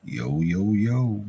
Yo, yo, yo.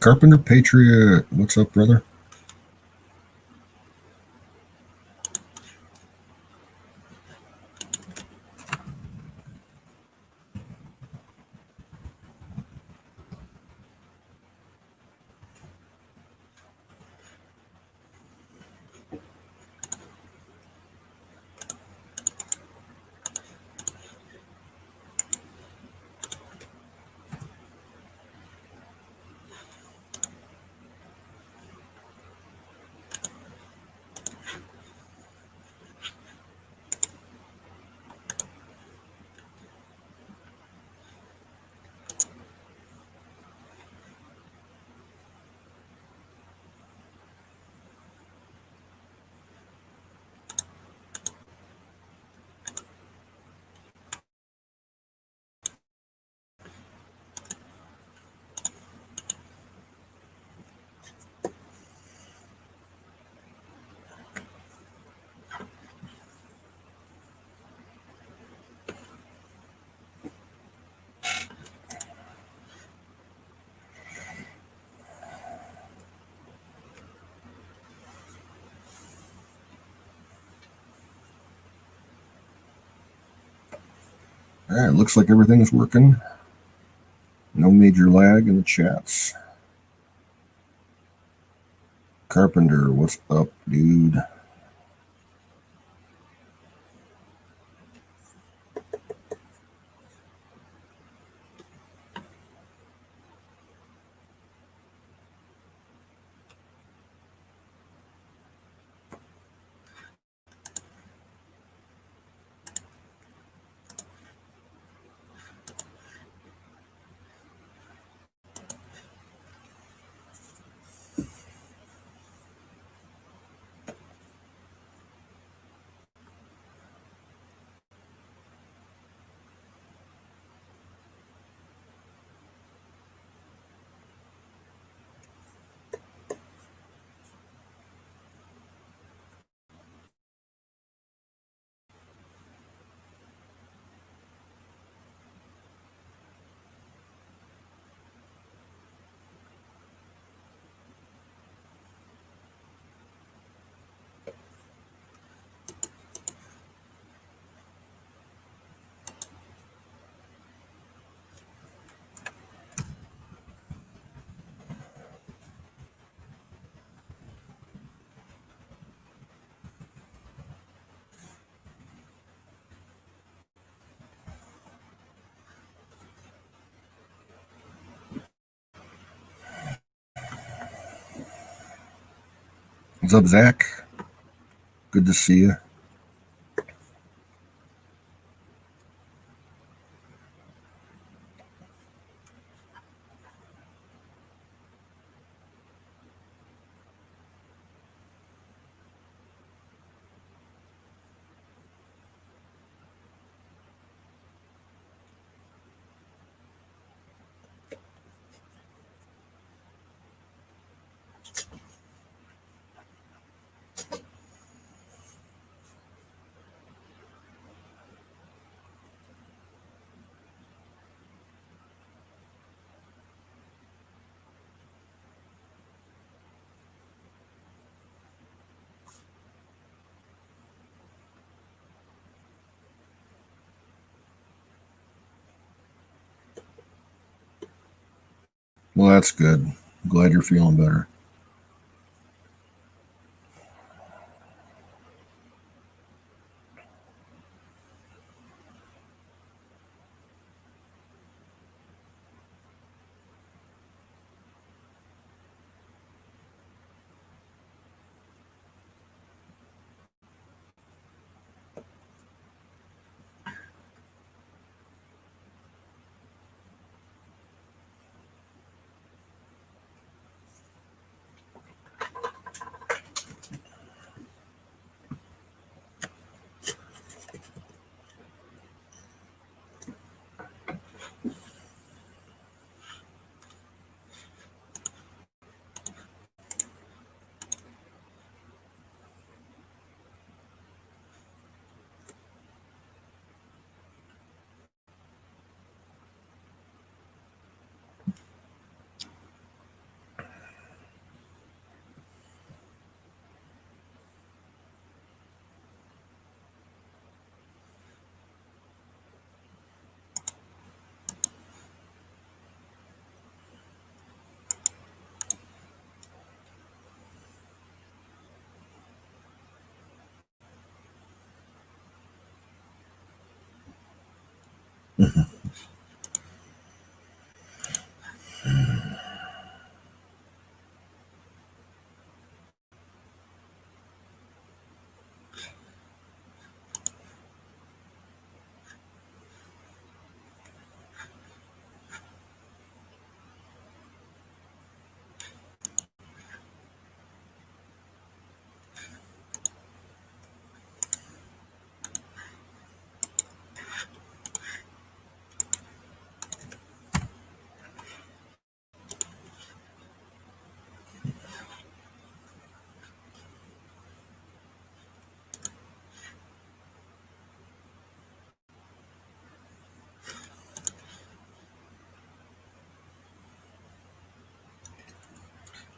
Carpenter Patriot, what's up, brother? All right, looks like everything is working. No major lag in the chats. Carpenter, what's up, dude? What's up, Zach? Good to see you. Well, that's good. Glad you're feeling better.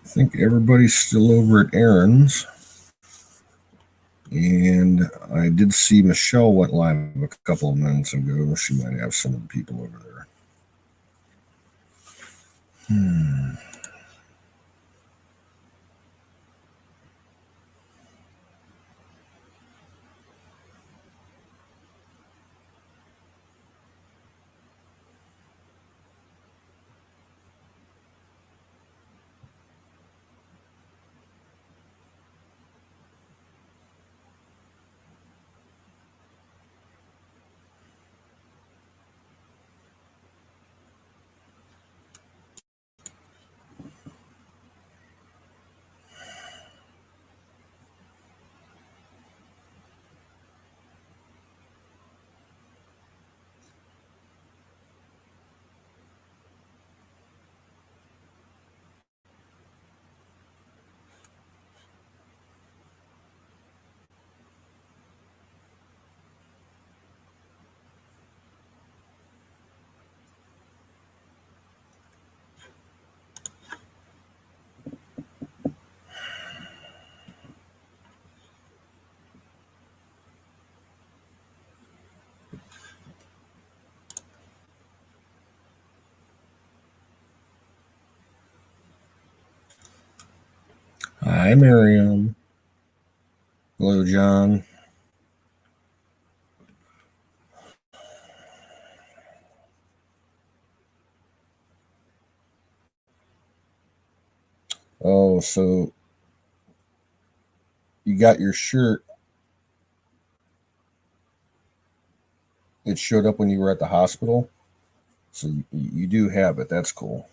I think everybody's still over at Aaron's. And I did see Michelle went live a couple of minutes ago. She might have some of the people over there. Hi, Miriam. Hello, John. Oh, so you got your shirt. It showed up when you were at the hospital. So you do have it. That's cool.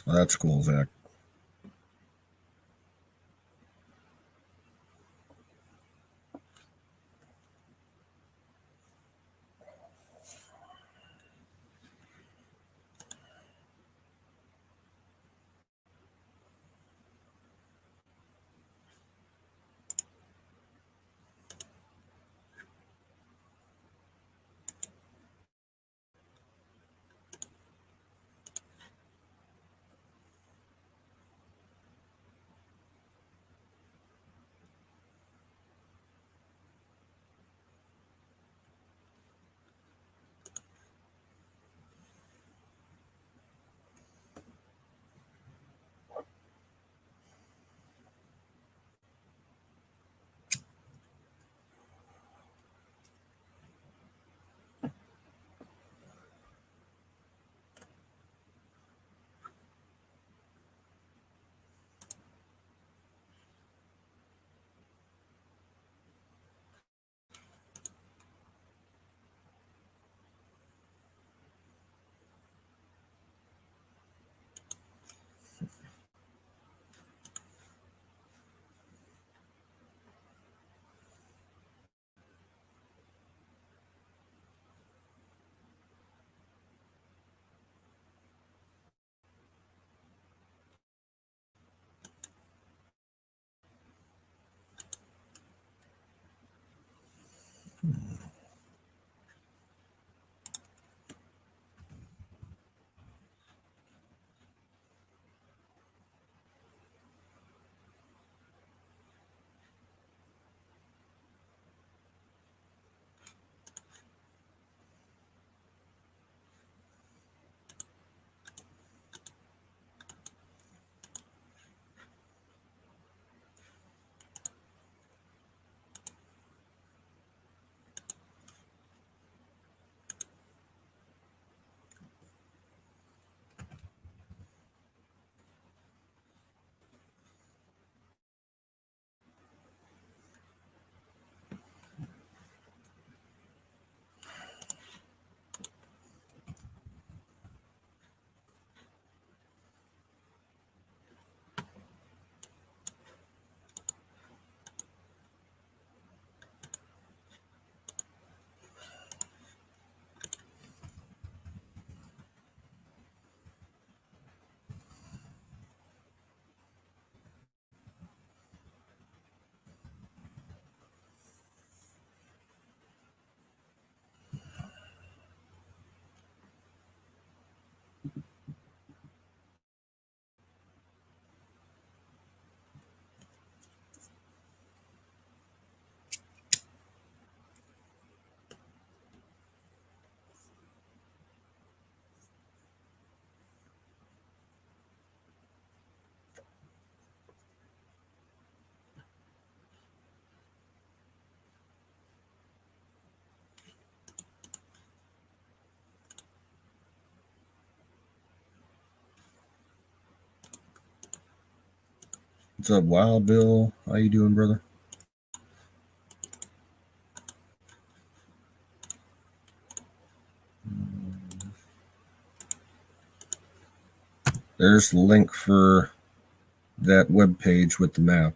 That's cool, Zach. What's up, Wild Bill? How you doing, brother? There's the link for that web page with the map.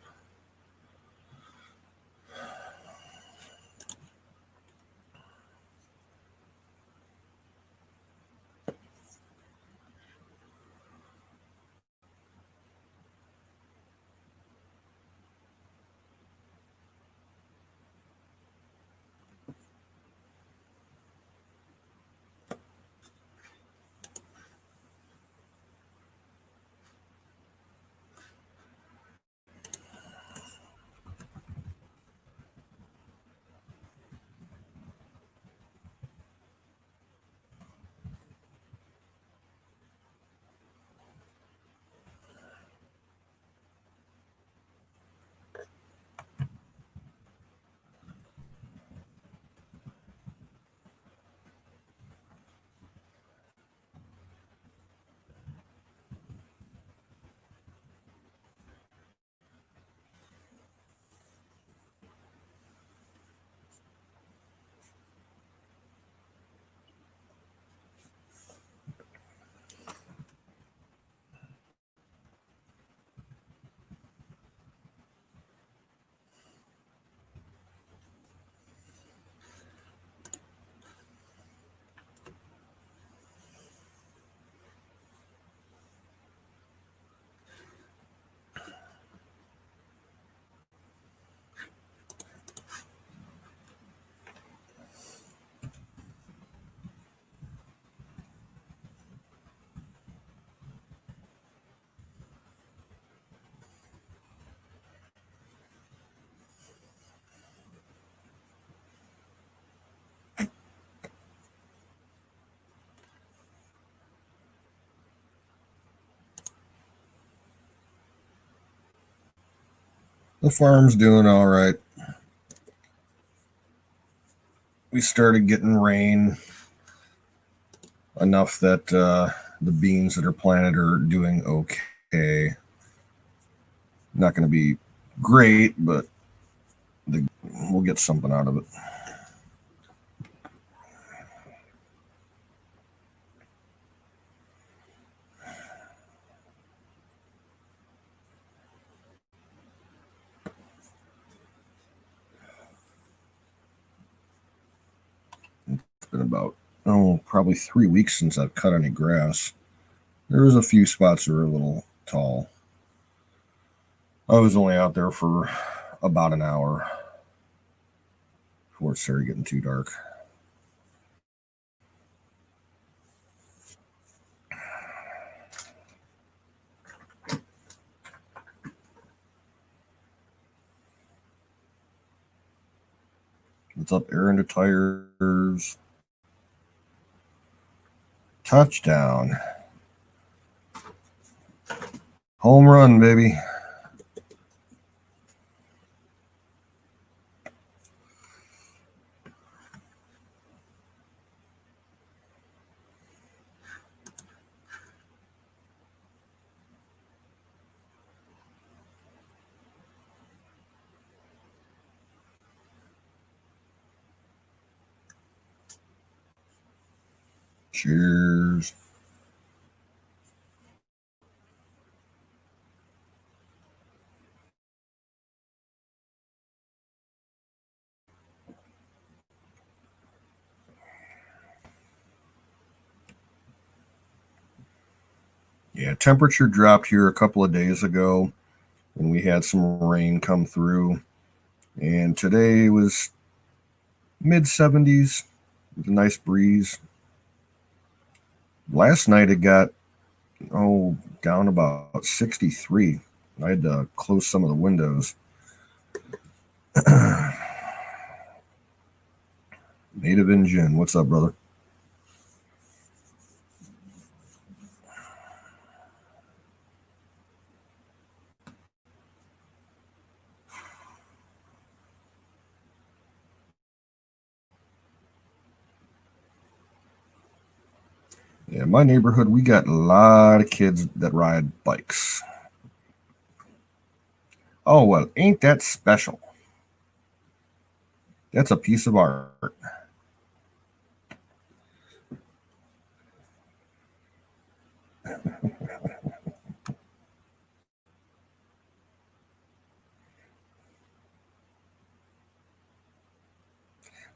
The farm's doing all right. We started getting rain enough that the beans that are planted are doing okay. Not going to be great, but we'll get something out of it. It's been about, probably 3 weeks since I've cut any grass. There was a few spots that were a little tall. I was only out there for about an hour before it started getting too dark. What's up, Aaron to Tires? Touchdown. Home run, baby. Cheers. Yeah, temperature dropped here a couple of days ago when we had some rain come through. And today was mid 70s with a nice breeze. Last night it got, down about 63. I had to close some of the windows. Native Engine, what's up, brother? Yeah, in my neighborhood, we got a lot of kids that ride bikes. Oh, well, ain't that special? That's a piece of art.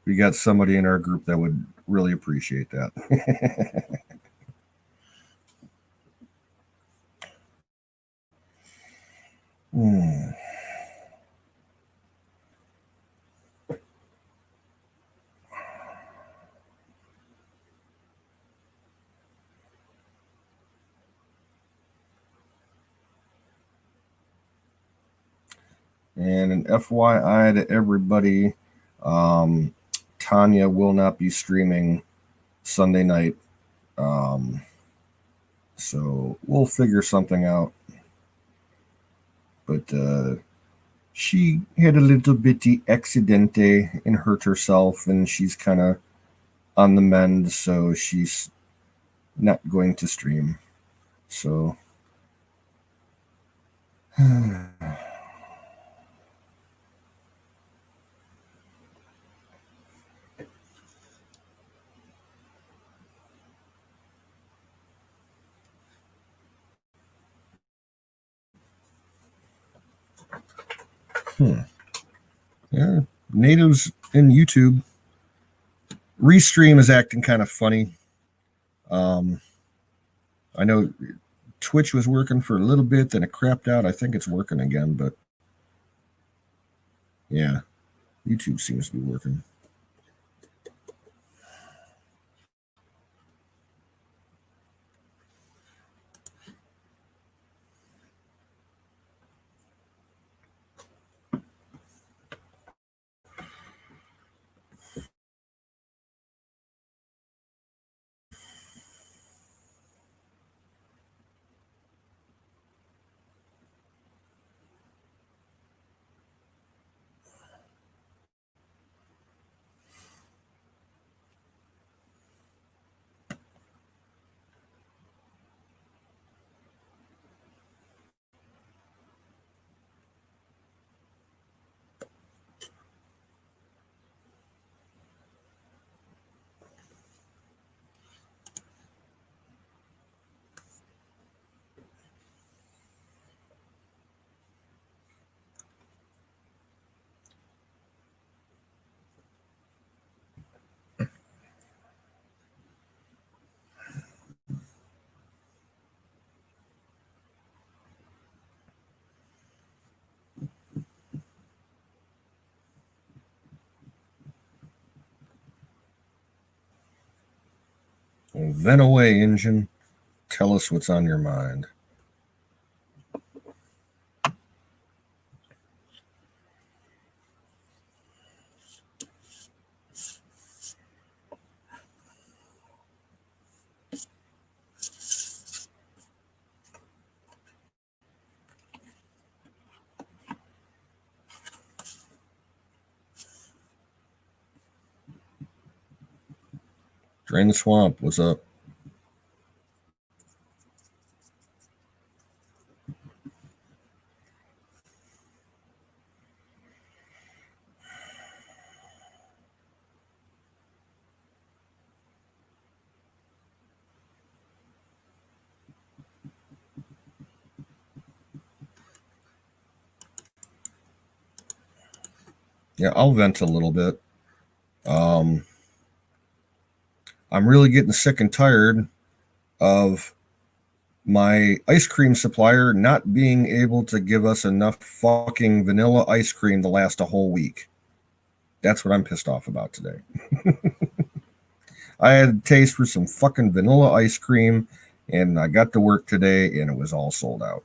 We got somebody in our group that would really appreciate that. Hmm. And an FYI to everybody, um, Tanya will not be streaming Sunday night. Um, so we'll figure something out. But she had a little bitty accidente and hurt herself, and she's kind of on the mend, so she's not going to stream. So. Yeah, natives in YouTube. Restream is acting kind of funny. I know Twitch was working for a little bit, then it crapped out. I think it's working again, but yeah, YouTube seems to be working. Well, then away, engine. Tell us what's on your mind. Drain the swamp. What's up? Yeah, I'll vent a little bit. Um, I'm really getting sick and tired of my ice cream supplier not being able to give us enough fucking vanilla ice cream to last a whole week. That's what I'm pissed off about today. I had a taste for some fucking vanilla ice cream, and I got to work today, and it was all sold out.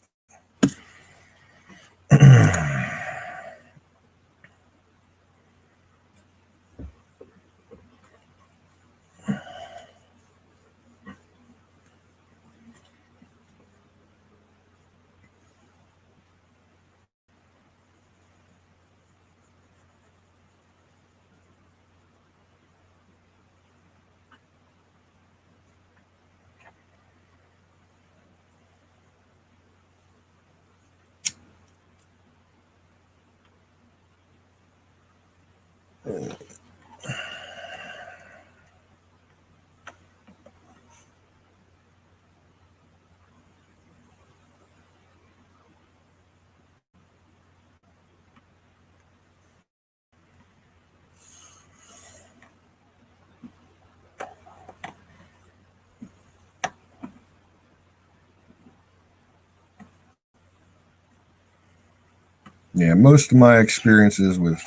Yeah, most of my experiences with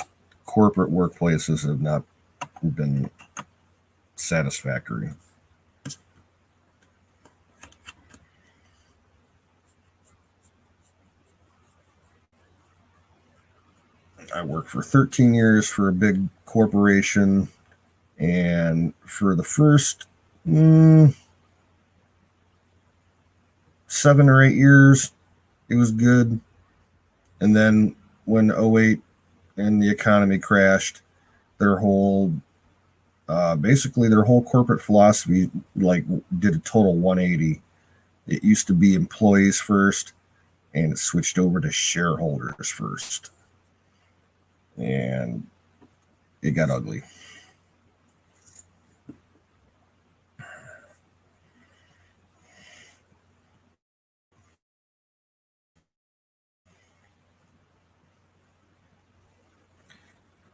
corporate workplaces have not been satisfactory. I worked for 13 years for a big corporation, and for the first 7 or 8 years, it was good. And then when '08 and the economy crashed, their whole basically their whole corporate philosophy like did a total 180. It used to be employees first, and it switched over to shareholders first, and it got ugly.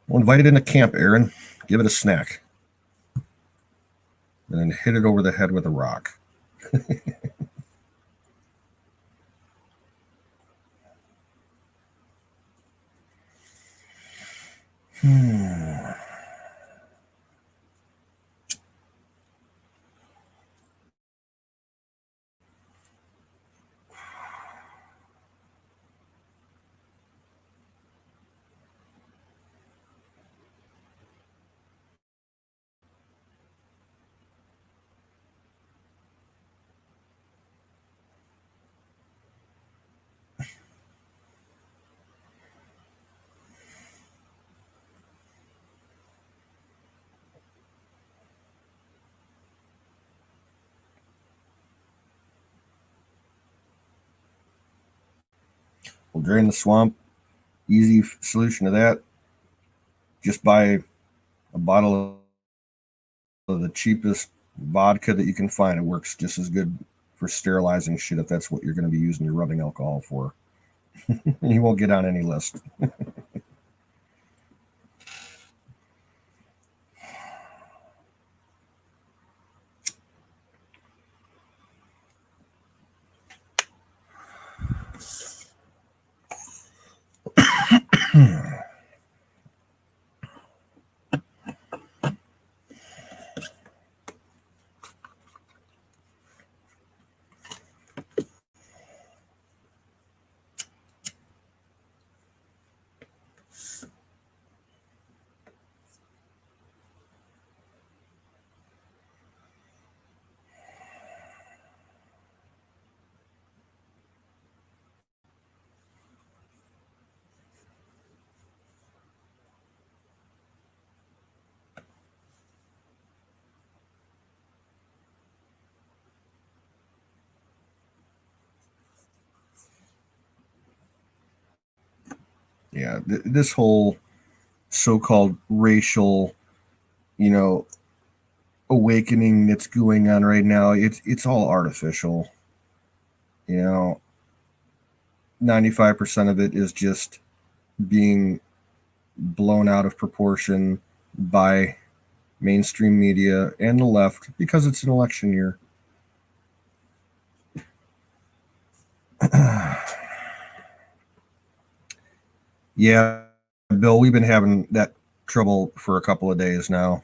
Well, invite it into camp, Aaron. Give it a snack, and then hit it over the head with a rock. We'll drain the swamp. Easy solution to that. Just buy a bottle of the cheapest vodka that you can find. It works just as good for sterilizing shit if that's what you're going to be using your rubbing alcohol for. You won't get on any list. Yeah, this whole so-called racial, you know, awakening that's going on right now, it's all artificial. You know, 95% of it is just being blown out of proportion by mainstream media and the left because it's an election year. Yeah, Bill, we've been having that trouble for a couple of days now.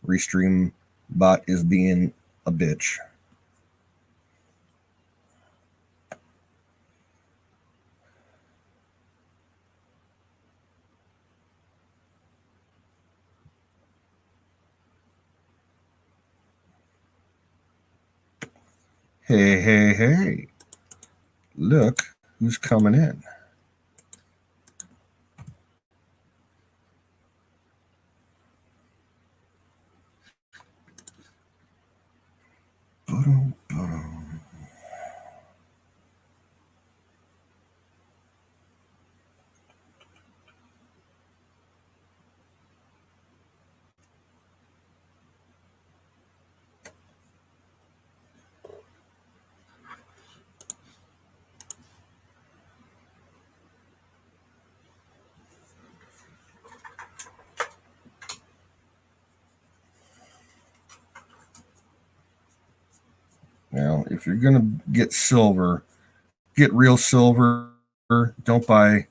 Restream bot is being a bitch. Hey, hey, hey. Look who's coming in. Now, if you're going to get silver, get real silver. Don't buy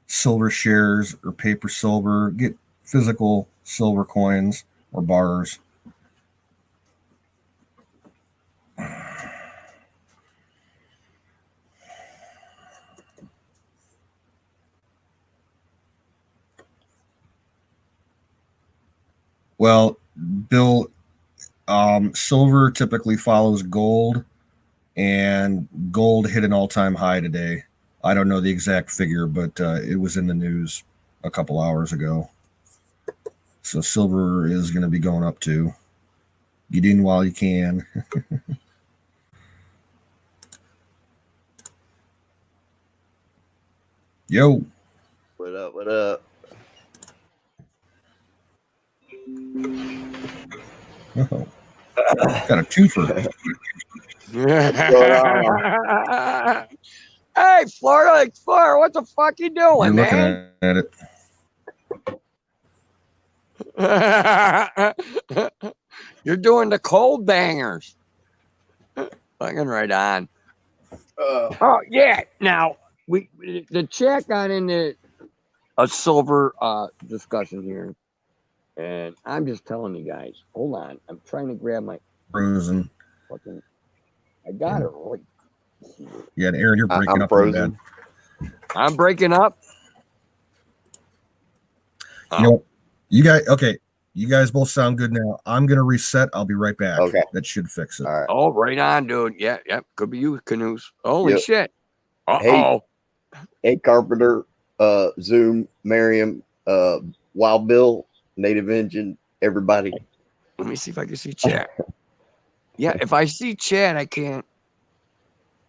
silver shares or paper silver. Get physical silver coins or bars. Well, Bill, silver typically follows gold, and gold hit an all-time high today. I don't know the exact figure, but it was in the news a couple hours ago. So silver is going to be going up too. Get in while you can. Yo. What up? What up? Oh, got a twofer. Hey, Florida Explorer, what the fuck you doing, You're looking man? at it. You're doing the cold bangers. Fucking right on. Oh yeah. Now the chat got into a silver discussion here, and I'm just telling you guys. Hold on, I'm trying to grab my Frozen. fucking. I got it right here. Yeah, Aaron, you're breaking I'm up. frozen. I'm breaking up. You know, you guys. Okay, you guys both sound good now. I'm gonna reset. I'll be right back. Okay. That should fix it. All right. Oh, right on, dude. Yeah, could be you, Canoes. Holy Yep. shit. Uh-oh. Hey, Carpenter, Zoom, Miriam, Wild Bill, Native Engine, everybody. Let me see if I can see chat. Yeah, if I see chat, I can't.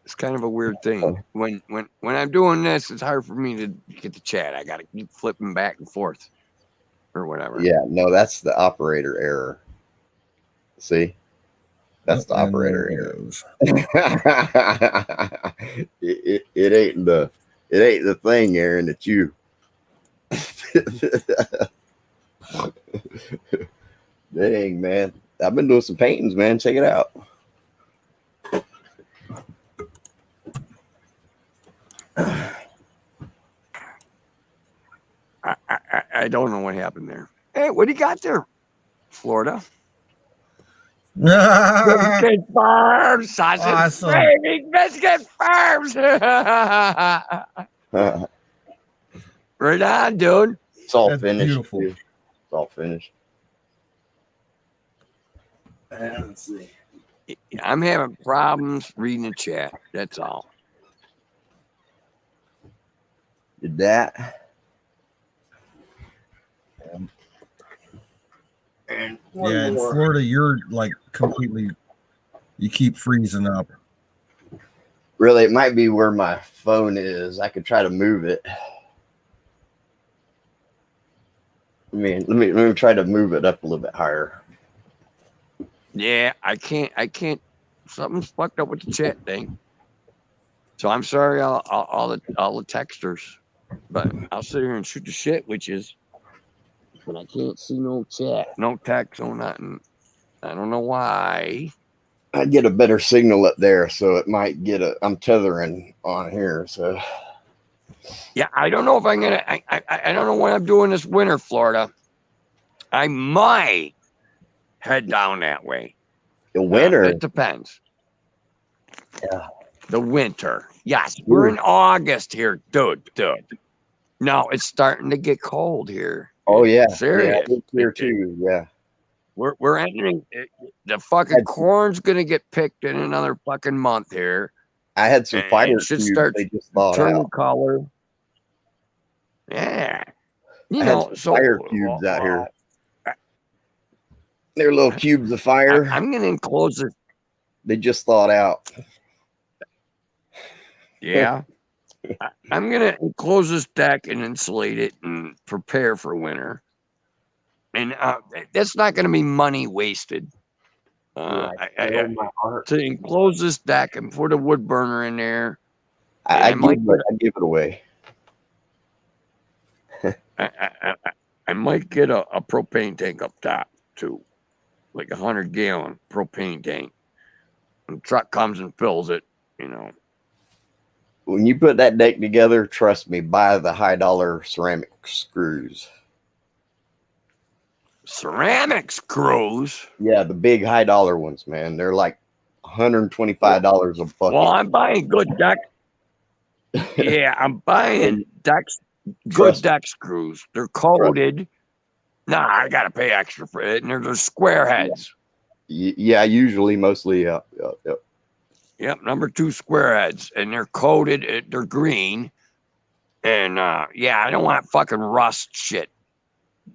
It's kind of a weird thing. When I'm doing this, it's hard for me to get the chat. I gotta keep flipping back and forth or whatever. Yeah, no, that's the operator error. See? That's the And operator there it error. goes. it ain't the thing, Aaron. It's you. Dang, man. I've been doing some paintings, man. Check it out. I don't know what happened there. Hey, what do you got there, Florida? Biscuit Farms, sausage Awesome. gravy, Biscuit Farms. Right on, dude. It's all That's finished. beautiful. Dude. It's all finished. Let's see. I'm having problems reading the chat. That's all. Did that. And yeah, in Florida, you're like completely. You keep freezing up. Really, it might be where my phone is. I could try to move it. I mean, let me try to move it up a little bit higher. Yeah, I can't. Something's fucked up with the chat thing. So I'm sorry, all the texters, but I'll sit here and shoot the shit, which is, but I can't see no chat, no text, no nothing. I don't know why. I get a better signal up there, so it might get a. I'm tethering on here, so. Yeah, I don't know if I'm gonna. I don't know what I'm doing this winter, Florida. I might head down that way. The winter. It depends. Yeah. The winter. Yes, we're in August here, dude. No, it's starting to get cold here. Oh yeah, serious. Yeah, here too. Yeah. We're entering the fucking corn's gonna get picked in another fucking month here. I had some fire cubes. They just thawed turning out. color. Yeah. You I know, had some fire cubes out here. They're little cubes of fire. I'm gonna enclose it. They just thawed out. Yeah. I'm gonna enclose this deck and insulate it and prepare for winter. And that's not going to be money wasted. To enclose this deck and put a wood burner in there. I give it away. I might get a propane tank up top too, like 100-gallon propane tank. And the truck comes and fills it, you know. when you put that deck together, trust me, buy the high dollar ceramic screws. Ceramic screws. Yeah, the big high dollar ones, man. They're like $125 a bucket. Well, I'm buying good deck. Yeah, I'm buying decks, good deck screws. They're coated. Nah, I gotta pay extra for it, and they're just square heads. Yeah, usually, mostly, yeah. Yep, number 2 square heads, and they're coated. They're green, and yeah, I don't want fucking rust shit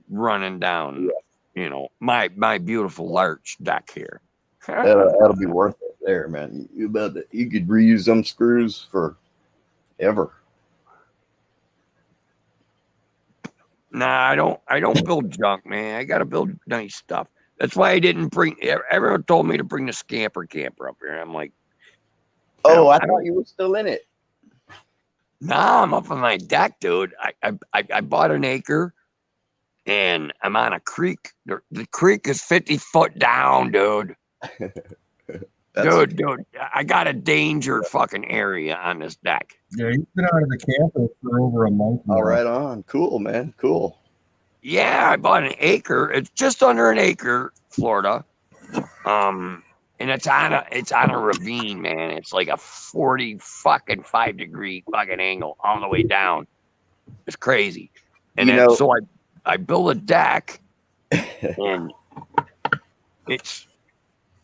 running down. You know, my beautiful larch deck here. That'll be worth it there, man. You bet that you could reuse them screws for ever. Nah, I don't build junk, man. I gotta build nice stuff. That's why I didn't bring. Everyone told me to bring the camper up here. I'm like, oh, I thought you were still in it. Nah, I'm up on my deck, dude. I bought an acre, and I'm on a creek. The creek is 50 foot down, dude. Dude, I got a danger fucking area on this deck. Yeah, you've been out of the camper for over a month now. All right, on. Cool, man. Cool. Yeah, I bought an acre. It's just under an acre, Florida. And it's on a ravine, man. It's like a 40 fucking 5-degree fucking angle all the way down. It's crazy. And then, so I built a deck, and it's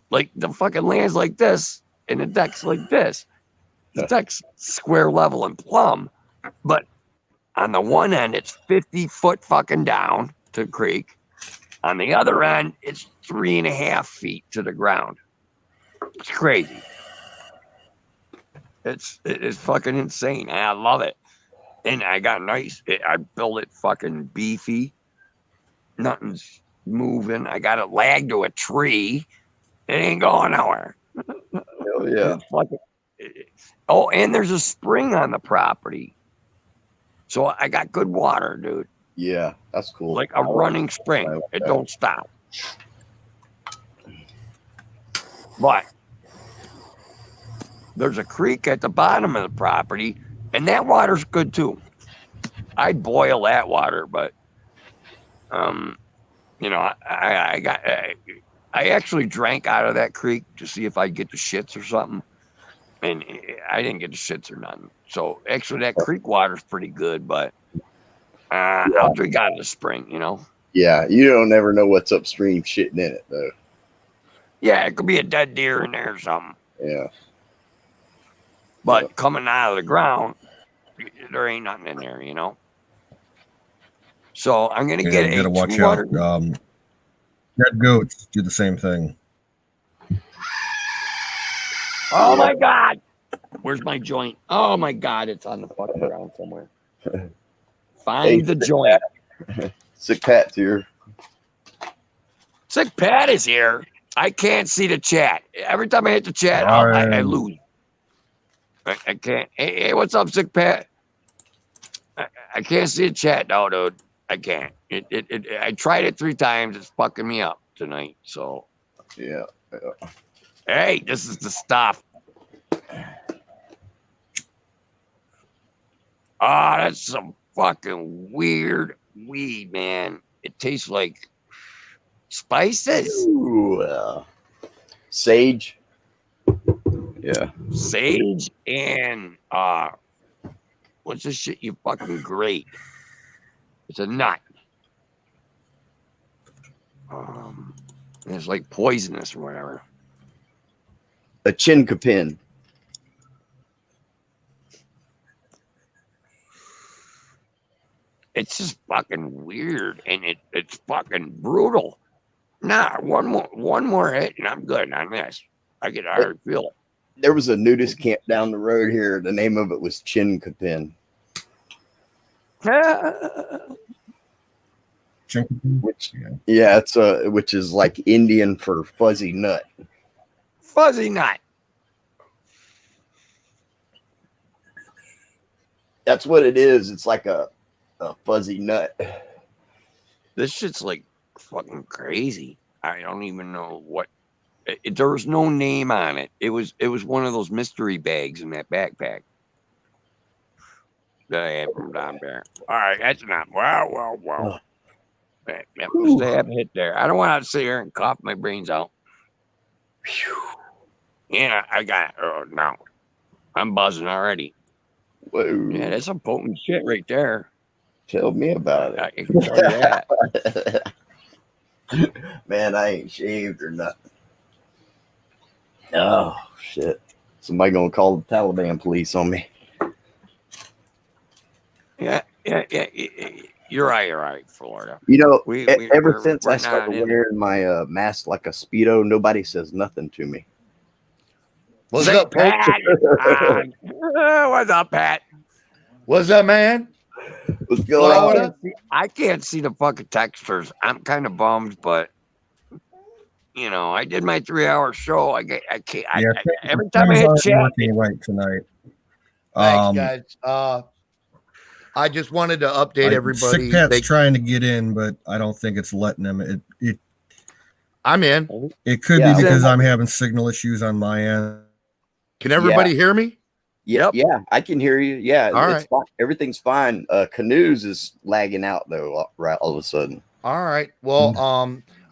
like the fucking land's like this, and the deck's like this. The deck's square, level, and plumb, but on the one end, it's 50 foot fucking down to the creek. On the other end, it's 3.5 feet to the ground. It's crazy. It's fucking insane. I love it. And I got I built it fucking beefy. Nothing's moving. I got it lagged to a tree. It ain't going nowhere. Hell yeah. Oh, and there's a spring on the property. So I got good water, dude. Yeah, that's cool. Like a running spring. It don't stop. But there's a creek at the bottom of the property, and that water's good too. I'd boil that water, but you know, I actually drank out of that creek to see if I'd get the shits or something, and I didn't get the shits or nothing. So actually, that creek water's pretty good, but I'll drink out of the spring, you know. Yeah, you don't ever know what's upstream shitting in it though. Yeah, it could be a dead deer in there or something. Yeah. But coming out of the ground, there ain't nothing in there, you know. So I'm gonna get You gotta watch out. Dead goats do the same thing. Oh my God! Where's my joint? Oh my God! It's on the fucking ground somewhere. Find the joint. Sick Pat's here. Sick Pat is here. I can't see the chat. Every time I hit the chat, I lose. I can't. Hey, what's up, Sick Pat? I can't see the chat now, dude. I can't. I tried it 3 times. It's fucking me up tonight. So yeah. Hey, this is the stuff. That's some fucking weird weed, man. It tastes like spices. Ooh, sage. Yeah. Sage and what's this shit you fucking grate? It's a nut. It's like poisonous or whatever. A chinkapin. It's just fucking weird, and it's fucking brutal. Nah, one more hit, and I'm good on this. I already feel it. There was a nudist camp down the road here. The name of it was chinkapin. Which, yeah, it's which is like Indian for fuzzy nut. Fuzzy nut. That's what it is. It's like a fuzzy nut. This shit's like fucking crazy. I don't even know what. There was no name on it. It was one of those mystery bags in that backpack. They have them down there. All right, that's enough. Wow. Oh. Yep, stay up hit there. I don't want to sit here and cough my brains out. Yeah, I got. Oh no, I'm buzzing already. Whoa. Yeah, that's some potent shit right there. Tell me about I can tell you that. it. Man, I ain't shaved or nothing. Oh, shit. Somebody gonna call the Taliban police on me. Yeah. You're right, Florida. You know, ever we're since I not started in- wearing my mask like a Speedo, nobody says nothing to me. What's Say, up, Pat? Pat? What's up, Pat? What's up, man? What's going on? Florida? I can't see the fucking texters. I'm kind of bummed, but you know, I did my 3-hour show. I can't. Yeah, Every time I things hit aren't chat, working right tonight. Thanks, guys. I just wanted to update everybody. Sick Pat's trying to get in, but I don't think it's letting him. I'm in. It could Yeah. be because I'm having signal issues on my end. Can everybody hear me? Yep. Yeah, I can hear you. Yeah, All it's fine. Everything's fine. Canoes is lagging out though, right all of a sudden. All right. Well,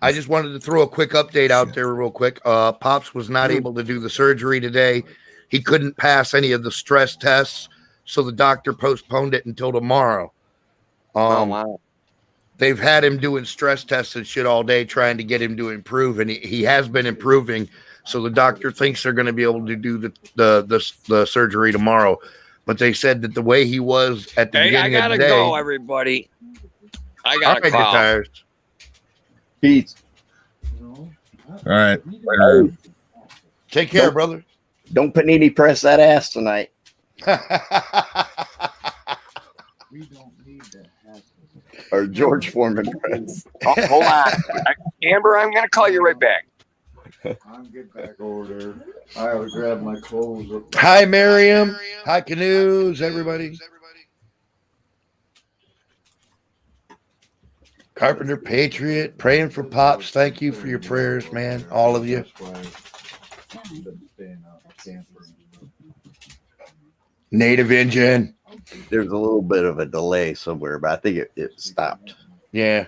I just wanted to throw a quick update out there real quick. Pops was not able to do the surgery today. He couldn't pass any of the stress tests, so the doctor postponed it until tomorrow. wow. They've had him doing stress tests and shit all day, trying to get him to improve, and he has been improving. So the doctor thinks they're going to be able to do the surgery tomorrow. But they said that the way he was at the beginning of the day. I gotta go, everybody. I gotta call. Tires. Peace. All right. Take care, brother. Don't Panini press that ass tonight. We don't need that hassle. Or George Foreman press. Oh, hold on, Amber. I'm gonna call you right back. I'm getting back over there. I ought to grab my clothes up. Hi, Miriam. Hi, Canoes, everybody. Carpenter Patriot, praying for Pops. Thank you for your prayers, man. All of you. That's why I've been staying out in camper. Native Engine. There's a little bit of a delay somewhere, but I think it stopped. Yeah.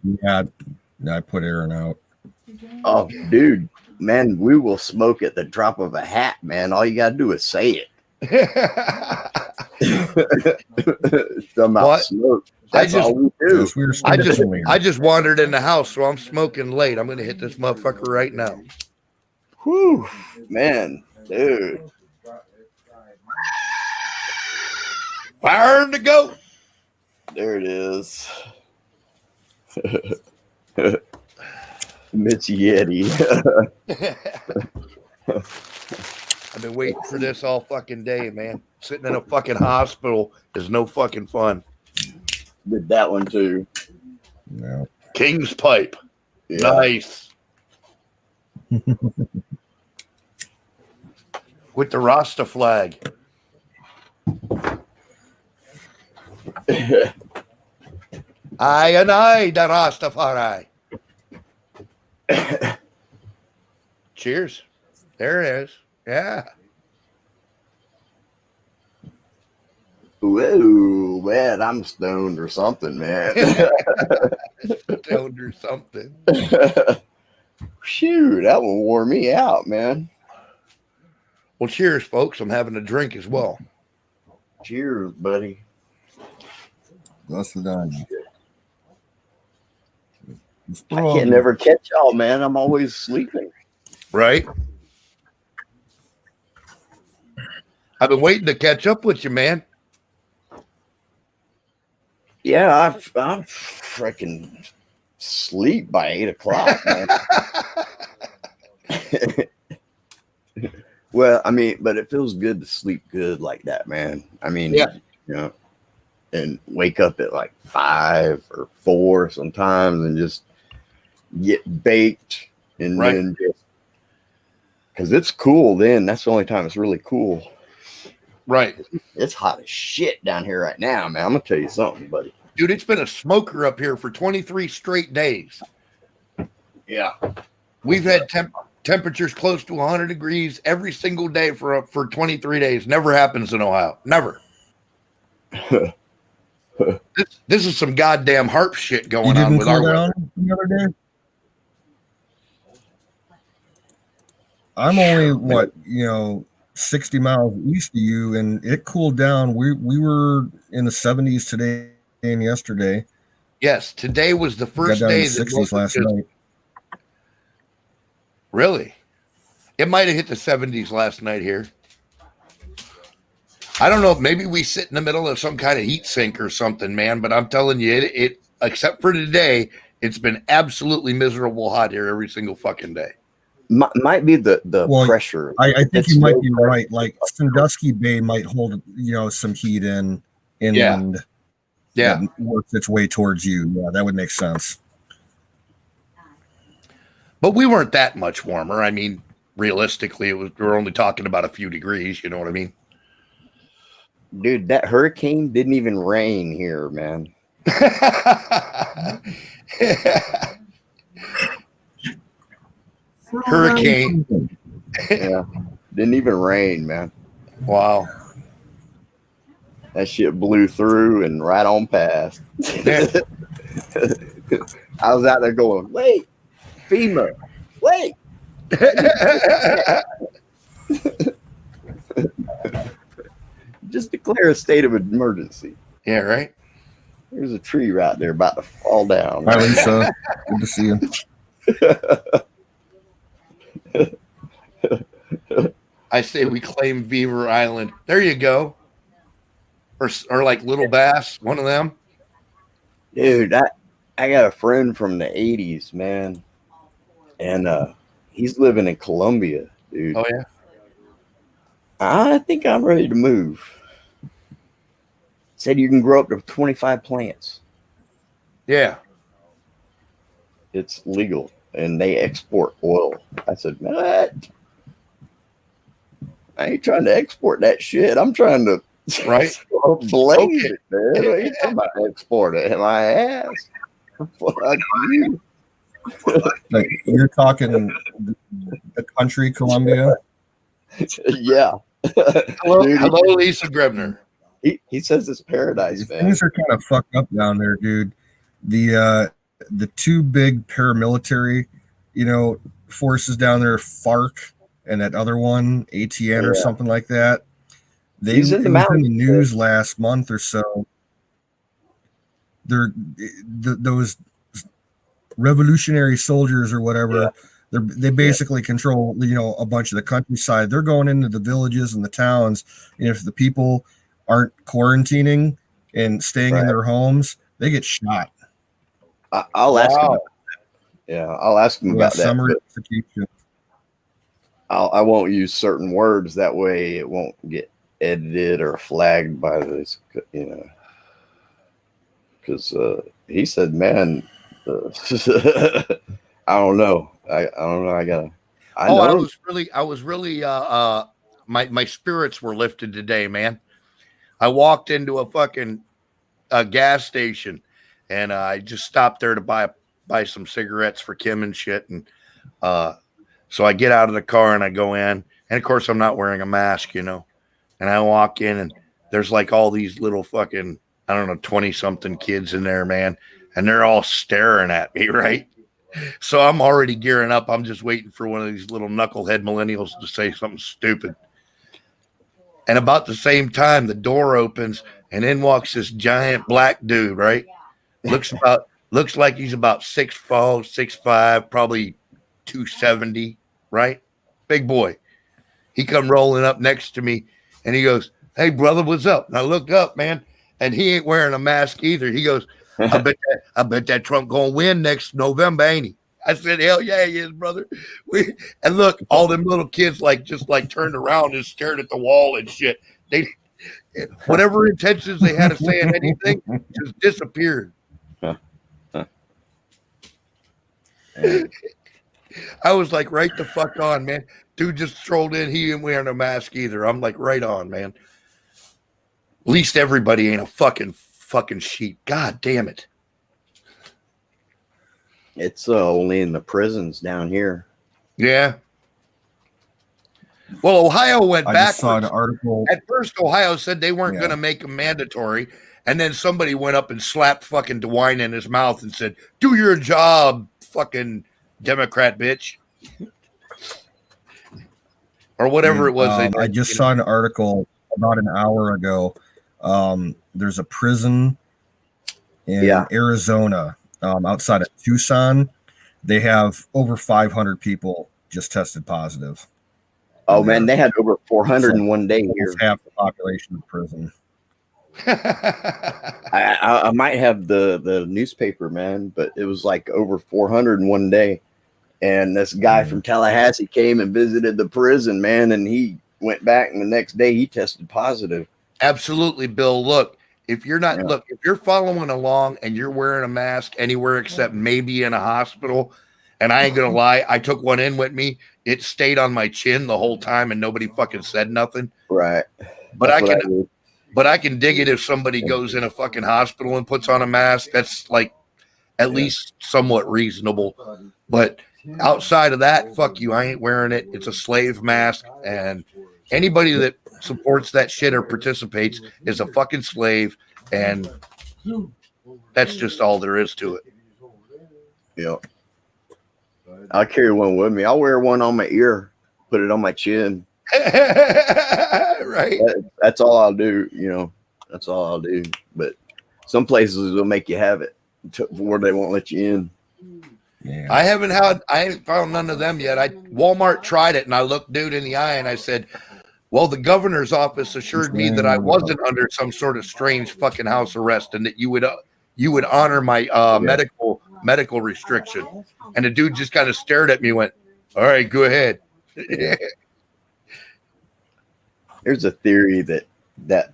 Yeah, I put Aaron out. Oh, dude, man, we will smoke at the drop of a hat, man. All you gotta do is say it. Somehow What? smoke. That's all we do. Yes, we were I still just wandered in the house, so I'm smoking late. I'm gonna hit this motherfucker right now. Whew, man, dude. Fire to go. There it is. Mitch Yeti. I've been waiting for this all fucking day, man. Sitting in a fucking hospital is no fucking fun. Did that one too. No. King's pipe. Yeah. Nice. With the Rasta flag. I and I, the Rastafari. Cheers. There it is. Yeah. Whoa, man, I'm stoned or something, man. Stoned or something. Shoot, that one wore me out, man. Well, cheers, folks. I'm having a drink as well. Cheers, buddy. That's the done. I can't never catch y'all, man. I'm always sleeping. Right? I've been waiting to catch up with you, man. Yeah, I'm freaking sleep by 8 o'clock, man. Well, I mean, but it feels good to sleep good like that, man. I mean, Yeah. you know, and wake up at like 5 or 4 sometimes and just get baked and Right. then just because it's cool then. That's the only time it's really cool. Right. It's hot as shit down here right now, man. I'm gonna tell you something, buddy. Dude, it's been a smoker up here for 23 straight days. Yeah. We've had temperatures close to 100 degrees every single day for 23 days. Never happens in Ohio. Never. This is some goddamn harp shit You going on didn't with cool our down weather. the other day? I'm only what 60 miles east of you, and it cooled down. We were in the 70s today and yesterday. Yes, today was the Got first down in day the that 60s wasn't last just night. really. It might have hit the 70s last night here. I don't know. Maybe we sit in the middle of some kind of heat sink or something, man. But I'm telling you, it except for today, it's been absolutely miserable hot here every single fucking day. Might be the Well, pressure. I think It's you might low be pressure. right. Like Sandusky Bay might hold some heat inland Yeah. that works its way towards you. Yeah, that would make sense. But we weren't that much warmer. I mean, realistically, we're only talking about a few degrees. You know what I mean? Dude, that hurricane didn't even rain here, man. Hurricane. Yeah. Didn't even rain, man. Wow. That shit blew through and right on past. Yeah. I was out there going, wait, FEMA, wait. Just declare a state of emergency. Yeah, right. There's a tree right there about to fall down. Hi, Lisa. Good to see you. I say we claim Beaver Island. There you go. Or like Little Bass, one of them. Dude, I got a friend from the 80s, man. And he's living in Colombia, dude. Oh, yeah. I think I'm ready to move. Said you can grow up to 25 plants. Yeah. It's legal. And they export oil. I said, what? I ain't trying to export that shit. I'm trying to Right. blaze it, man. What are you talking about export it? My ass. Fuck you. Like, you're talking the country, Colombia. Yeah. Hello, Dude, hello, Lisa Grebner. he says it's paradise, man. Things are kind of fucked up down there, dude. The two big paramilitary, forces down there, FARC, and that other one, ATN or something like that. He's in the it was in mountains, the news last month or so. Those revolutionary soldiers or whatever. Yeah. They basically control, a bunch of the countryside. They're going into the villages and the towns, and if the people aren't quarantining and staying in their homes, they get shot. I'll ask him. Yeah, I'll ask him about that. Summary execution. I won't use certain words, that way it won't get edited or flagged by this, because he said, man, I don't know. I don't know. I was really my spirits were lifted today, man. I walked into a fucking gas station and I just stopped there to buy some cigarettes for Kim and shit. And so I get out of the car and I go in, and of course I'm not wearing a mask, and I walk in and there's like all these little fucking, I don't know, 20 something kids in there, man. And they're all staring at me. Right. So I'm already gearing up. I'm just waiting for one of these little knucklehead millennials to say something stupid. And about the same time, the door opens and in walks this giant black dude, right? Looks like he's about 6'4", 6'5", probably 270, right? Big boy. He come rolling up next to me and he goes, "Hey brother, what's up?" And I look up, man, and he ain't wearing a mask either. He goes, I bet that Trump gonna win next November, ain't he? I said, hell yeah, he is, brother. And look, all them little kids just turned around and stared at the wall and shit. They, whatever intentions they had of saying anything, just disappeared. I was like, right the fuck on, man. Dude just strolled in. He ain't wearing a mask either. I'm like, right on, man. At least everybody ain't a fucking sheep. God damn it. It's only in the prisons down here. Yeah. Well, Ohio went I just saw an backwards. article. At first, Ohio said they weren't Yeah. going to make them mandatory. And then somebody went up and slapped fucking DeWine in his mouth and said, "Do your job, fucking Democrat bitch." Or whatever it was. I just saw an article about an hour ago. There's a prison in Arizona, outside of Tucson. They have over 500 people just tested positive. Oh man, they had over 400 in one day here. Almost half the population of prison. I might have the newspaper, man, but it was like over 400 in one day. And this guy from Tallahassee came and visited the prison, man, and he went back, and the next day he tested positive. Absolutely, Bill. Look, if you're not, if you're following along and you're wearing a mask anywhere except maybe in a hospital, and I ain't gonna lie, I took one in with me. It stayed on my chin the whole time, and nobody fucking said nothing. Right. But I can dig it if somebody goes in a fucking hospital and puts on a mask. That's like at least somewhat reasonable. But outside of that, fuck you. I ain't wearing it. It's a slave mask, and anybody that supports that shit or participates is a fucking slave, and that's just all there is to it. Yeah. I'll carry one with me. I'll wear one on my ear, put it on my chin. Right. That's all I'll do, you know. That's all I'll do. But some places will make you have it where they won't let you in. Yeah. I haven't found none of them yet. Walmart tried it, and I looked dude in the eye and I said, well, the governor's office assured me that I wasn't under some sort of strange fucking house arrest and that you would honor my medical restriction. And the dude just kind of stared at me and went, all right, go ahead. There's a theory that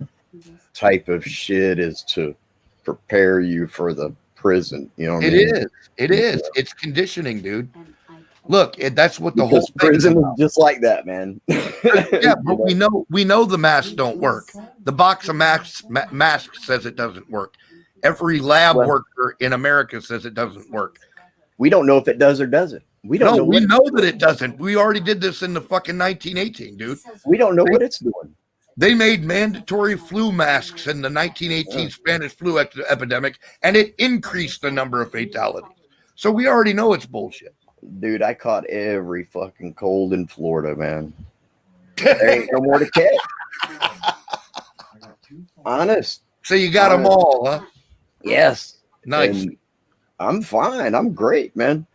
type of shit is to prepare you for the prison. You know what I mean? It is. It's conditioning, dude. Look, that's what the whole prison is just like that, man. Yeah, but we know the masks don't work. The box of masks says it doesn't work. Every lab worker in America says it doesn't work. We don't know if it does or doesn't. We know that it doesn't. We already did this in the fucking 1918, dude. We don't know what it's doing. They made mandatory flu masks in the 1918 Spanish flu epidemic, and it increased the number of fatalities. So we already know it's bullshit. Dude, I caught every fucking cold in Florida, man. There ain't no more to catch. Honest. So you got them all, huh? Yes. Nice. And I'm fine. I'm great, man.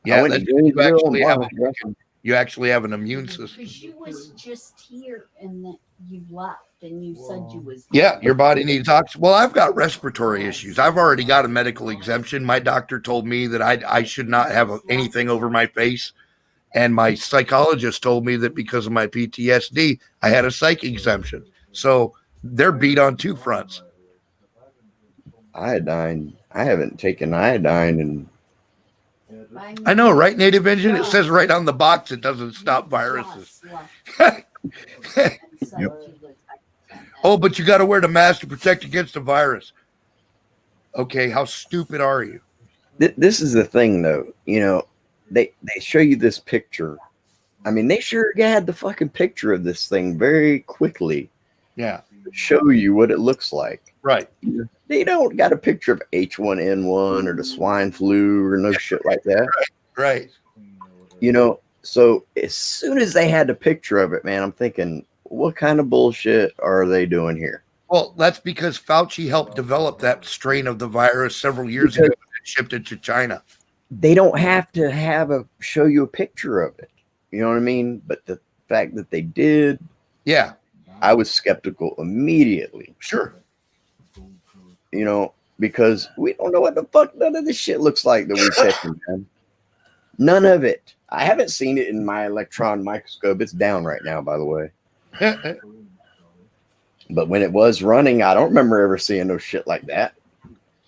Yeah, you actually have an immune system. Because you was just here and then you left and you said you was. Yeah, your body needs oxygen. Well, I've got respiratory issues. I've already got a medical exemption. My doctor told me that I should not have anything over my face. And my psychologist told me that because of my PTSD, I had a psych exemption. So they're beat on two fronts. Iodine. I haven't taken iodine and I know, right, Native Engine? It says right on the box it doesn't stop viruses. Yep. Oh, but you got to wear the mask to protect against the virus. Okay, how stupid are you? This is the thing, though. You know, they show you this picture. I mean, they sure had the fucking picture of this thing very quickly. Yeah. Show you what it looks like. Right. They don't got a picture of H1N1 or the swine flu or no shit like that. Right. You know, so as soon as they had the picture of it, man, I'm thinking, what kind of bullshit are they doing here? Well, that's because Fauci helped develop that strain of the virus several years ago and shipped it to China. They don't have to show you a picture of it. You know what I mean? But the fact that they did, yeah, I was skeptical immediately. Sure. You know, because we don't know what the fuck none of this shit looks like that we tested, man. None of it. I haven't seen it in my electron microscope. It's down right now, by the way. But when it was running, I don't remember ever seeing no shit like that.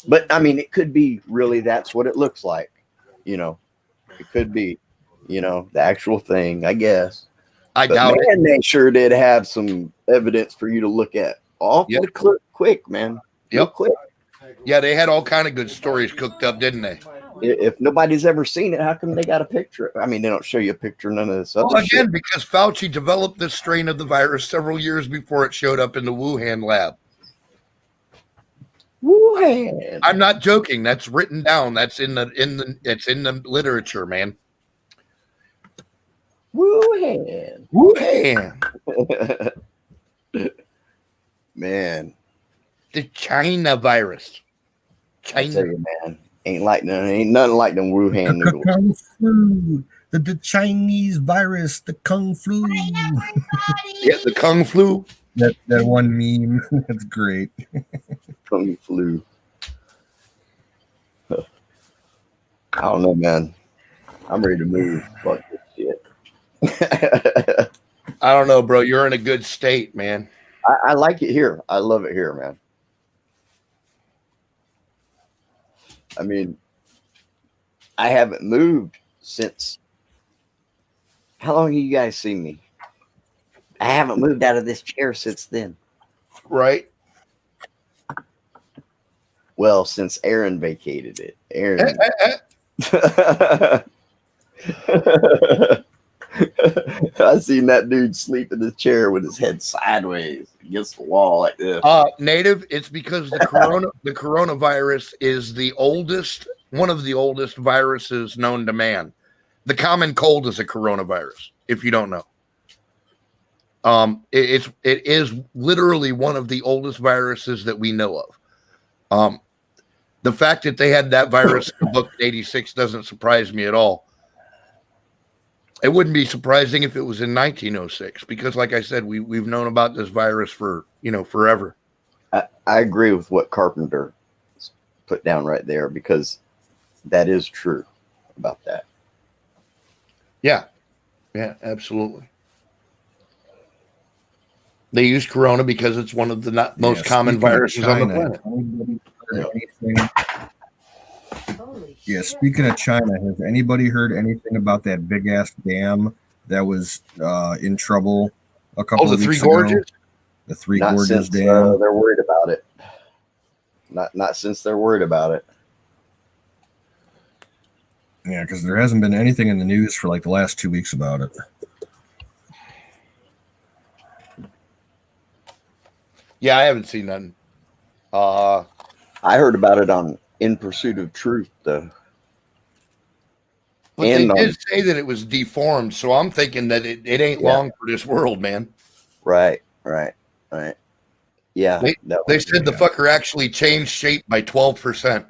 But I mean, it could be really that's what it looks like. You know, it could be, you know, the actual thing, I guess. I doubt it. And they sure did have some evidence for you to look at. Quick, man. Yep. Quick. Yeah, they had all kind of good stories cooked up, didn't they? If nobody's ever seen it, how come they got a picture? I mean, they don't show you a picture, none of this other Well, shit. again, because Fauci developed this strain of the virus several years before it showed up in the Wuhan lab. Wuhan. I'm not joking. That's written down. That's in the literature, man. Wuhan. Wuhan. Man, The China virus. I tell China. you, man, ain't nothing like them Wuhan noodles. Kung flu, the Chinese virus, the kung flu. Yeah, the Kung flu. That one meme. That's great. Kung flu. I don't know, man. I'm ready to move. Fuck this shit. I don't know, bro. You're in a good state, man. I like it here. I love it here, man. I mean, I haven't moved since. How long have you guys seen me? I haven't moved out of this chair since then. Right? Well, since Aaron vacated it. Aaron. I seen that dude sleep in the chair with his head sideways against the wall like this. Native, it's because the coronavirus is one of the oldest viruses known to man. The common cold is a coronavirus, if you don't know. It is literally one of the oldest viruses that we know of. The fact that they had that virus in the book in 86 doesn't surprise me at all. It wouldn't be surprising if it was in 1906, because like I said, we've known about this virus for, forever. I agree with what Carpenter put down right there, because that is true about that. Yeah, absolutely. They use corona because it's one of the most common viruses on the planet. Speaking of China, has anybody heard anything about that big ass dam that was in trouble a couple of weeks ago? The Three Not Gorges since Dam. they're worried about it. Not since they're worried about it. Yeah, because there hasn't been anything in the news for like the last 2 weeks about it. Yeah, I haven't seen nothing. I heard about it on In Pursuit of Truth, though. But they did say that it was deformed, so I'm thinking that it ain't long for this world, man. Right. Yeah. They said the fucker actually changed shape by 12%.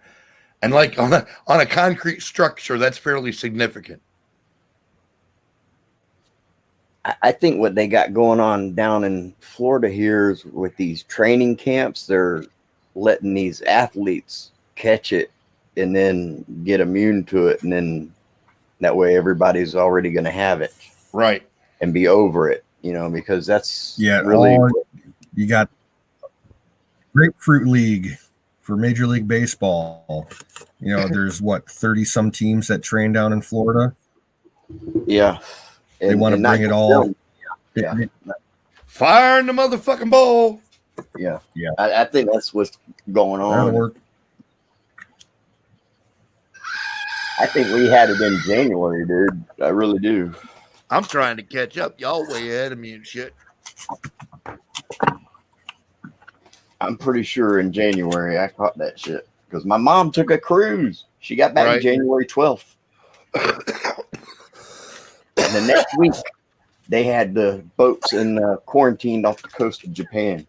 And like on a concrete structure, that's fairly significant. I think what they got going on down in Florida here is with these training camps, they're letting these athletes catch it and then get immune to it, and then that way everybody's already going to have it, right, and be over it, because that's really you got Grapefruit League for Major League Baseball. There's 30 some teams that train down in Florida. Yeah. They want to bring it all. Yeah. Fire in the motherfucking bowl. Yeah. I think that's what's going on. I think we had it in January, dude. I really do. I'm trying to catch up. Y'all way ahead of me and shit. I'm pretty sure in January I caught that shit because my mom took a cruise. She got back January 12th. And the next week, they had the boats quarantined off the coast of Japan.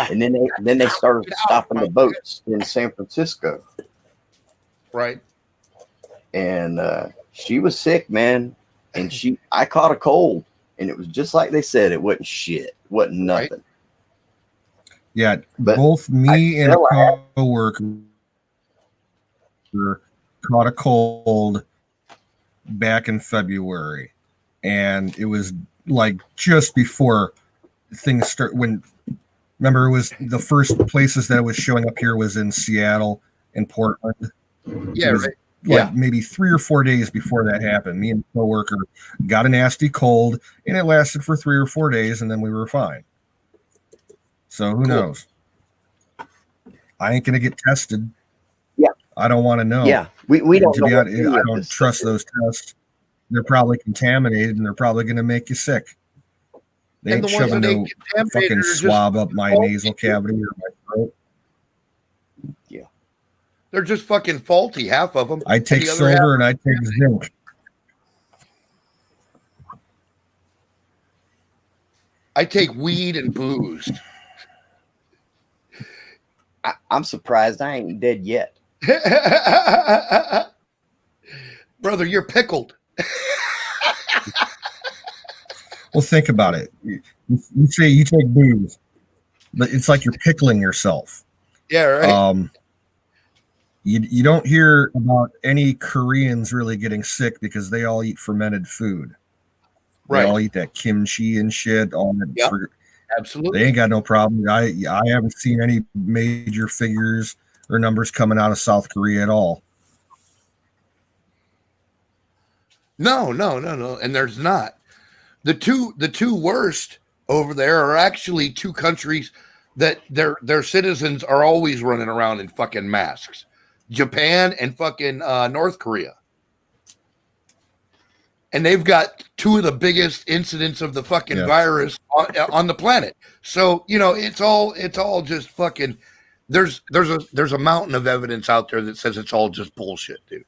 And then they started stopping the boats in San Francisco. Right. And she was sick, man. And I caught a cold. And it was just like they said. It wasn't shit. It wasn't nothing. Right. Yeah, but both me and a coworker caught a cold back in February, and it was like just before things start. Remember, it was the first places that was showing up here was in Seattle and Portland. Yeah, right. Maybe 3 or 4 days before that happened, me and a coworker got a nasty cold, and it lasted for 3 or 4 days, and then we were fine. So who knows? I ain't gonna get tested. I don't want to know. Yeah, we don't To know be what honest, any I of don't this stuff trust is. those tests. They're probably contaminated and they're probably going to make you sick. They And ain't the ones shoving that ain't no contaminated fucking are just swab up my faulty, nasal dude. cavity or my throat. They're just fucking faulty, half of them. I And take the other half, silver and I take zinc. I take weed and booze. I'm surprised I ain't dead yet. Brother, you're pickled. Well, think about it. You say you take booze, but it's like you're pickling yourself. Yeah, right. You don't hear about any Koreans really getting sick because they all eat fermented food. They all Right. eat that kimchi and shit. All that Yep. they Absolutely. ain't got no problem. I haven't seen any major figures or numbers coming out of South Korea at all. No. And there's not. The two worst over there are actually two countries that their citizens are always running around in fucking masks. Japan and fucking North Korea. And they've got two of the biggest incidents of the fucking Yeah. virus on the planet. So, it's all just fucking there's a mountain of evidence out there that says it's all just bullshit, dude.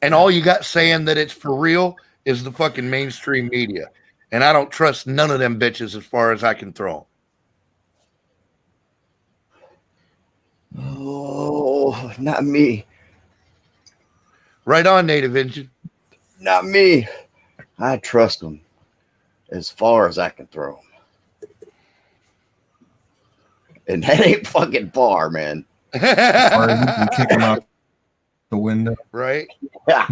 And all you got saying that it's for real is the fucking mainstream media. And I don't trust none of them bitches as far as I can throw them. Oh, not me. Right on, Native Engine. Not me. I trust them as far as I can throw them. And that ain't fucking far, man. As far as you can kick them out the window. Right? Yeah.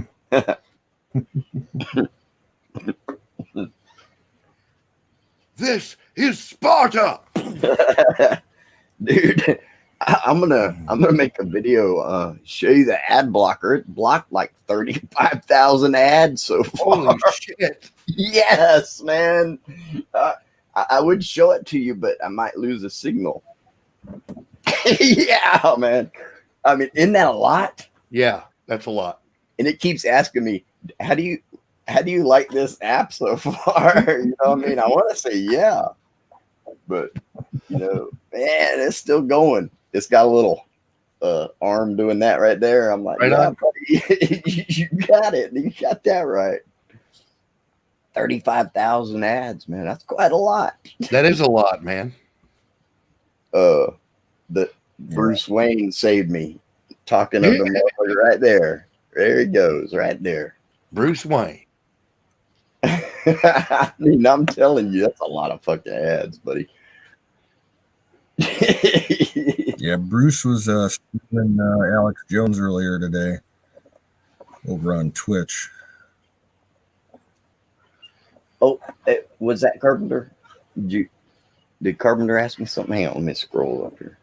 This is Sparta. Dude, I'm gonna make a video show you the ad blocker. It blocked like 35,000 ads so far. Holy shit. Yes, man. I would show it to you, but I might lose a signal. Yeah, man. I mean, isn't that a lot? Yeah, that's a lot. And it keeps asking me, how do you like this app so far? You know what I mean? I want to say yeah, but man, it's still going. It's got a little arm doing that right there. I'm like, right yeah, on. buddy, you got it. You got that right. 35,000 ads, man. That's quite a lot. That is a lot, man. The Bruce Wayne saved me. Talking of the motherfucker right there. There he goes, right there. Bruce Wayne. I mean, I'm telling you, that's a lot of fucking ads, buddy. Yeah, Bruce was stealing Alex Jones earlier today over on Twitch. Oh, was that Carpenter? Did Carpenter ask me something? Hang on, let me scroll up here.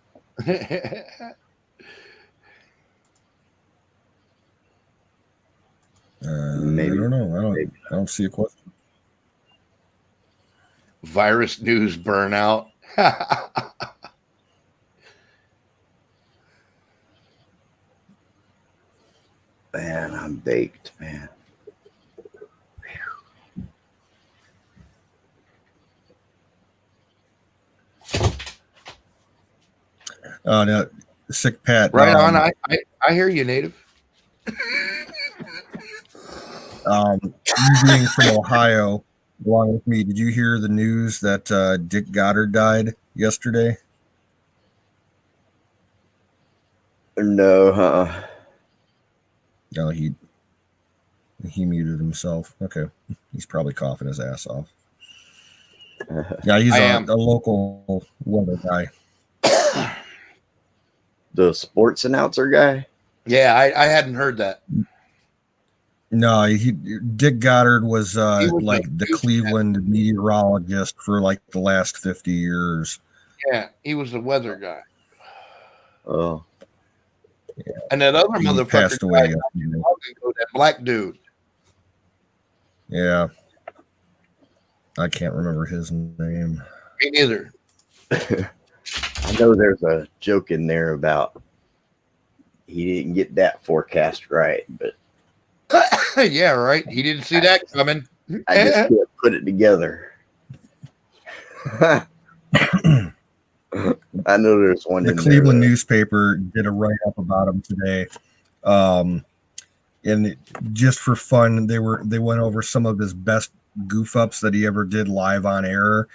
Maybe. I don't know. I don't see a question. Virus news burnout. Man, I'm baked, man. No, sick Pat. Right on. I hear you, Native. You being from Ohio, along with me, did you hear the news that Dick Goddard died yesterday? No, No, he muted himself. Okay, he's probably coughing his ass off. Yeah, he's a local weather guy. The sports announcer guy. Yeah, I hadn't heard that. No, Dick Goddard was like the news Cleveland meteorologist for like the last 50 years. Yeah, he was the weather guy. Oh, yeah. And that other He motherfucker passed away. that black dude. Yeah, I can't remember his name. Me neither. I know there's a joke in there about he didn't get that forecast right, but Yeah, right. He didn't see that coming. I just can't put it together. I know there's one The in Cleveland there. newspaper did a write up about him today, and just for fun, they went over some of his best goof ups that he ever did live on air,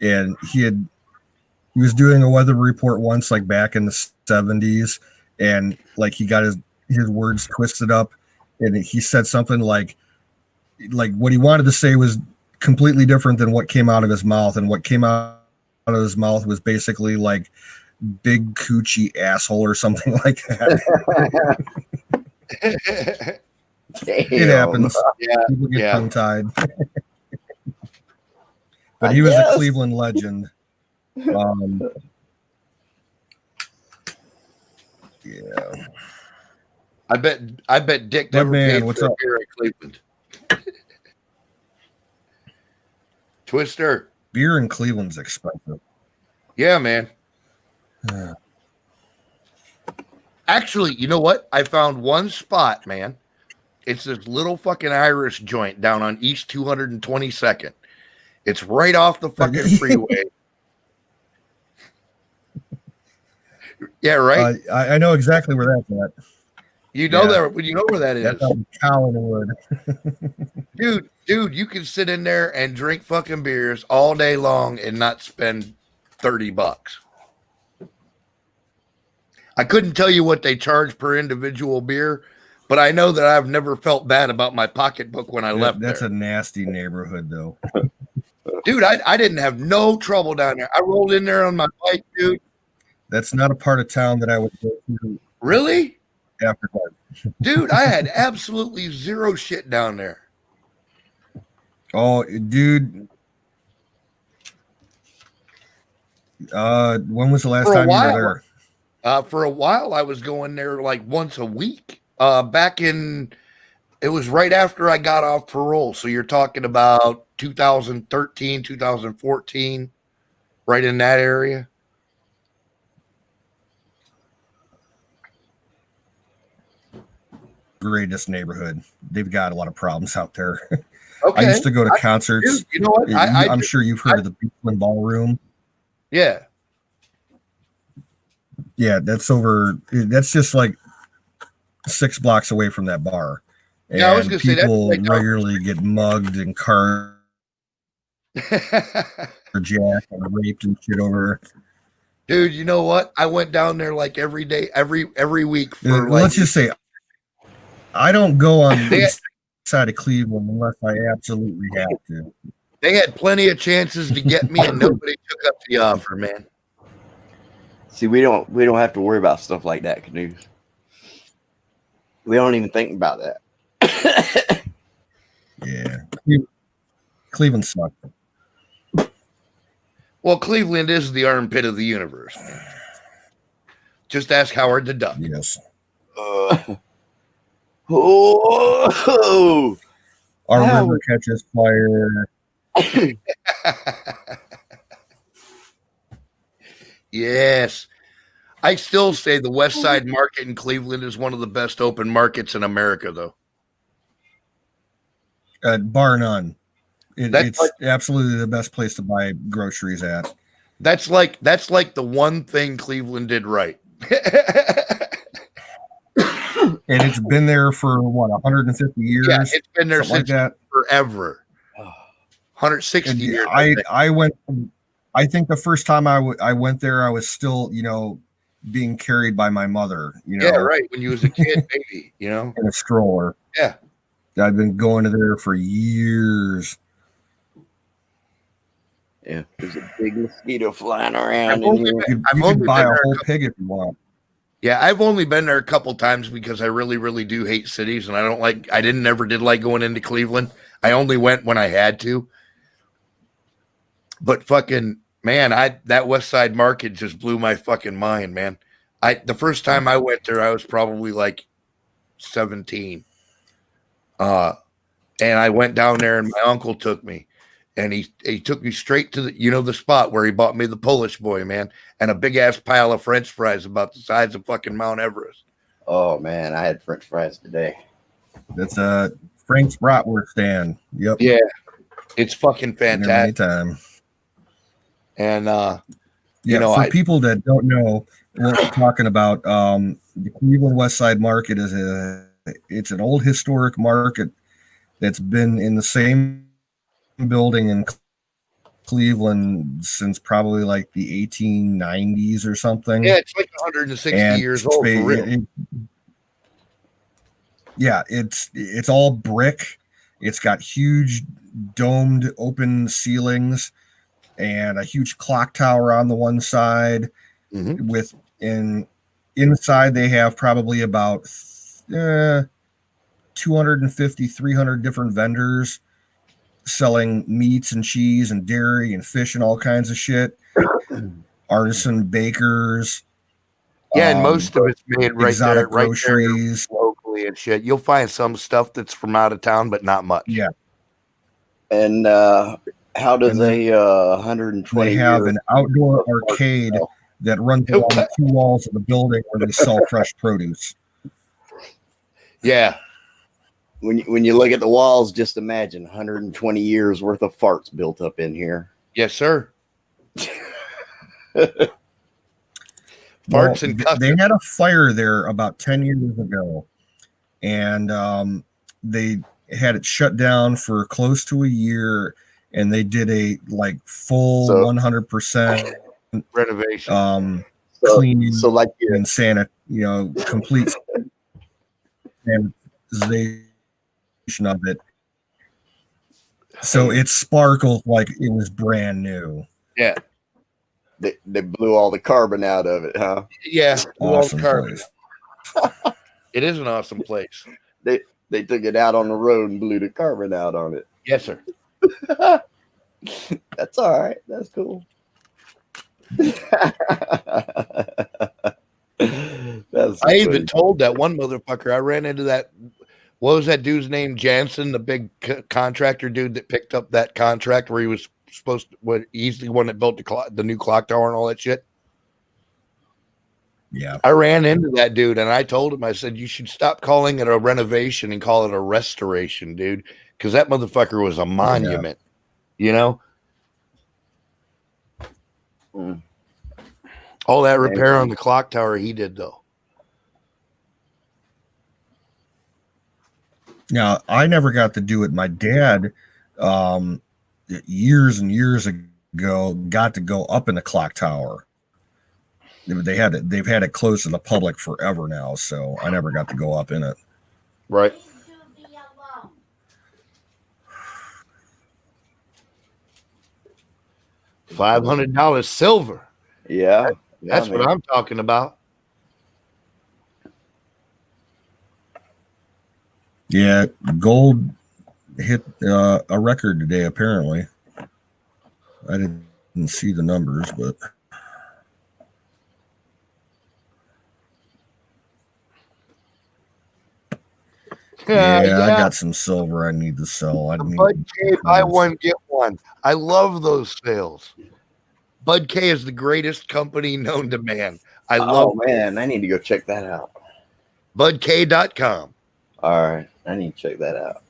and he was doing a weather report once, like back in the 70s, and like he got his words twisted up, and he said something like what he wanted to say was completely different than what came out of his mouth, and what came out of his mouth was basically like big coochie asshole or something like that. It happens. Yeah, People get yeah. tongue tied. But I he was guess. a Cleveland legend. Yeah. I bet Dick But never man, paid what's for a up? beer at Cleveland. Twister. Beer in Cleveland's expensive. Yeah, man. Actually, you know what? I found one spot, man. It's this little fucking Irish joint down on East 222nd. It's right off the fucking freeway. Yeah, right. I know exactly where that's at. You know yeah. that. You know where that is, That's out in Collinwood. dude. You can sit in there and drink fucking beers all day long and not spend $30. I couldn't tell you what they charge per individual beer, but I know that I've never felt bad about my pocketbook when I left That's there. a nasty neighborhood, though. Dude, I didn't have no trouble down there. I rolled in there on my bike, dude. That's not a part of town that I would go to. Really? After dark. Dude, I had absolutely zero shit down there. Oh, dude. When was the last time you were there? For a while, I was going there like once a week. Back in, it was right after I got off parole. So you're talking about 2013, 2014, right in that area. Greatest neighborhood. They've got a lot of problems out there. Okay. I used to go to concerts. Dude, you know what? I'm sure you've heard of the Beachland Ballroom. Yeah. Yeah, that's just like 6 blocks away from that bar. And yeah, I was gonna say people that's regularly get mugged and carjacked and raped and shit over. Dude, you know what? I went down there like every day, every week for Let's just say I don't go on the east side of Cleveland unless I absolutely have to. They had plenty of chances to get me, and nobody took up the offer, man. See, we don't have to worry about stuff like that, Canoes. We don't even think about that. Yeah, Cleveland sucked. Well, Cleveland is the armpit of the universe. Just ask Howard the Duck. Yes. Oh, Our river catches fire. Yes. I still say the West Side Market in Cleveland is one of the best open markets in America, though. Bar none. It's like, absolutely the best place to buy groceries at. That's like the one thing Cleveland did right. And it's been there for what, 150 years? Yeah, it's been there since like forever. 160 and years. I went. I think the first time I went there, I was still, being carried by my mother. Yeah, right. When you was a kid, baby, in a stroller. Yeah. I've been going to there for years. Yeah, there's a big mosquito flying around. You can buy a whole pig if you want. Yeah, I've only been there a couple times because I really, really do hate cities, and I never did like going into Cleveland. I only went when I had to. But fucking man, that West Side Market just blew my fucking mind, man. The first time I went there, I was probably like 17. And I went down there and my uncle took me. And he took me straight to the spot where he bought me the Polish boy, man, and a big ass pile of French fries about the size of fucking Mount Everest. Oh man, I had French fries today. That's Frank's Bratwurst stand. Yep. Yeah, it's fucking Been there many fantastic. times. And Yeah, for people that don't know what we're talking about, the Cleveland West Side Market it's an old historic market that's been in the same building in Cleveland since probably like the 1890s or something. yeah, it's like 160 And years old for real. Yeah, it's all brick. It's got huge domed open ceilings and a huge clock tower on the one side. Mhm. Inside they have probably about 250, 300 different vendors selling meats and cheese and dairy and fish and all kinds of shit. Artisan bakers. Yeah, and most of it's made right exotic there, groceries. locally and shit. You'll find some stuff that's from out of town, but not much. Yeah. And how does a 120? They have an outdoor arcade that runs along the two walls of the building where they sell fresh produce. Yeah. When you look at the walls, just imagine 120 years worth of farts built up in here. Yes, sir. Well, Farts and custard. they had a fire there about 10 years ago, and they had it shut down for close to a year, and they did a full 100% renovation, cleaning, so like and complete sanitization of it. So it sparkles like it was brand new. Yeah. They blew all the carbon out of it, huh? Yeah. Awesome place. It is an awesome place. They took it out on the road and blew the carbon out on it. Yes, sir. That's all right. That's cool. I even told that one motherfucker, I ran into that. What was that dude's name? Jansen, the big contractor dude that picked up that contract where he was supposed to, he's the one that built the new clock tower and all that shit. Yeah. I ran into that dude and I told him, I said, you should stop calling it a renovation and call it a restoration, dude. Because that motherfucker was a monument, you know? Mm. All that repair on the clock tower he did, though. Now, I never got to do it. My dad, years and years ago, got to go up in the clock tower. They've had it closed to the public forever now, so I never got to go up in it. Right. $500 silver. Yeah. That's what I'm talking about. Yeah, gold hit a record today, apparently. I didn't see the numbers, but I got some silver I need to sell. Bud K, buy one, get one. I love those sales. Bud K is the greatest company known to man. I love man, I need to go check that out. BudK.com. All right, I need to check that out.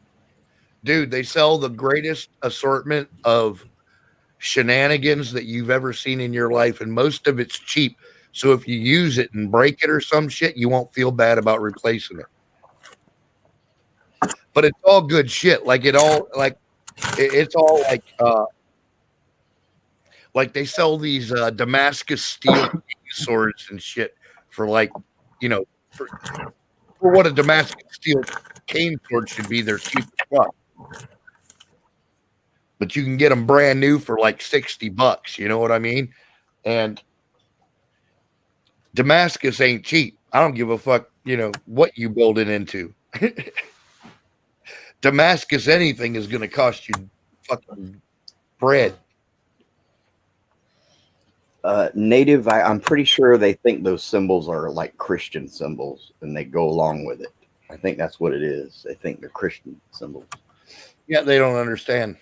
Dude, they sell the greatest assortment of shenanigans that you've ever seen in your life, and most of it's cheap. So if you use it and break it or some shit, you won't feel bad about replacing it. But it's all good shit. It's all like they sell these Damascus steel swords and shit for for what a Damascus steel cane sword should be. They're cheap as fuck. But you can get them brand new for like $60. You know what I mean? And Damascus ain't cheap. I don't give a fuck, what you build it into. Damascus anything is going to cost you fucking bread. Native, I'm pretty sure they think those symbols are like Christian symbols and they go along with it. I think that's what it is. They think they're Christian symbols. Yeah, they don't understand.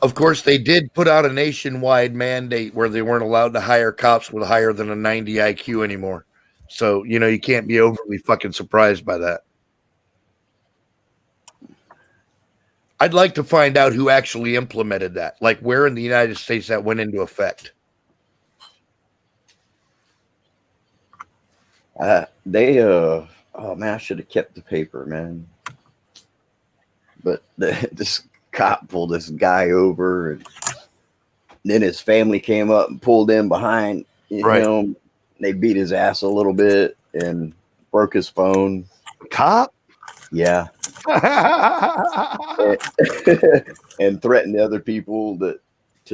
Of course, they did put out a nationwide mandate where they weren't allowed to hire cops with higher than a 90 IQ anymore. So, you can't be overly fucking surprised by that. I'd like to find out who actually implemented that, like where in the United States that went into effect. Oh man, I should have kept the paper, man. But this cop pulled this guy over, and then his family came up and pulled in behind Right. him. They beat his ass a little bit and broke his phone. Cop? Yeah. And threatened the other people to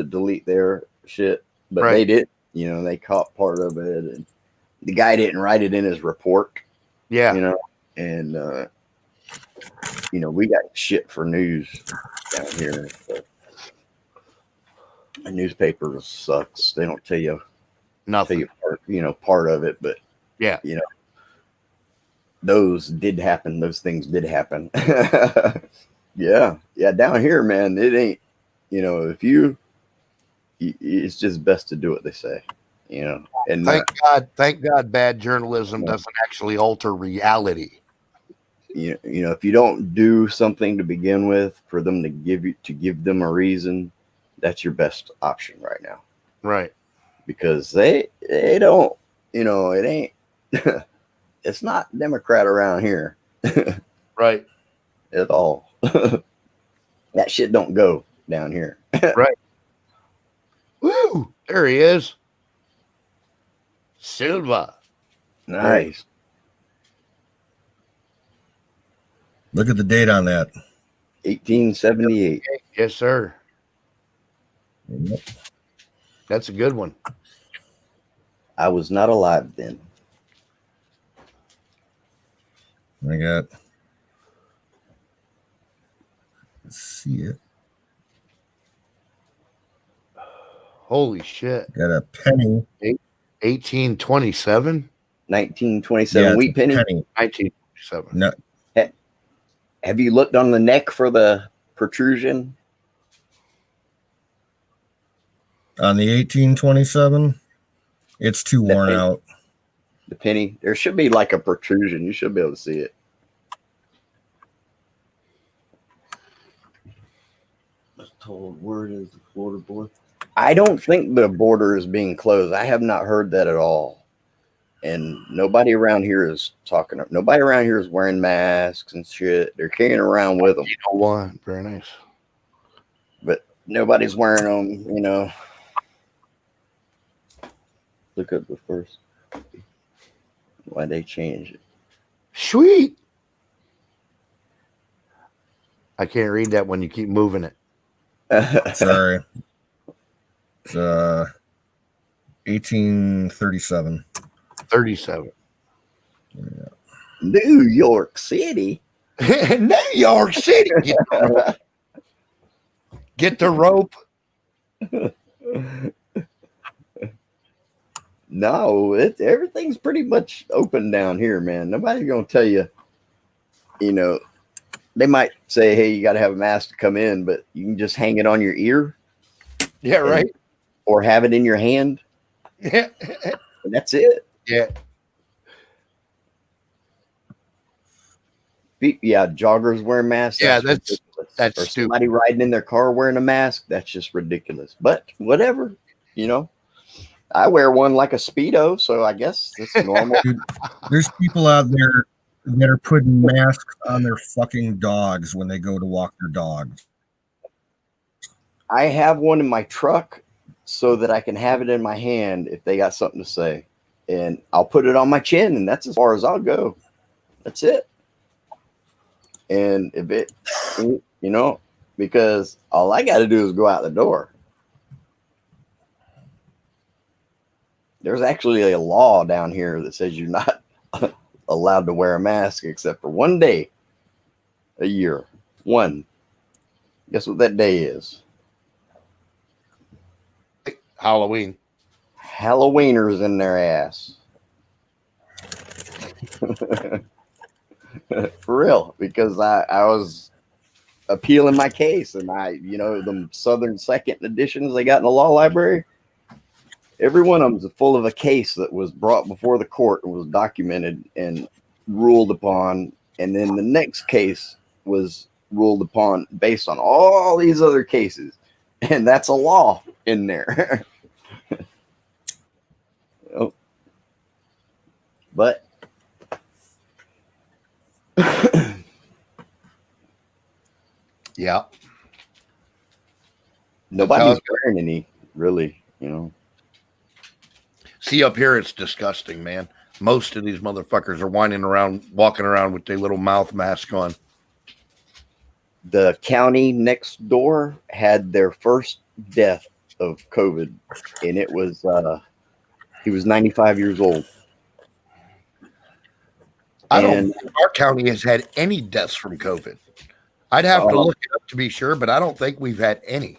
delete their shit. But Right. they did. They caught part of it. And the guy didn't write it in his report. Yeah. And we got shit for news down here. But a newspaper sucks. They don't tell you Nothing. part of it, but Yeah. those did happen. Those things did happen. Yeah. Down here, man, it ain't. It's just best to do what they say. And Thank God, bad journalism doesn't actually alter reality. if you don't do something to begin with for them to give them a reason, that's your best option right now. Right. Because they don't, it ain't, it's not Democrat around here. Right. At all. That shit don't go down here. Right. Woo! There he is. Silva. Nice. Look at the date on that. 1878. Yes, sir. Yep. That's a good one. I was not alive then. I got. Let's see it. Holy shit. Got a penny. 1827? 1927 Yeah, wheat penny. 1927. No, Have you looked on the neck for the protrusion? on the 1827, it's too worn out. The penny? There should be like a protrusion. You should be able to see it. Told word is the Florida border. I don't think the border is being closed. I have not heard that at all. And nobody around here is talking. Nobody around here is wearing masks and shit. They're carrying around with them. You know what? Very nice. But nobody's wearing them, Look up the first. Why they changed it. Sweet. I can't read that when you keep moving it. Sorry. It's 1837. 37. Yeah. New York City. New York City. Get the rope. No, everything's pretty much open down here, man. Nobody's gonna tell you, they might say, hey, you got to have a mask to come in, but you can just hang it on your ear. Yeah, right. Or have it in your hand. Yeah. And that's it. Yeah. Yeah, joggers wearing masks. Yeah, ridiculous. that's or stupid. somebody riding in their car wearing a mask. That's just ridiculous. But whatever, I wear one like a Speedo, so I guess it's normal. Dude, there's people out there that are putting masks on their fucking dogs when they go to walk their dogs. I have one in my truck so that I can have it in my hand if they got something to say. And I'll put it on my chin, and that's as far as I'll go. That's it. And if it, because all I got to do is go out the door. There's actually a law down here that says you're not allowed to wear a mask except for one day a year. One. Guess what that day is? Halloween. Halloweeners in their ass. For real, because I was appealing my case, and the Southern Second editions they got in the law library. Every one of them is full of a case that was brought before the court and was documented and ruled upon. And then the next case was ruled upon based on all these other cases. And that's a law in there. Oh. But Yeah. nobody's wearing any, really, See, up here, it's disgusting, man. Most of these motherfuckers are walking around with their little mouth mask on. The county next door had their first death of COVID, and it was he was 95 years old. I don't think our county has had any deaths from COVID. I'd have to look it up to be sure, but I don't think we've had any.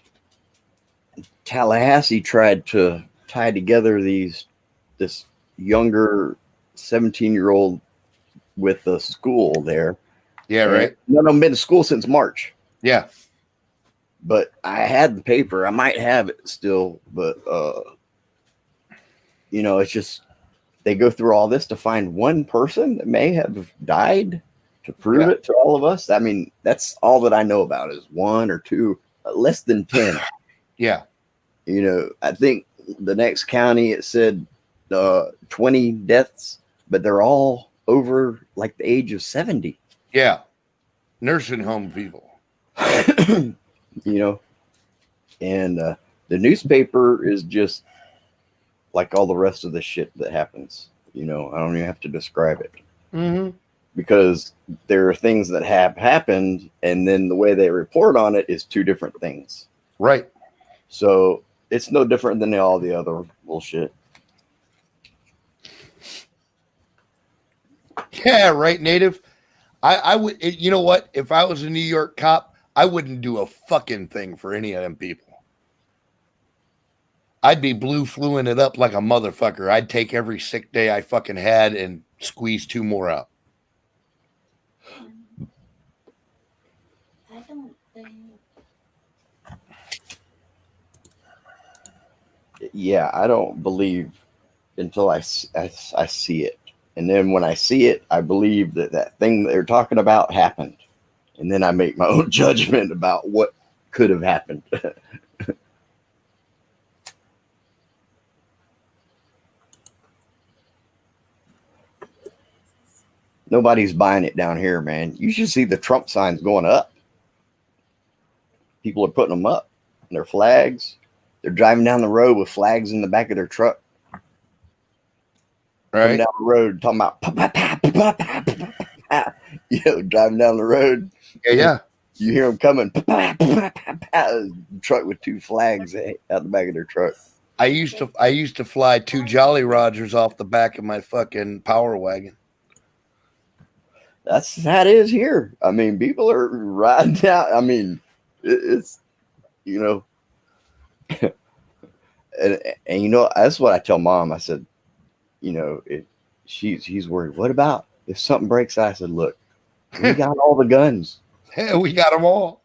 Tallahassee tried to tie together this younger 17-year-old with a school there. Yeah, right. None of them been to school since March. Yeah. But I had the paper. I might have it still, but it's just they go through all this to find one person that may have died to prove it to all of us. I mean, that's all that I know about is one or two, less than 10. Yeah. I think the next county, it said 20 deaths, but they're all over like the age of 70. Yeah. Nursing home people. And the newspaper is just like all the rest of the shit that happens. I don't even have to describe it. Mm-hmm. Because there are things that have happened, and then the way they report on it is two different things. Right. So it's no different than all the other bullshit. Yeah, right, Native. I would, you know what? If I was a New York cop, I wouldn't do a fucking thing for any of them people. I'd be blue fluing it up like a motherfucker. I'd take every sick day I fucking had and squeeze 2 more out. I don't think. Yeah, I don't believe until I see it. And then when I see it, I believe that thing that they're talking about happened. And then I make my own judgment about what could have happened. Nobody's buying it down here, man. You should see the Trump signs going up. People are putting them up. Their flags. They're driving down the road with flags in the back of their truck. Right. Down the road talking about driving down the road. Yeah. You hear them coming. Truck with 2 flags out the back of their truck. I used to fly 2 Jolly Rogers off the back of my fucking Power Wagon. That's how it is here. I mean, people are riding down. I mean, it's and that's what I tell Mom. I said, if he's worried, what about if something breaks out? I said, look, we got all the guns. Yeah, we got them all.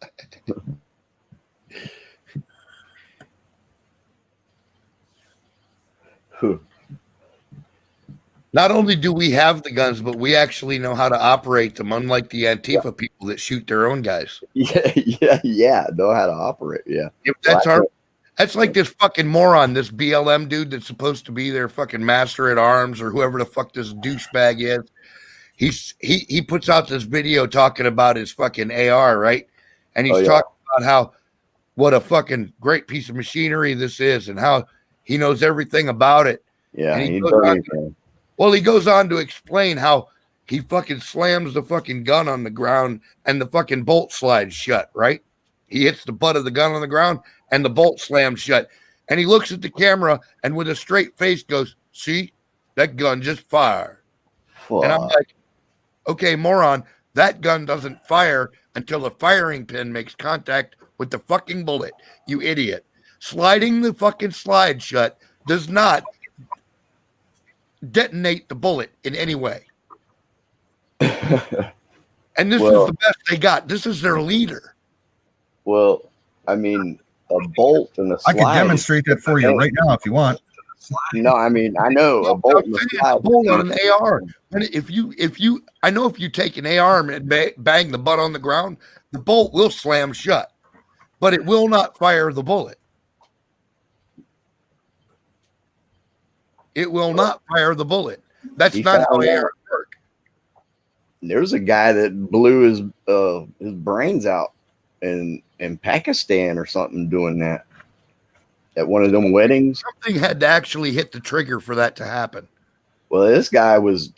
Not only do we have the guns, but we actually know how to operate them, unlike the Antifa people that shoot their own guys. Yeah. Know how to operate. Yeah. If that's like this fucking moron, this BLM dude that's supposed to be their fucking master at arms or whoever the fuck this douchebag is. He puts out this video talking about his fucking AR, right? And he's talking about what a fucking great piece of machinery this is and how he knows everything about it. Yeah. And he goes on to explain how he fucking slams the fucking gun on the ground and the fucking bolt slides shut, right? He hits the butt of the gun on the ground and the bolt slams shut. And he looks at the camera and with a straight face goes, see, that gun just fired. And I'm like, okay, moron, that gun doesn't fire until the firing pin makes contact with the fucking bullet, you idiot. Sliding the fucking slide shut does not detonate the bullet in any way. And this is the best they got. This is their leader. Well, I mean, a bolt and a I slide. could demonstrate that for you right now if you want. No, I mean, I know a bolt and a slide. A bolt on an AR. And if you, I know if you take an AR and bang the butt on the ground, the bolt will slam shut, but it will not fire the bullet. It will not fire the bullet. That's He not how found out. ARs work. There's a guy that blew his brains out in Pakistan or something doing that at one of them weddings. Something had to actually hit the trigger for that to happen. Well, this guy was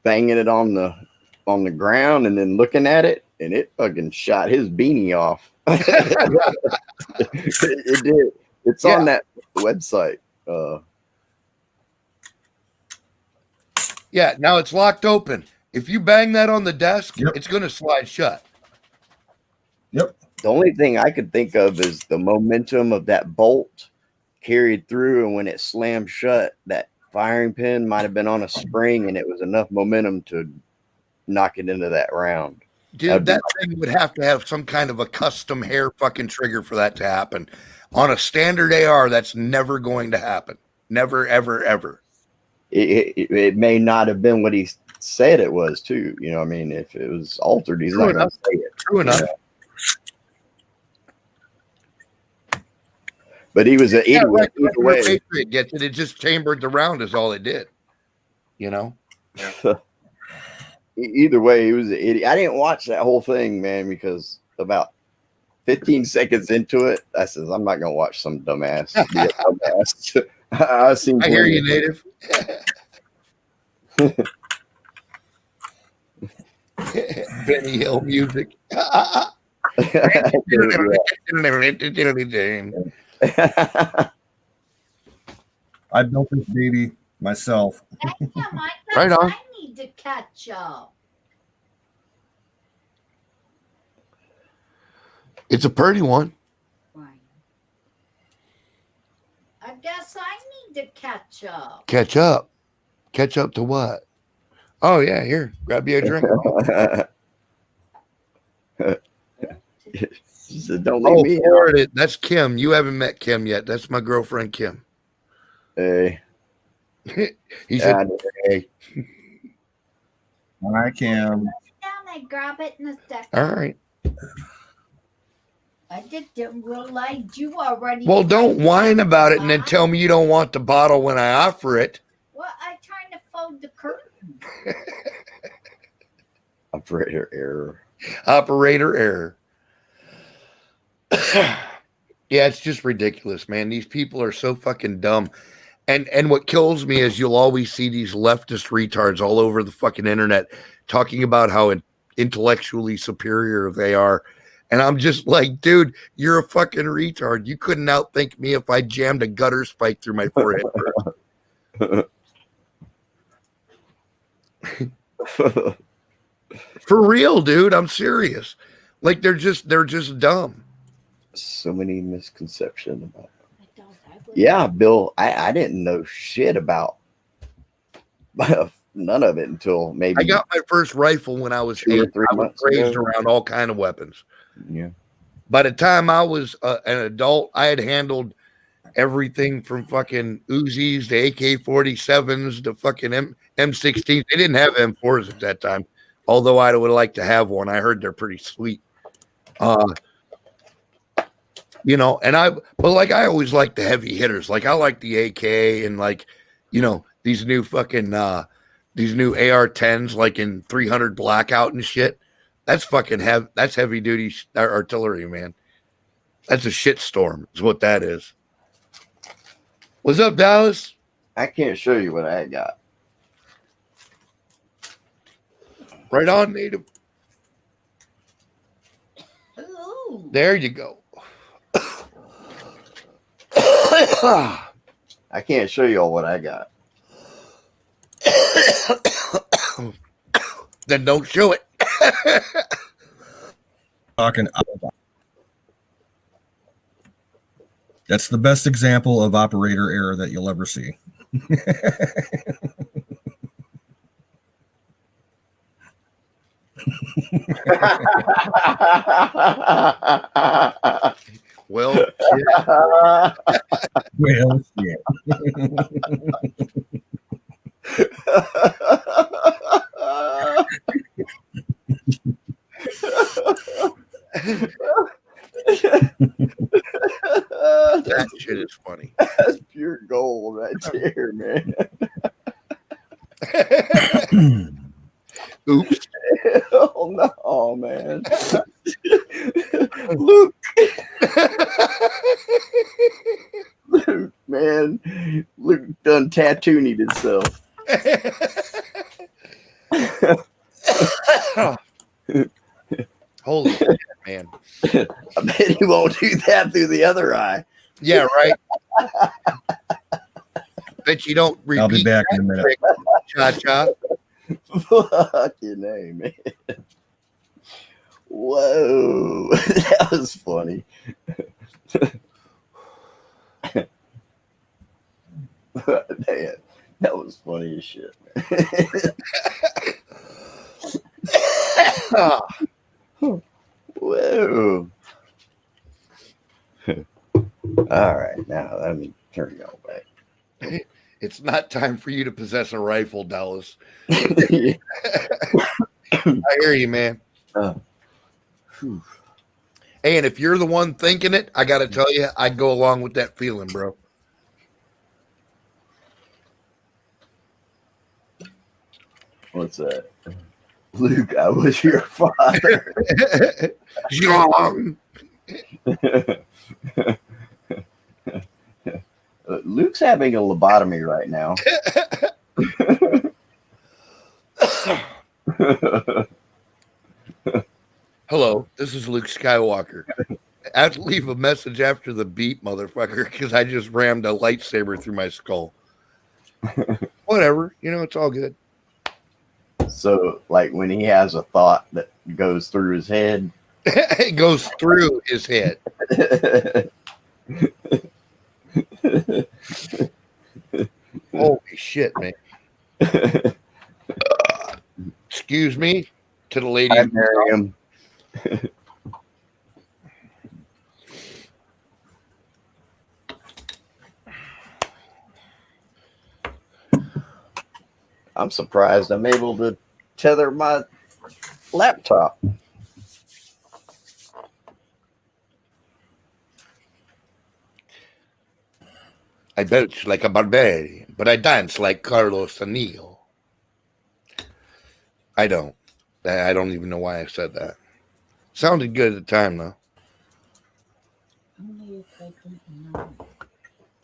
banging it on the ground and then looking at it, and it fucking shot his beanie off. It did. It's on that website. Yeah, now it's locked open. If you bang that on the desk, Yep. it's going to slide shut. Yep. The only thing I could think of is the momentum of that bolt carried through, and when it slammed shut, that firing pin might have been on a spring, and it was enough momentum to knock it into that round. Dude, that thing would have to have some kind of a custom hair fucking trigger for that to happen. On a standard AR, that's never going to happen. Never, ever, ever. It may not have been what he said it was, too. You know what I mean? If it was altered, he's not going to say it. True enough. But he was an idiot Like either way. Patriot gets it. It just chambered the round is all it did. You know? Either way, he was an idiot. I didn't watch that whole thing, man, because about 15 seconds into it, I says, I'm not going to watch some dumbass. Be a dumbass. I hear you, native. Benny Hill music. I built this baby myself. I guess Right on. I need to catch up. It's a pretty one. Right. I guess I need to catch up. Catch up. Catch up to what? Oh, yeah. Here, grab you a drink. She said, don't leave me out. Florida. That's Kim. You haven't met Kim yet. That's my girlfriend, Kim. Hey. He said, hey. I can. Down there, grab it in a second. All right. I didn't realize you already. Well, don't tried whine to about it and then buy- tell me you don't want the bottle when I offer it. Well, I'm trying to fold the curtain. Operator error. Operator error. Yeah, it's just ridiculous, man. These people are so fucking dumb. And what kills me is you'll always see these leftist retards all over the fucking internet talking about how intellectually superior they are. And I'm just like, dude, you're a fucking retard. You couldn't outthink me if I jammed a gutter spike through my forehead. For real, dude. I'm serious. Like they're just dumb. So many misconceptions about I don't have it. Yeah, Bill, I didn't know shit about none of it until maybe I got my first rifle when I was 2 or 8. 3 I was months raised ago. around all kind of weapons. Yeah. By the time I was an adult, I had handled everything from fucking Uzis to AK-47s to fucking M16s. They didn't have M4s at that time, although I would like to have one. I heard they're pretty sweet. You know, but like I always like the heavy hitters. Like I like the AK and like, you know, these new fucking these new AR-10s like in 300 blackout and shit. That's fucking that's heavy duty artillery, man. That's a shit storm, is what that is. What's up, Dallas? I can't show you what I got. Right on, native. Ooh. There you go. I can't show you all what I got. Then don't show it. Talking. That's the best example of operator error that you'll ever see. Well, shit. Well, yeah. That shit is funny. That's pure gold right there, man. Oops. Hell no, man. Luke, Luke, man. Luke done tattooed himself. Holy shit, man. I bet he won't do that through the other eye. Yeah, right. Bet you don't repeat I'll be back in a minute. trick, cha-cha. Fucking name, man. Whoa, that was funny. Man, that was funny as shit. Whoa. All right, now let me turn y'all back. It's not time for you to possess a rifle, Dallas. Yeah. I hear you, man. Whew. Hey, and if you're the one thinking it, I got to tell you, I'd go along with that feeling, bro. What's that? Luke, I was your father. Zhong. Luke's having a lobotomy right now. Hello, this is Luke Skywalker. I have to leave a message after the beep, motherfucker, because I just rammed a lightsaber through my skull. Whatever, it's all good. So, like when he has a thought that goes through his head, It goes through his head. Holy shit, man. Excuse me to the lady. I marry him. I'm surprised I'm able to tether my laptop. I belch like a barbarian, but I dance like Carlos Anillo. I don't. I don't even know why I said that. Sounded good at the time, though. Only if I didn't know.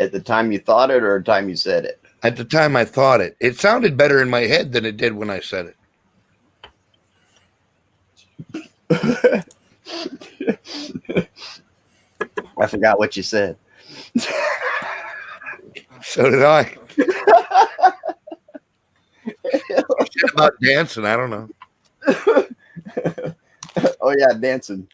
At the time you thought it or the time you said it? At the time I thought it. It sounded better in my head than it did when I said it. I forgot what you said. So did I. Shit about dancing, I don't know. Oh yeah, dancing.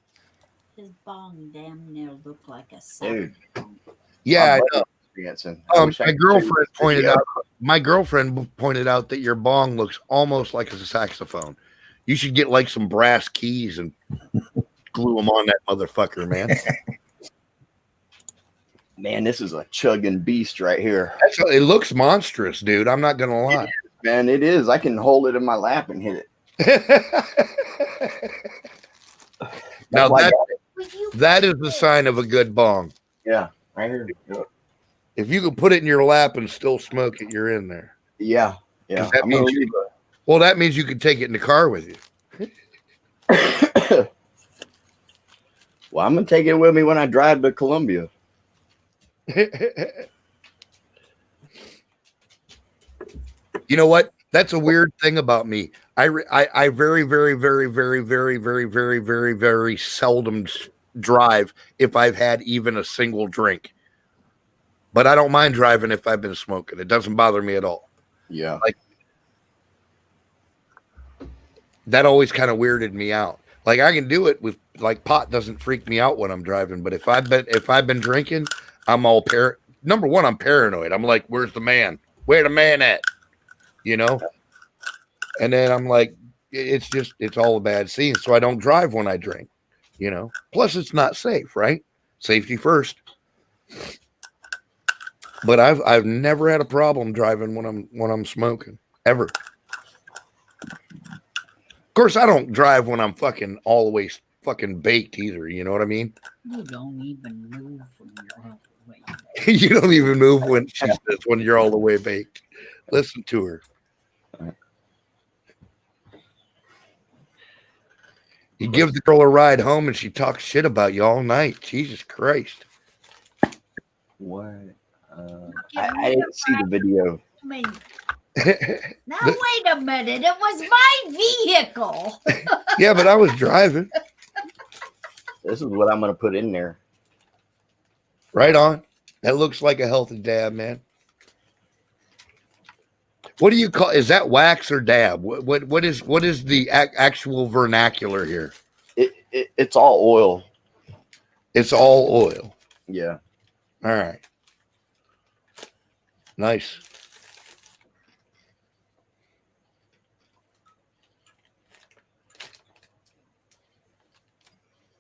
His bong damn near looked like a Dude. saxophone. Yeah, I know. Dancing. I wish I My could girlfriend do this pointed video. out. My girlfriend pointed out that your bong looks almost like a saxophone. You should get like some brass keys and glue them on that motherfucker, man. Man, this is a chugging beast right here. It looks monstrous, dude. I'm not gonna lie. Man, it is. I can hold it in my lap and hit it. Now That's why I that, got it. Will you that is the sign of a good bong. Yeah, right here. If you can put it in your lap and still smoke it, you're in there. Yeah, yeah. 'Cause that I'm gonna means leave Well, that means you can take it in the car with you. it. Well, I'm gonna take it with me when I drive to Columbia. You know what? That's a weird thing about me. I very, very, very, very, very, very, very, very, very seldom drive if I've had even a single drink. But I don't mind driving if I've been smoking. It doesn't bother me at all. Yeah. That always kind of weirded me out. Like I can do it with pot doesn't freak me out when I'm driving, but if I've been drinking, I'm all number one, I'm paranoid. I'm like, where's the man? Where the man at? And then I'm like, it's all a bad scene. So I don't drive when I drink, you know. Plus, it's not safe, right? Safety first. But I've never had a problem driving when I'm smoking ever. Of course, I don't drive when I'm fucking all the way fucking baked either. You know what I mean? You don't even move when you're all the way. You don't even move when she says when you're all the way baked. Listen to her. You give the girl a ride home and she talks shit about you all night. Jesus Christ. What? I didn't see the video. Me. Now wait a minute. It was my vehicle. Yeah, but I was driving. This is what I'm gonna put in there. Right on. That looks like a healthy dab, man. What do you call? Is that wax or dab? What is the actual vernacular here? It's all oil. It's all oil. Yeah. All right. Nice.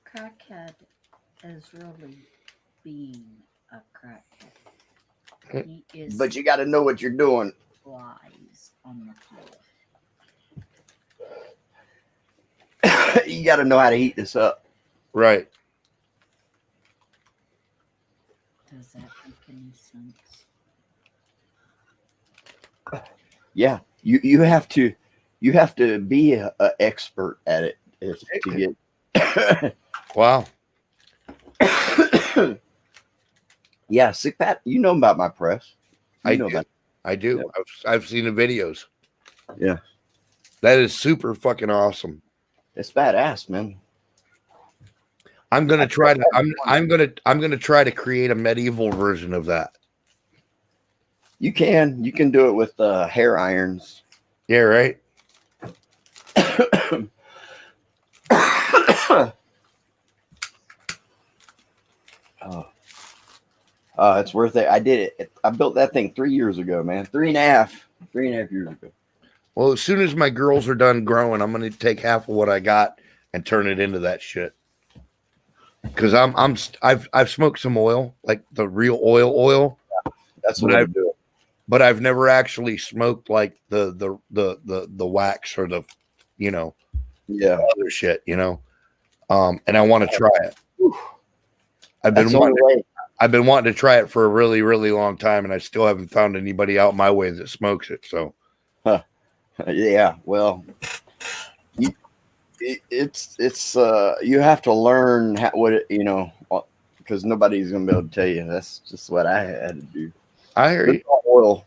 Crackhead is really being a crackhead. He is But you got to know what you're doing. flies on the floor. You got to know how to heat this up. Right. Does that make any sense? Yeah. You have to be a expert at it to get. Wow. Yeah, Sick Pat, you know about my press. I do. Yeah. I've seen the videos. Yeah. That is super fucking awesome. It's badass, man. I'm gonna try to. I'm gonna try to create a medieval version of that. You can do it with hair irons. Yeah. Right. It's worth it. I did it. I built that thing 3 years ago, man. 3.5 years ago. Well, as soon as my girls are done growing, I'm gonna take half of what I got and turn it into that shit. Because I've smoked some oil, like the real oil. That's what I do. But I've never actually smoked like the wax or the, you know, Yeah. other shit, you know. And I want to try it. I've been wanting to try it for a really, really long time, and I still haven't found anybody out my way that smokes it. So, yeah. Well, it's you have to learn because nobody's gonna be able to tell you. That's just what I had to do. I hear you. Oil.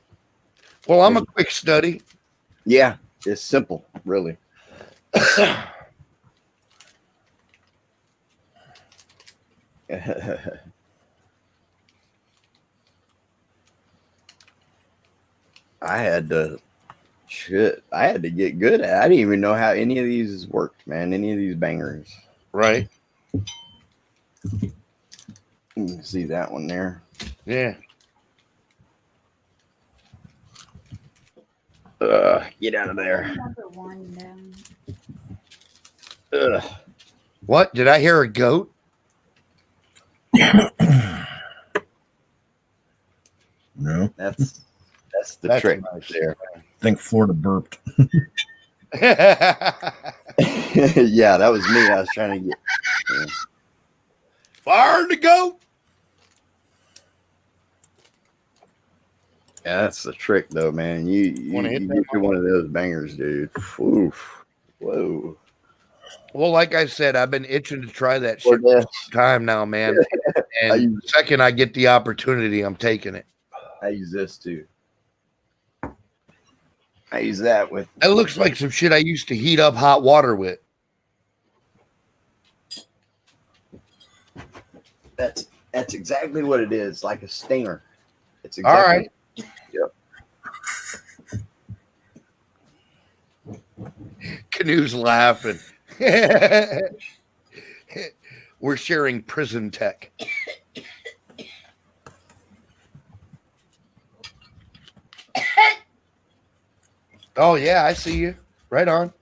Well, I'm a quick study. Yeah, it's simple, really. I had to get good at it. I didn't even know how any of these worked, man. Any of these bangers. Right. You can see that one there. Yeah. Get out of there. Another one down. What? Did I hear a goat? No, That's the trick nice. there. I think Florida burped. Yeah, that was me. I was trying to get. Yeah. Fire the goat. Yeah, that's the trick, though, man. You hit that get to one of those bangers, dude. Oof. Whoa. Well, like I said, I've been itching to try that shit for some time now, man. And the second I get the opportunity, I'm taking it. I use this too. I use that with. That looks like some shit I used to heat up hot water with. That's exactly what it is, like a stinger. It's exactly. All right. Yep. Canoe's laughing. We're sharing prison tech. Oh yeah, I see you. Right on.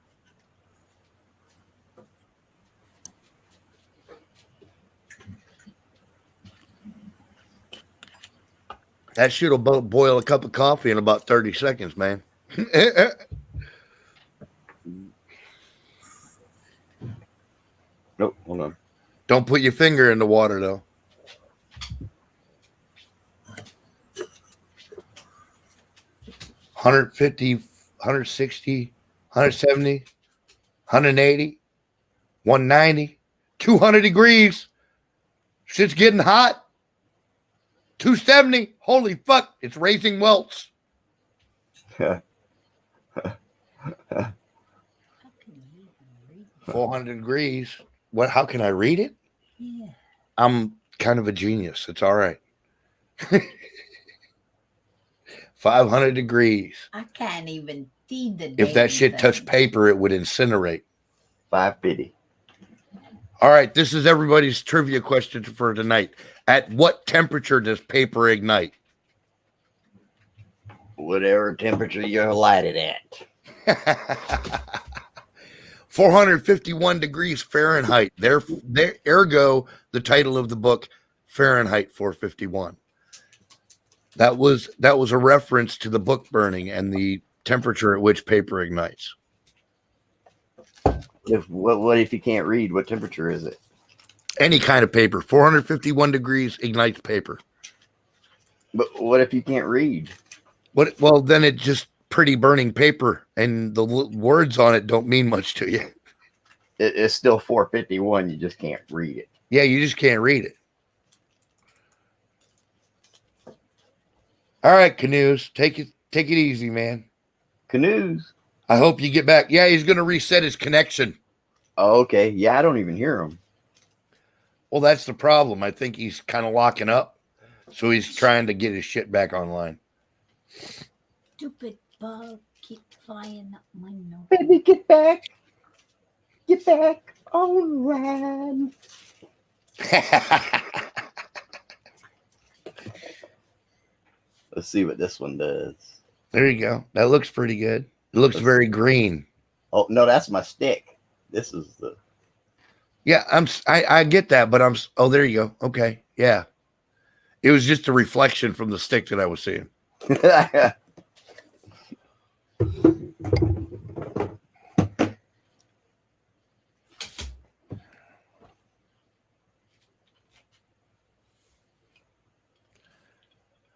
That shit will boil a cup of coffee in about 30 seconds, man. Nope, hold on. Don't put your finger in the water, though. $150, $160, $170, $180, $190, $200 degrees. Shit's getting hot. $270. Holy fuck. It's raising welts. 400 degrees. What? How can I read it? Yeah. I'm kind of a genius. It's all right. 500 degrees. I can't even see the If that damn shit thing. touched paper, it would incinerate. 550. All right. This is everybody's trivia question for tonight. At what temperature does paper ignite? Whatever temperature you light it at. 451 degrees Fahrenheit. There, ergo, the title of the book, Fahrenheit 451. That was a reference to the book burning and the temperature at which paper ignites. What if you can't read? What temperature is it? Any kind of paper. 451 degrees ignites paper. But what if you can't read? What? Well, then it's just pretty burning paper, and the words on it don't mean much to you. It's still 451. You just can't read it. Yeah, you just can't read it. All right, Canoes, take it easy, man. Canoes. I hope you get back. Yeah, he's going to reset his connection. Oh, okay. Yeah, I don't even hear him. Well, that's the problem. I think he's kind of locking up, so he's trying to get his shit back online. Stupid bug keep flying up my nose. Baby, get back. Get back on ride. Let's see what this one does. There you go. That looks pretty good. It looks very green. Oh, no, that's my stick. This is the... Yeah, I get that, but oh, there you go. Okay. Yeah. It was just a reflection from the stick that I was seeing.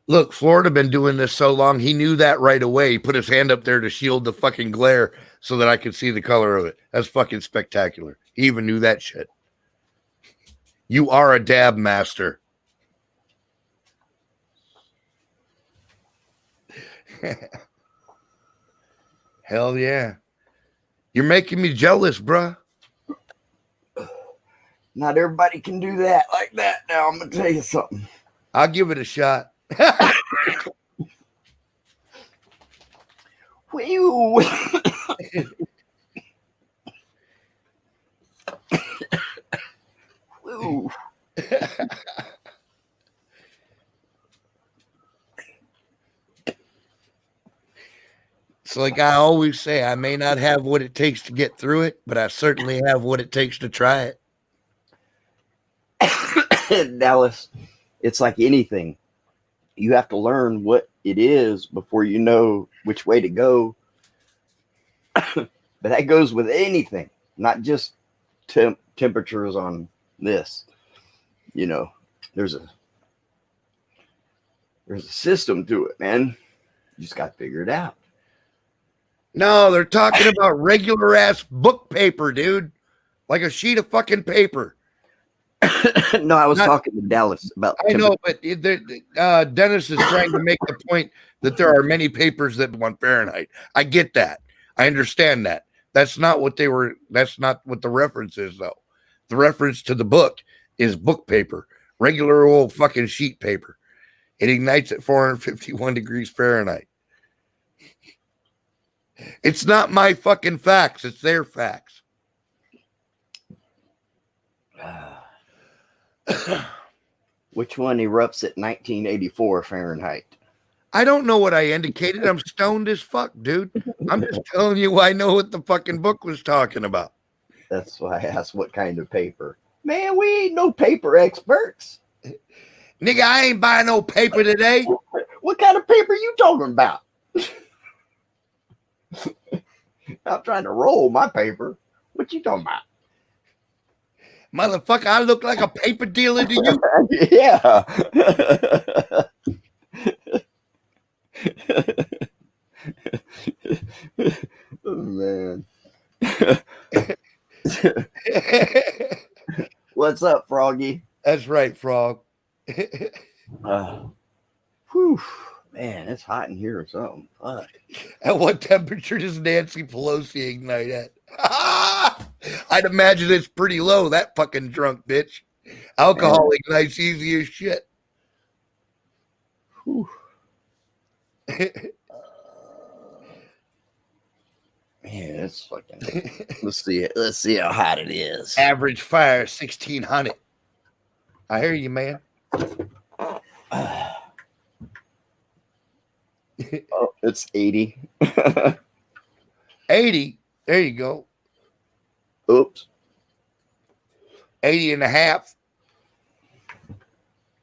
Look, Florida been doing this so long, he knew that right away. He put his hand up there to shield the fucking glare so that I could see the color of it. That's fucking spectacular. He even knew that shit. You are a dab master. Hell yeah. You're making me jealous, bruh. Not everybody can do that like that. Now, I'm going to tell you something. I'll give it a shot. Whew. Whew. So like I always say, I may not have what it takes to get through it, but I certainly have what it takes to try it. Dallas, it's like anything. You have to learn what it is before you know which way to go. But that goes with anything, not just temperatures on this. You know, there's a system to it, man. You just got to figure it out. No, they're talking about regular ass book paper, dude. Like a sheet of fucking paper. No, I was talking to Dallas about. I know, but Dennis is trying to make the point that there are many papers that want Fahrenheit. I get that. I understand that. That's not what that's not what the reference is, though. The reference to the book is book paper, regular old fucking sheet paper. It ignites at 451 degrees Fahrenheit. It's not my fucking facts. It's their facts. Which one erupts at 1984 Fahrenheit? I don't know what I indicated. I'm stoned as fuck, dude. I'm just telling you I know what the fucking book was talking about. That's why I asked what kind of paper. Man, we ain't no paper experts. Nigga, I ain't buying no paper today. What kind of paper you talking about? I'm trying to roll my paper. What you talking about? Motherfucker, I look like a paper dealer to you. Yeah. Oh, man. What's up, Froggy? That's right, Frog. Whew. Man, it's hot in here or something. Fuck. At what temperature does Nancy Pelosi ignite at? I'd imagine it's pretty low, that fucking drunk bitch. Alcohol ignites easy as shit. Whew. Man, it's fucking. Let's see it. Let's see how hot it is. Average fire 1600. I hear you, man. Oh, it's 80. 80. There you go. Oops. 80 and a half.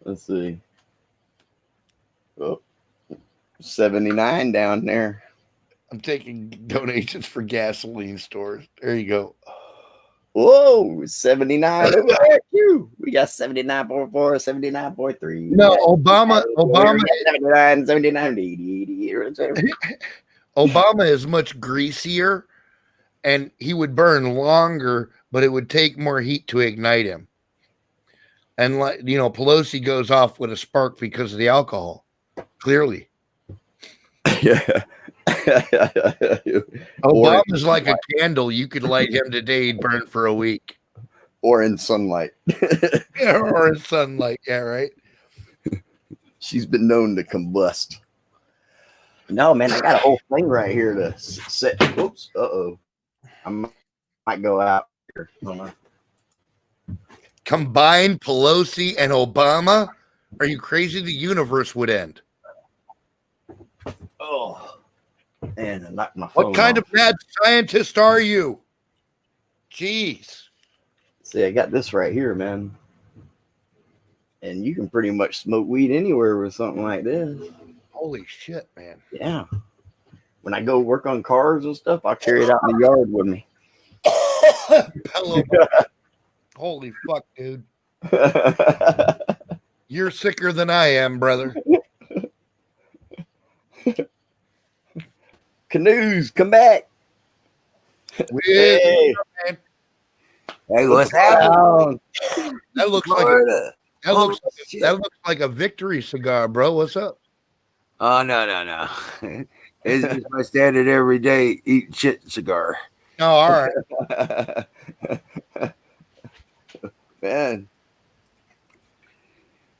Let's see. Oh, 79 down there. I'm taking donations for gasoline stores. There you go. Whoa, 79 over there too. We got 79.4, 79.3. No, Obama 79, 79, 80, 80. Obama is much greasier and he would burn longer, but it would take more heat to ignite him. And like Pelosi goes off with a spark because of the alcohol. Clearly. Yeah. Obama's like a candle. You could light him today, he'd burn for a week. Or in sunlight. Or in sunlight. Yeah, right. She's been known to combust. No, man, I got a whole thing right here to set. Whoops. Uh-oh. I might go out here. Hold on. Combine Pelosi and Obama? Are you crazy? The universe would end. Oh. Man, I knocked my phone What kind off. of mad scientist are you? Jeez. See, I got this right here, man. And you can pretty much smoke weed anywhere with something like this. Holy shit, man. Yeah. When I go work on cars and stuff, I carry it out in the yard with me. Hello. Holy fuck, dude. You're sicker than I am, brother. Canoes, come back. Hey. Hey, what's happening? That looks like that looks like a victory cigar, bro. What's up? Oh, no. It's just my standard everyday eat shit cigar. Oh, all right. Man.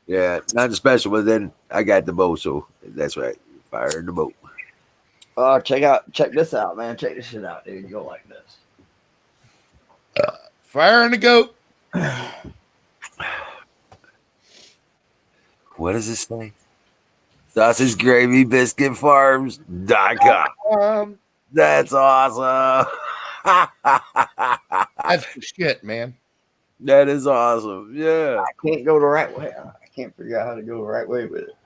Yeah, nothing special, but then I got the bow, so that's right. Fire in the boat. Oh, check this out, man. Check this shit out, dude. You go like this. Fire in the goat. What does this say? Sausage Gravy Biscuit Farms.com. That's awesome. That's the shit, man. That is awesome. Yeah. I can't go the right way. I can't figure out how to go the right way with it.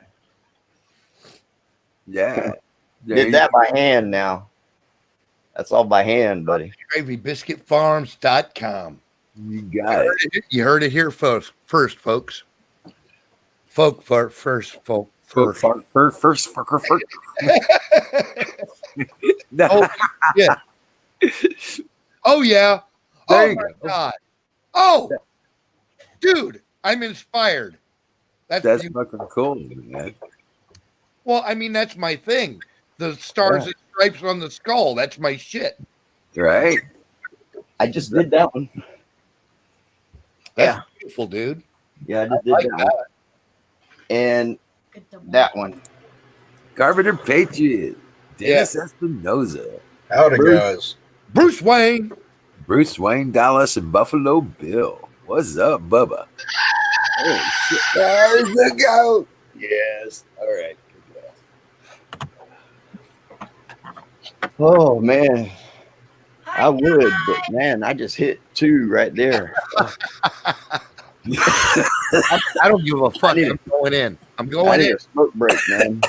Yeah. Did that by hand now. That's all by hand, buddy. GravyBiscuitFarms.com. You got it. You heard it here first, folks. First. No. Yeah. Oh yeah. There Oh you my go. god. Oh, dude, I'm inspired. That's fucking cool, man. Well, I mean, that's my thing. The stars and stripes on the skull. That's my shit. Right? I just did that one. That's beautiful, dude. Yeah, I just did like that one. And that one. Carpenter Patriot. Dennis Espinoza. Howdy, guys. Bruce Wayne. Bruce Wayne, Dallas, and Buffalo Bill. What's up, Bubba? Holy shit. There's the goat. Yes. All right. Oh man. I would, but man, I just hit 2 right there. I don't give a fuck. I'm going in. I'm I going need in. a smoke break, man.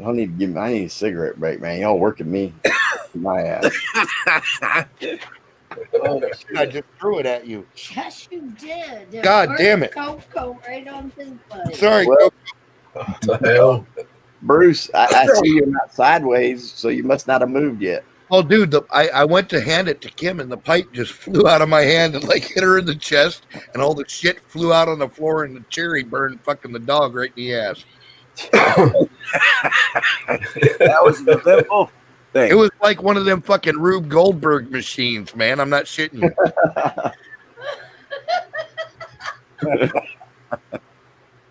I need a cigarette break, man. Y'all working me. My ass. Oh shit! I just threw it at you. Yes, you did. God Burnt damn it. Cocoa right on his butt. Sorry, Well, What the hell? Bruce, I see you're not sideways, so you must not have moved yet. Oh, dude, I went to hand it to Kim, and the pipe just flew out of my hand and like hit her in the chest, and all the shit flew out on the floor, and the cherry burned fucking the dog right in the ass. That was an eventful thing. It was like one of them fucking Rube Goldberg machines, man. I'm not shitting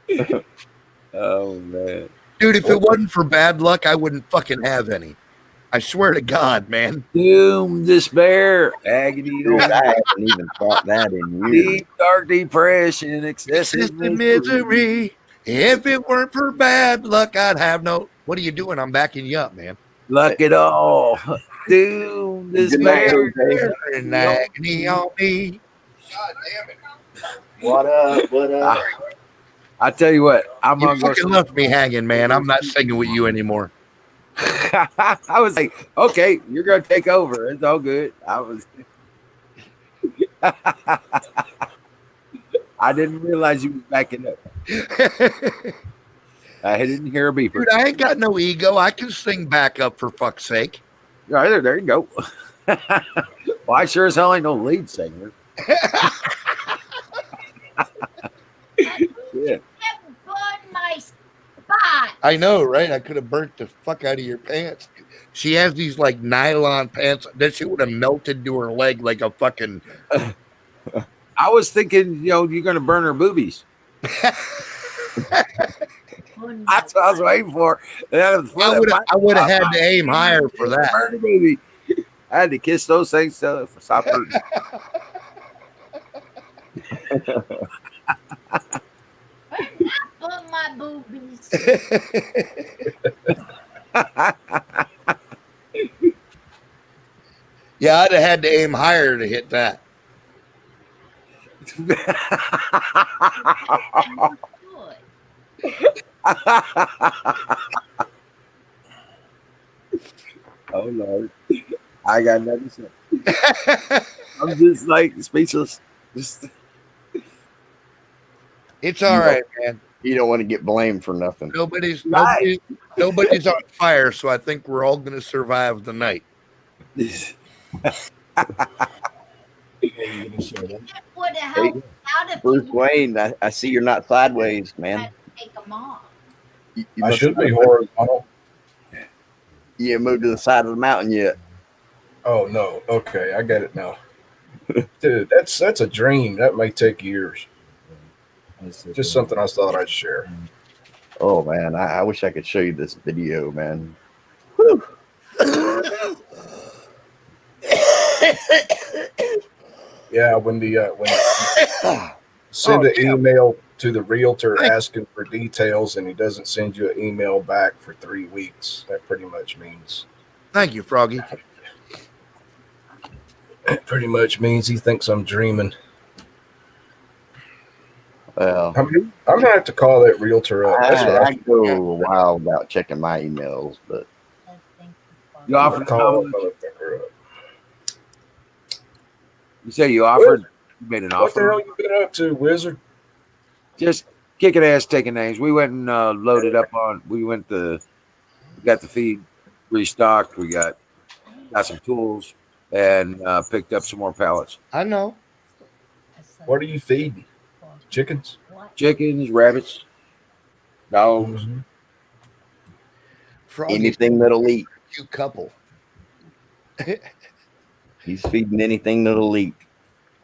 you. Oh man. Dude, if it wasn't for bad luck, I wouldn't fucking have any. I swear to God, man. Doom, despair, agony, Dude, I haven't even thought that in years. deep, dark depression, excessive Excessive misery. If it weren't for bad luck, I'd have no. What are you doing? I'm backing you up, man. luck at all. Doom, Good night, despair. Jose. And agony on me. God damn it. What up? What up? I tell you what, I'm You gonna go. fucking left me hanging, man. I'm not singing with you anymore. I was like, okay, you're gonna take over. It's all good. I was. I didn't realize you was backing up. I didn't hear a beeper. Dude, I ain't got no ego. I can sing back up for fuck's sake. Right there you go. Well, I sure as hell ain't no lead singer. Yeah. Burn my spot. I know, right? I could have burnt the fuck out of your pants. She has these like nylon pants. That shit would have melted to her leg like a fucking. I was thinking, you're gonna burn her boobies. Burn That's what I was waiting for. And I would have had to aim higher for that. Burn the movie. I had to kiss those things till it stopped hurting. burn my boobies. Yeah, I'd have had to aim higher to hit that. Oh Lord, I got nothing to say. I'm just like speechless. Just It's all right, man. You don't want to get blamed for nothing. Nobody's Right. nobody's on fire, so I think we're all gonna survive the night. It would have helped out if Bruce you Wayne, I see you're not sideways, man. take them off. You I must should not be have- horizontal. You haven't moved to the side of the mountain yet. Oh no. Okay, I get it now. Dude, that's a dream. That may take years. Just something I thought I'd share. Oh man, I wish I could show you this video, man. Yeah, when send an email to the realtor asking for details and he doesn't send you an email back for 3 weeks, that pretty much means Thank you, Froggy. he thinks I'm dreaming. Well, I'm gonna have to call that realtor up. That's what I go a while without checking my emails, but You I'm offered gonna call to that motherfucker up. You say you offered. You made an What the hell offer. you been up to, Wizard? Just kicking ass, taking names. We went and loaded up on. We got the feed restocked. We got some tools and picked up some more pallets. I know. What are you feeding? Chickens? Chickens, rabbits, dogs. Mm-hmm. Froggy's anything that'll eat. a cute couple. He's feeding anything that'll eat.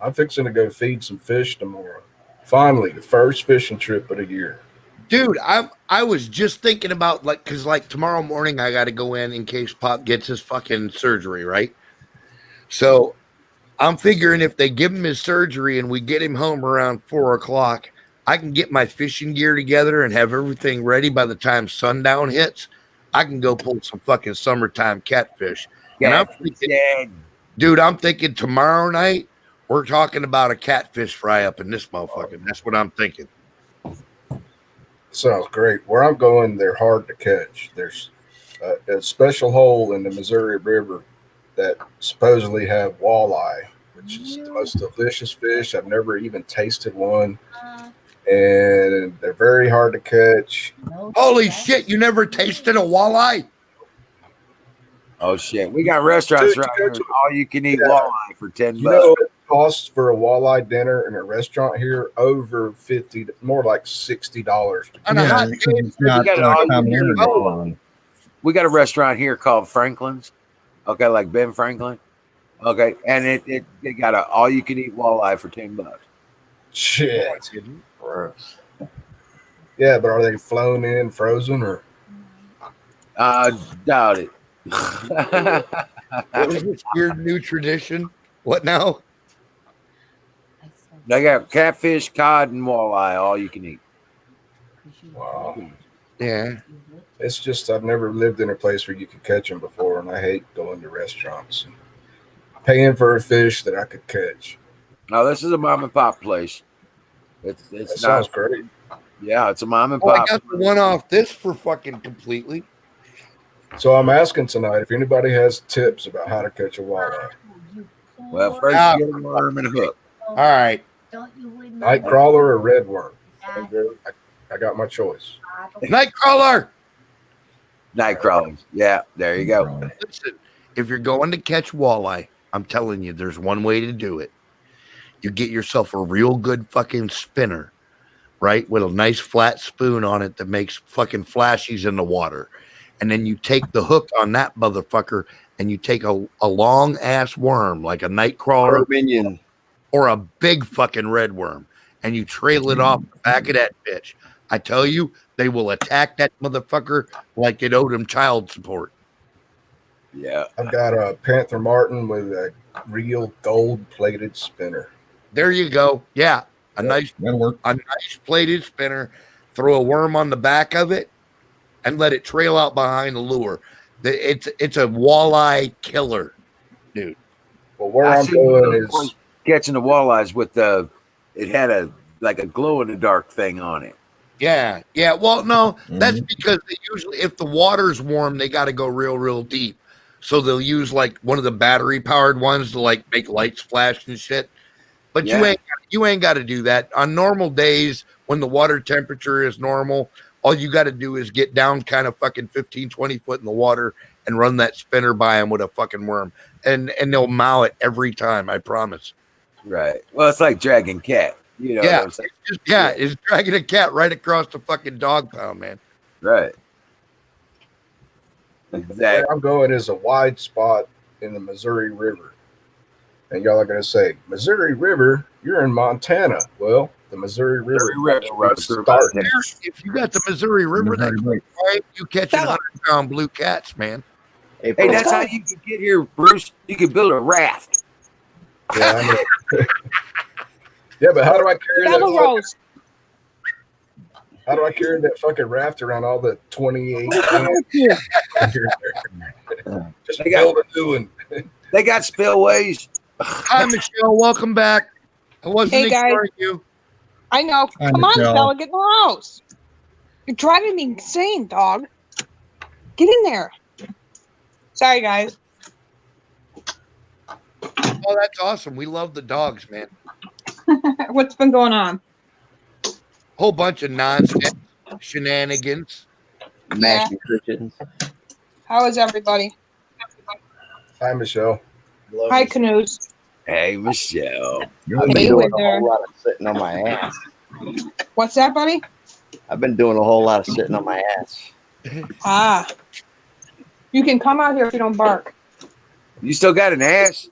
I'm fixing to go feed some fish tomorrow. Finally, the first fishing trip of the year. Dude, I was just thinking about because tomorrow morning I got to go in case Pop gets his fucking surgery, right? So I'm figuring if they give him his surgery and we get him home around 4:00, I can get my fishing gear together and have everything ready by the time sundown hits. I can go pull some fucking summertime catfish. And I'm thinking, dude, I'm thinking tomorrow night We're talking about a catfish fry up in this motherfucker. That's what I'm thinking. Sounds great. Where I'm going, they're hard to catch. There's a special hole in the Missouri River that supposedly have walleye, which is the most delicious fish. I've never even tasted one, and they're very hard to catch. Holy shit! You never tasted a walleye? Oh shit, we got restaurants Dude, right you here. go to- All you can eat Yeah. walleye for $10. You know what it costs for a walleye dinner in a restaurant here? Over 50, more like $60. On a hot day? It's not got it a all common you area. need. Ron. We got a restaurant here called Franklin's. Okay, like Ben Franklin. Okay, and it got a all you can eat walleye for $10. Shit. Yeah, but are they flown in, frozen, or? Doubt it. What is this weird new tradition? What now? They got catfish, cod, and walleye, all you can eat. Wow. Yeah. It's just I've never lived in a place where you could catch them before, and I hate going to restaurants and paying for a fish that I could catch. No, this is a mom and pop place. That It's sounds not. great. Yeah, it's a mom and Oh, I pop. got the one off this for fucking completely. So I'm asking tonight if anybody has tips about how to catch a walleye. Well, first Ah. you get a worm and a hook. All right. Night crawler or red worm? I got my choice. Nightcrawler. Night crawlers. Yeah, there you go. Listen, if you're going to catch walleye, I'm telling you, there's one way to do it. You get yourself a real good fucking spinner, right? With a nice flat spoon on it that makes fucking flashies in the water. And then you take the hook on that motherfucker and you take a long ass worm like a night crawler Minion. or a big fucking red worm and you trail it off the back of that bitch. I tell you, they will attack that motherfucker like it owed him child support. Yeah. I've got a Panther Martin with a real gold-plated spinner. There you go. Yeah. A Yeah. nice That'll work. plated spinner, throw a worm on the back of it, and let it trail out behind the lure. It's a walleye killer, dude. Well, where I I'm seen going those boys is catching the walleyes with it had a glow in the dark thing on it. Yeah. Well, no, that's Mhm. because they usually, if the water's warm, they got to go real deep. So they'll use like one of the battery powered ones to like make lights flash and shit. But Yeah. you ain't got to do that on normal days when the water temperature is normal. All you got to do is get down kind of fucking 15, 20 foot in the water and run that spinner by them with a fucking worm. And they'll mow it every time, I promise. Right. Well, it's like dragging cat. You know Yeah. what I'm saying? It's dragging a cat right across the fucking dog pound, man. Right. where Exactly. I'm going is a wide spot in the Missouri River. And y'all are going to say, Missouri River, you're in Montana. Well, the Missouri River runs through starts. Montana. If you got the Missouri River, Missouri that's River. right, you catching 100-pound blue cats, man. Hey, Hey, that's how you can get here, Bruce. You can build a raft. Yeah, I know. Yeah, but how do I carry that? Double fucking- rows. How do I carry that fucking raft around all the 28? Yeah. Just They got- build a new one. They got spillways. Hi, Michelle. Welcome back. I wasn't Hey, guys. ignoring you. I know. Hi, Come on, Michelle. Bella, get in the house. You're driving me insane, dog. Get in there. Sorry, guys. Oh, that's awesome. We love the dogs, man. What's been going on? Whole bunch of nonsense, shenanigans. Mashing chickens. How is everybody? Hi, Michelle. Hi, Canoes. Hey, Michelle. I've Hey, been doing a Wither. whole lot of sitting on my ass. What's that, buddy? I've been doing a whole lot of sitting on my ass. Ah. You can come out here if you don't bark. You still got an ass?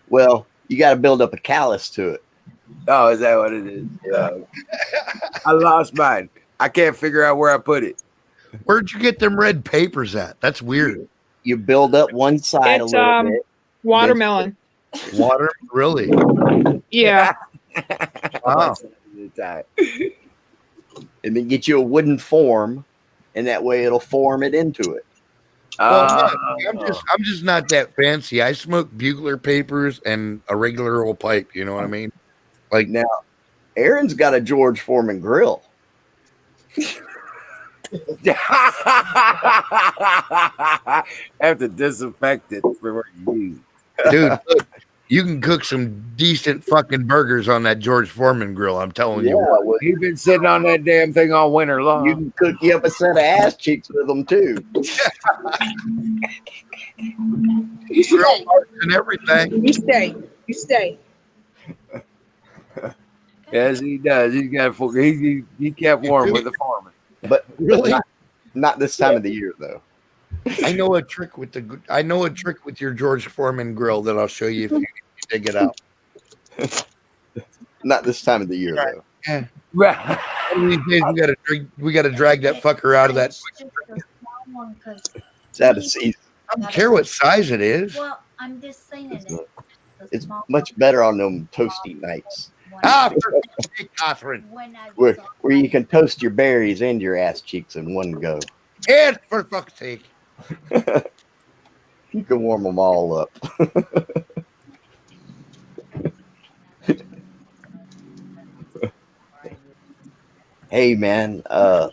Well, you got to build up a callus to it. Oh, is that what it is? I lost mine. I can't figure out where I put it. Where'd you get them red papers at? That's weird. You build up one side It's, a little bit. Watermelon. Water, really? Yeah. Wow. And then get you a wooden form, and that way it'll form it into it. Well, I'm just not that fancy. I smoke bugler papers and a regular old pipe. You know what I mean? Like Now, Aaron's got a George Foreman grill. Have to disinfect it before you use it. dude, look, you can cook some decent fucking burgers on that George Foreman grill. I'm telling you. well, He's been sitting on that damn thing all winter long. you can cook you up a set of ass cheeks with them too. You Grill stay. parts and everything. You stay. You stay. Yes, he does. He's got he kept warm with the foreman. But Really? not this time of the year though. I know a trick with your George Foreman grill that I'll show you if you dig it out. Not this time of the year though. Yeah. Right. One of these days we gotta drag that fucker out of that. It's just a small one 'cause- It's out of season. I don't care what size it is. Well, I'm just saying it. It's much better on them toasty nights Ah, for fuck's sake, Catherine. where you can toast your berries and your ass cheeks in one go. And for fuck's sake. You can warm them all up. Hey man, I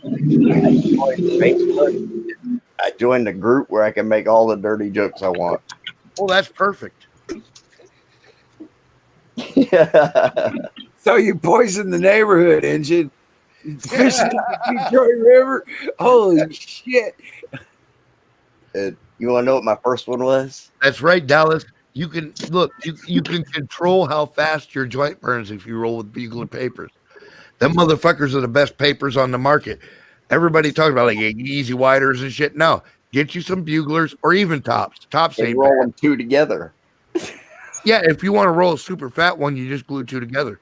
joined the group where I can make all the dirty jokes I want. Oh, that's perfect. Yeah. So you poisoned the neighborhood, engine. Fishing in the Detroit River. Holy shit. You want to know what my first one was? That's right, Dallas. You can look. You can control how fast your joint burns if you roll with bugler papers. Them motherfuckers are the best papers on the market. Everybody talks about like easy widers and shit. No, get you some buglers or even tops. Tops And ain't roll bad. them two together. Yeah, if you want to roll a super fat one, you just glue two together.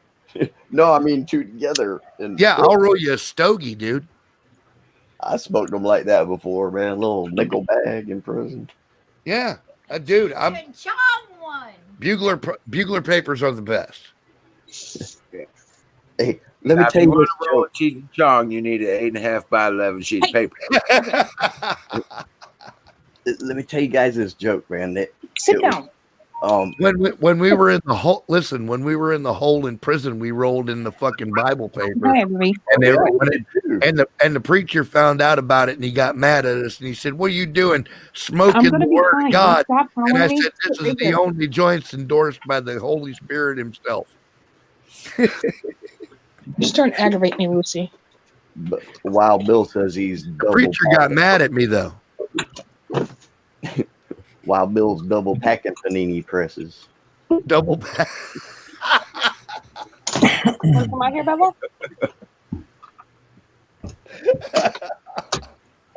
No, I mean two together. And Yeah, I'll roll you a stogie, dude. I smoked them like that before, man. A little nickel bag in prison. Yeah, dude. I'm Chong one. bugler papers are the best. Hey, let me Now, if tell you you want this to roll joke. a Cheech and Chong, you need an 8.5 by 11 sheet of paper. Let me tell you guys this joke, man. Sit down. When we were in the hole, listen. When we were in the hole in prison, we rolled in the fucking Bible paper, Hi, everybody. and they Yeah, were, we did too. and the preacher found out about it, and he got mad at us, and he said, "What are you doing, smoking I'm the gonna be word fine. of God?" Stop And I following me. said, "This is Right the there. only joints endorsed by the Holy Spirit Himself." You're starting to aggravate me, Lucy. But Wild Bill says he's The preacher got mad at me though. Wild Bill's double packing panini presses. Double back. Want to come out here, Bella?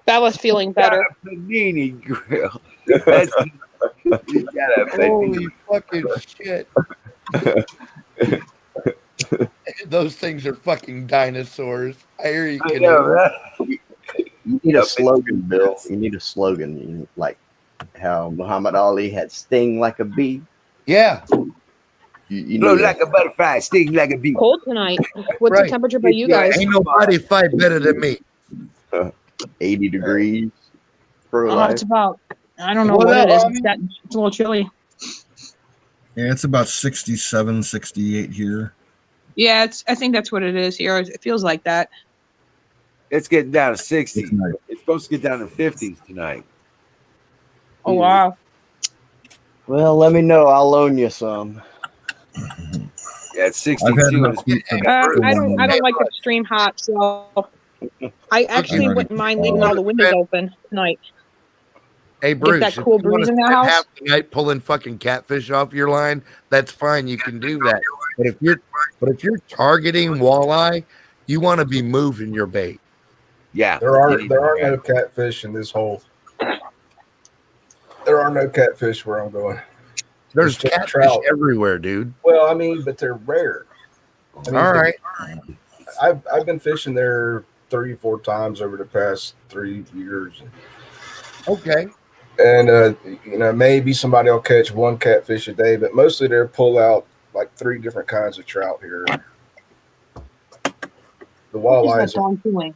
Bella's feeling better. Panini grill. That's, you got a panini. Holy fucking shit! Those things are fucking dinosaurs. I hear you, I kidding. know, right? You need a slogan, Bill. You need a slogan, like how Muhammad Ali had "Sting like a bee." Yeah, You Blow need like a butterfly, sting like a bee. Cold tonight. What's Right. the temperature by you guys? ain't nobody fight better than me. 80 degrees for Oh, life. it's about. I don't know What what it up, is. homie? It's a little chilly. Yeah, it's about 67, 68 here. Yeah, I think that's what it is here. It feels like that. It's getting down to 60. It's nice. It's supposed to get down to 50s tonight. Oh wow. Well, let me know. I'll loan you some. Yeah, it's 62. I've had and enough it's heat for I don't one. like extreme hot, so I actually Alrighty. wouldn't mind leaving all the windows open tonight. Hey Bruce, that if cool you wanna breeze in the spend house? half the night pulling fucking catfish off your line, that's fine. You can do that. But if you're targeting walleye, you want to be moving your bait. yeah. There are no catfish in this hole. There are no catfish where I'm going. There's It's just catfish trout. everywhere, dude. Well, I mean, but they're rare. I mean, All right. I've been fishing there 3-4 times over the past 3 years, Okay. and maybe somebody will catch one catfish a day, but mostly they'll pull out like 3 different kinds of trout here. The What is that walleyes, dog doing?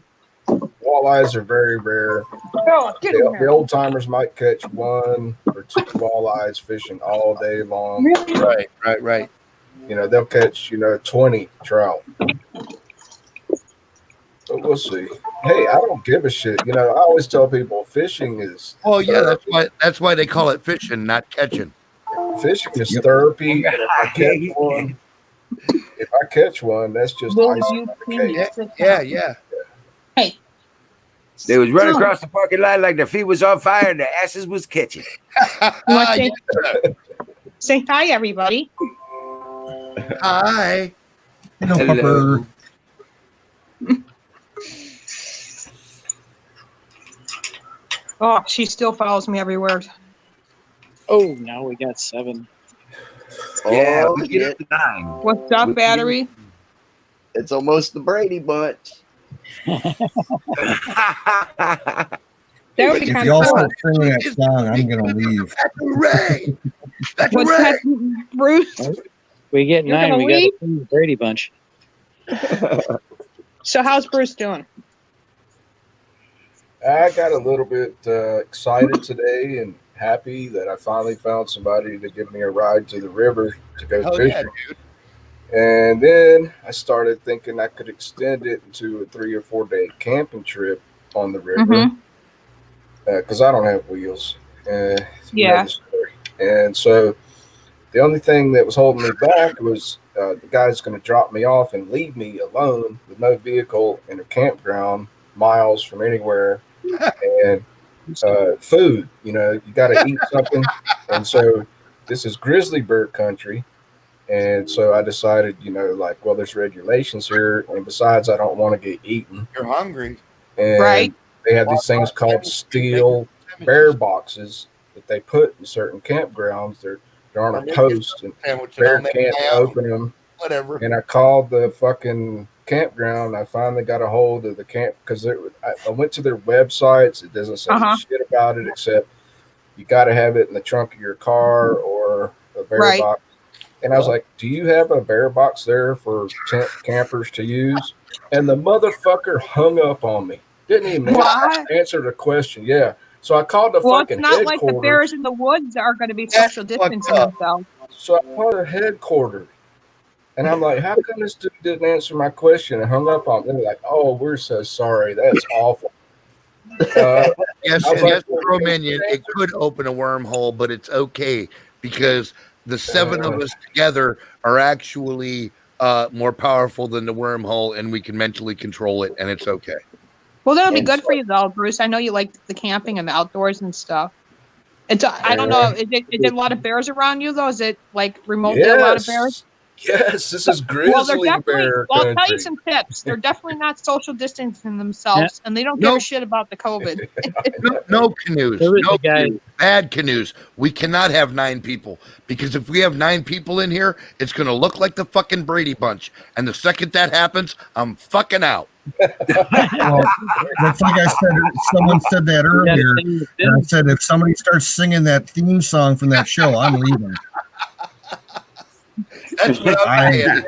walleyes are very rare. Oh, get in The here. old timers might catch 1 or 2 walleyes fishing all day long. Really? Right. You know, they'll catch 20 trout. But we'll see. Hey, I don't give a shit. I always tell people fishing is Oh yeah, therapy. that's why they call it fishing, not catching. Fishing is Yep. therapy. And if I catch one, that's just Will icing you on the please cake. sit down? Yeah. Hey. They was running Oh. across the parking lot like their feet was on fire and their asses was catching. You want to say hi, everybody. Hi. Hello, Hello. Pupper. Oh, she still follows me everywhere. Oh, now we got 7. Yeah, Oh, we get shit. up to 9. What's up, battery? It's almost the Brady Bunch. That would be If kind y'all of cool. start singing that song, I'm gonna leave. Hooray! That's What's hooray! that, Bruce? We get You're 9. gonna We got leave? the Brady Bunch. So how's Bruce doing? I got a little bit excited today and happy that I finally found somebody to give me a ride to the river to go Hell fishing. yeah, dude. And then I started thinking I could extend it into a 3 or 4 day camping trip on the river Mhm. because I don't have wheels. Yeah. Another story. And so the only thing that was holding me back was the guy's going to drop me off and leave me alone with no vehicle in a campground miles from anywhere. And food, you got to eat something. And so this is grizzly bear country. And so I decided, well, there's regulations here. And besides, I don't want to get eaten. You're hungry. And Right. they have these things called steel bear boxes that they put in certain campgrounds. They're on a post, and Sandwich and bear I'll make can't my own. open them. Whatever. And I called the fucking campground. I finally got a hold of the camp because I went to their websites. It doesn't say Uh-huh. shit about it except you got to have it in the trunk of your car or a bear Right. box. And I was like, "Do you have a bear box there for tent campers to use?" And the motherfucker hung up on me. Didn't even What? answer the question. Yeah. So I called the Well, it's fucking not like the headquarters. bears in the woods are going to be social That's fucked distancing up. themselves. So I called the headquarters. And I'm like, how come this dude didn't answer my question and hung up on me? They're like, oh, we're so sorry. That's awful. Yes, I was like, Pro Minion, it could open a wormhole, but it's okay because the 7 of us together are actually more powerful than the wormhole, and we can mentally control it, and it's okay. Well, that'll be And good so- for you, though, Bruce. I know you like the camping and the outdoors and stuff. It's I don't know. Is it a lot of bears around you though? Is it like remotely a lot of bears? Yes, this is Well, they're grizzly definitely. bear Well, I'll tell country. you some tips. They're definitely not social distancing themselves, and they don't give a Nope. shit about the COVID. No canoes. There was No a guy. canoes. Bad canoes. We cannot have 9 people because if we have 9 people in here, it's going to look like the fucking Brady Bunch. And the second that happens, I'm fucking out. Well, that's like I said. Someone said that You gotta earlier. sing the And I thing. said, if somebody starts singing that theme song from that show, I'm leaving. That's what I'm saying.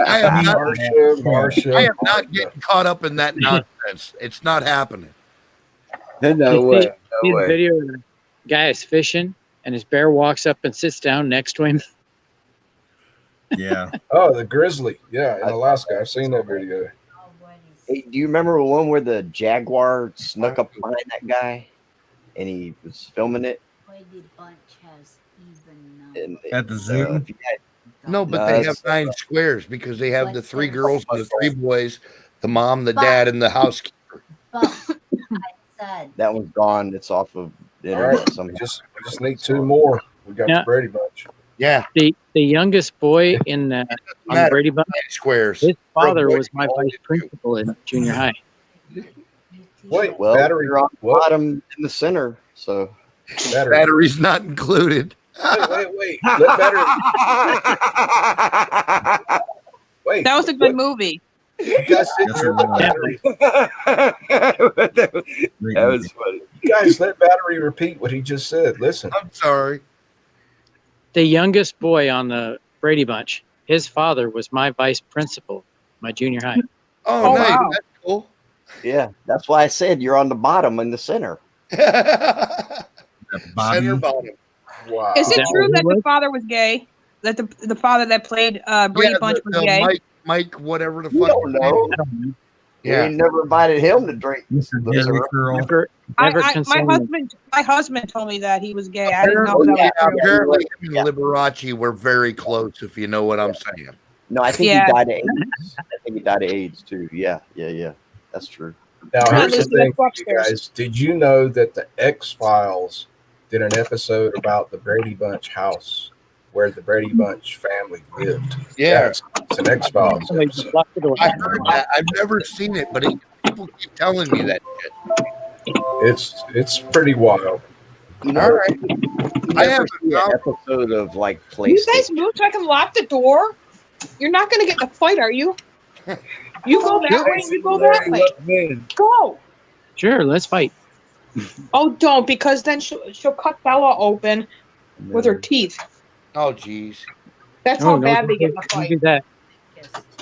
I am not, Marsha. I am not getting caught up in that nonsense. It's not happening. No You way. see No the way. video where the guy is fishing and his bear walks up and sits down next to him. Yeah. Oh, the grizzly. Yeah, in Alaska. I've seen that video. Hey, do you remember the one where the jaguar snuck up behind that guy and he was filming it? Brady Bunch has even And, At the zoo? if you had- No, but No, they it's- have 9 squares because they have the 3 girls and the 3 boys, the mom, the dad, and the housekeeper. But I said that one's gone. It's off of the All internet right, somehow. we just need 2 more. We got Yeah. the Brady Bunch. Yeah, The youngest boy in on the matter. Brady Bunch, 9 squares. his father boy, was my all vice you do. principal in junior high. Wait, Well, battery. you're on the What? bottom in the center. So Battery. Batteries not included. Wait. Let battery. Wait. That was a good movie. You guys sit That's here. a Let lot. battery. That was funny. You guys let battery repeat what he just said. Listen. I'm sorry. The youngest boy on the Brady Bunch, his father was my vice principal, my junior high. Oh, Oh, nice. wow. That's cool. Yeah, that's why I said you're on the bottom in the center. That Bobby. Center bottom. Wow. Is it that true what he that the was? father was gay? That the father that played Brady Bunch was the gay? Mike, whatever the You fuck. don't know. I don't know. We Yeah. ain't never invited him to drink Mr. the Jerry syrup. Curl. Never My husband told me that he was gay. I didn't know Apparently, that was true. apparently him Yeah. and Liberace were very close, if you know what I'm saying. No, I think Yeah. he died of AIDS. I think he died of AIDS too. Yeah. That's true. Now, Come on, here's the Lucy, thing let's go for you upstairs. guys. Did you know that the X-Files did an episode about the Brady Bunch house where the Brady Bunch family lived? Yeah, It's an X-Files Somebody just episode. locked the door. I heard that. I've never seen it, but people keep telling me that shit. It's pretty wild. You know, All right. you I never haven't see an found- episode of like You guys PlayStation. move so I can lock the door. You're not going to get in a fight, are you? You go that way. You go that way. Man, Go. Sure, let's fight. Oh, don't, because then she'll cut Bella open with her teeth. Oh, geez. That's Oh, how no, bad they don't get in a don't fight. do that.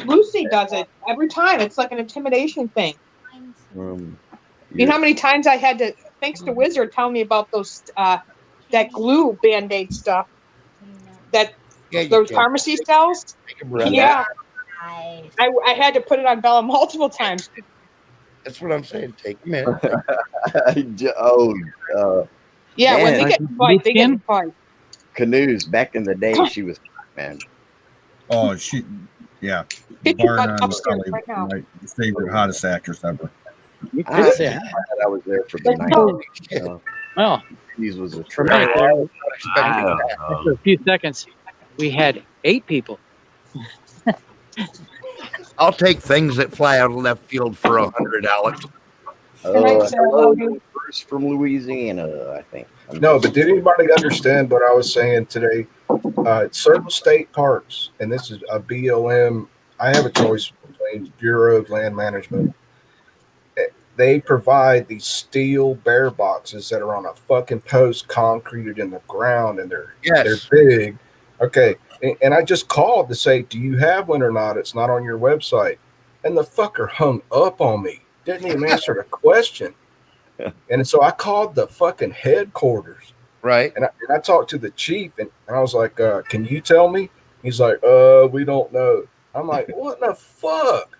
Lucy does it every time. It's like an intimidation thing. You know how many times I had to, thanks to Wizard, tell me about those that glue Band-Aid stuff that Yeah, you those can. pharmacy sells. Take a breath. Yeah, I had to put it on Bella multiple times. That's what I'm saying. Take a minute. Yeah, when Man. they get in a fight, they get in a fight. Canoes back in the day, she was man. Oh, she, yeah. Get Bar your butt none, upstairs probably right now. my favorite, hottest actress ever. You I, could say hi. I was there for the Let's go. 90s. Well, These was a for trip. me, I was not I expecting don't that. know. after a few seconds, we had 8 people. I'll take things that fly out of left field for $100, Alex. Tonight, Sarah, Hello, love you. Bruce from Louisiana, I think. No, but did anybody understand what I was saying today? Certain state parks, and this is a BLM. I have a choice between Bureau of Land Management. They provide these steel bear boxes that are on a fucking post concreted in the ground, and they're Yes. big. Okay, and I just called to say, do you have one or not? It's not on your website. And the fucker hung up on me. Didn't even answer the question. And so I called the fucking headquarters. Right. And I talked to the chief, and I was like, can you tell me? He's like, we don't know. I'm like, what the fuck?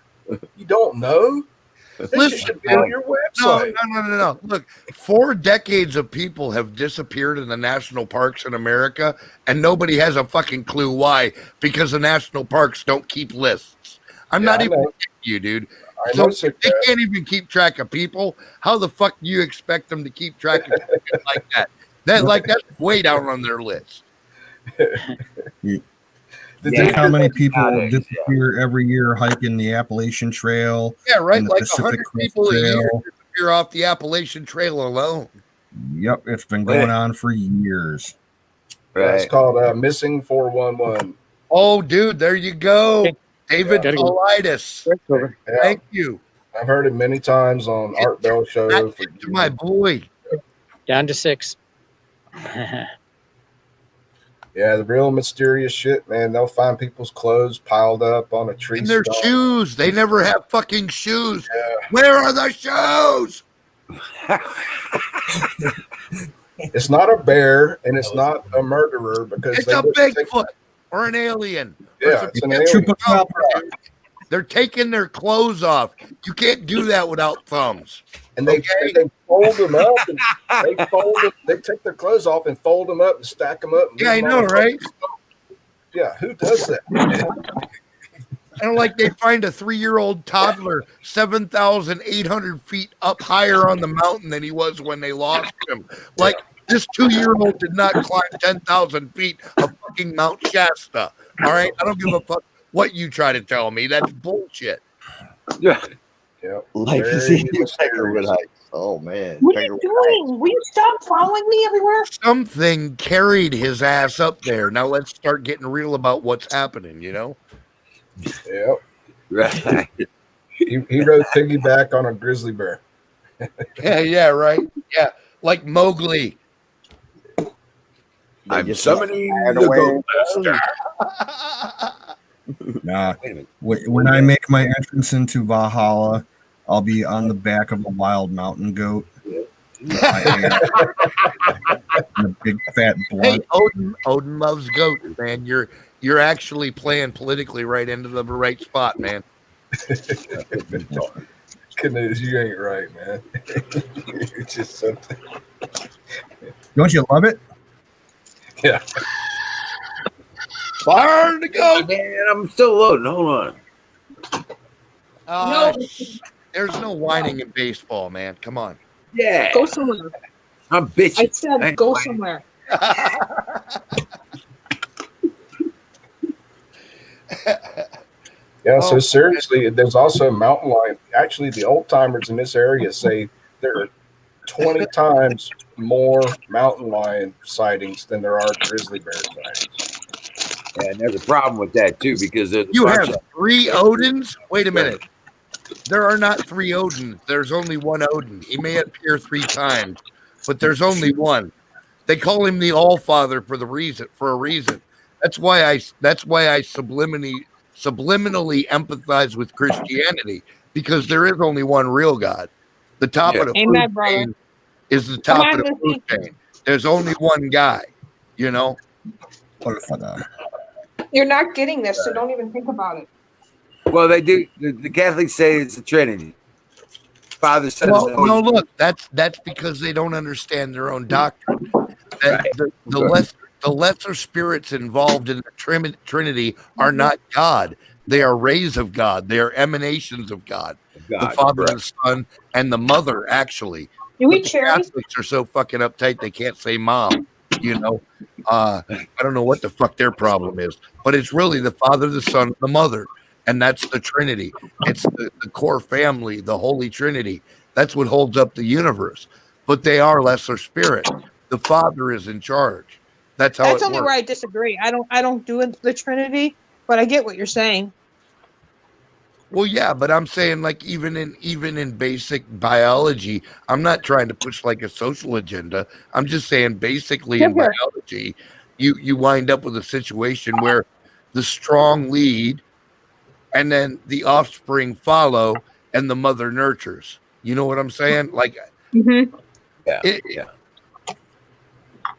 You don't know? This Listen, should be on your website. No. Look, 4 decades of people have disappeared in the national parks in America, and nobody has a fucking clue why, because the national parks don't keep lists. I'm Yeah, not I even know. kidding you, dude. I So know if sick they that. can't even keep track of people, how the fuck do you expect them to keep track of shit like that? That's way down on their list. Think how many people nowadays, disappear every year hiking the Appalachian Trail Yeah, right. and the Like Pacific 100 Crest people a year Trail. disappear off the Appalachian Trail alone. Yep, it's been going on for years. Yeah, it's called Missing 411. Oh, dude, there you go. Okay. David Yeah. Paulides. Right over. Yeah, Thank you. I've heard it many times on Art Bell Show. That For to my boy. Down to 6. Yeah, the real mysterious shit, man. They'll find people's clothes piled up on a tree And their stump. shoes. They never have fucking shoes. Yeah. Where are the shoes? It's not a bear and it's not a murderer because It's they a wouldn't take- Bigfoot or an alien. Or Yeah, some it's an shit. alien. Chupacabra. They're taking their clothes off. You can't do that without thumbs. And they, Okay. they fold them up and they fold them. They take their clothes off and fold them up and stack them up. And Yeah, I leave them know, on the right? stump. Yeah, who does that? I don't like they find a 3-year-old toddler 7,800 feet up higher on the mountain than he was when they lost him. Like this 2-year-old did not climb 10,000 feet of fucking Mount Shasta. All right, I don't give a fuck what you try to tell me. That's bullshit. Yeah. Yeah, Like very see mysterious. Tigerwood Heights. Oh man. What are you doing? Will you stop following me everywhere? Something carried his ass up there. Now let's start getting real about what's happening. You know. Yeah, Right. he rode piggyback on a grizzly bear. Yeah, right. Yeah, like Mowgli. I'm just summoning fired the away. Gold Master. Nah, Wait a minute. when I make my entrance into Valhalla, I'll be on the back of a wild mountain goat. And a big fat Hey, blunt. Odin loves goats, man. You're actually playing politically right into the right spot, man. Canoes, you ain't right, man. It's just something. Don't you love it? Yeah. Fire to go. Man, I'm still loading. Hold on. There's no whining in baseball, man. Come on. Yeah. Go somewhere. I'm bitching. I said go somewhere. Yeah, so seriously, there's also a mountain lion. Actually, the old timers in this area say there are 20 times more mountain lion sightings than there are grizzly bear sightings. Yeah, and there's a problem with that too because there's You have 3 Odins? Wait a minute. There are not 3 Odins. There's only one Odin. He may appear 3 times, but there's only one. They call him the All-Father for a reason. That's why I subliminally empathize with Christianity, because there is only one real God. The top of the Amen, food brother. chain is the top of the food chain. There's only one guy, you know. You're not getting this, so don't even think about it. Well, they do. The Catholics say it's a Trinity. Father, Son, Well, and Holy no, Spirit. look, that's because they don't understand their own doctrine. The lesser spirits involved in the Trinity are not God. They are rays of God. They are emanations of God. The Father, the Son, and the Mother, actually. You But eat the cherries? Catholics are so fucking uptight they can't say mom. You know, I don't know what the fuck their problem is, but it's really the Father, the Son, and the Mother, and that's the Trinity. It's the core family, the Holy Trinity. That's what holds up the universe. But they are lesser spirit. The Father is in charge. That's how That's it only works. where I disagree. I don't do the Trinity, but I get what you're saying. Well, yeah, but I'm saying, like, even in basic biology, I'm not trying to push like a social agenda. I'm just saying, basically in biology, you wind up with a situation where the strong lead, and then the offspring follow, and the mother nurtures. You know what I'm saying? Like, Yeah.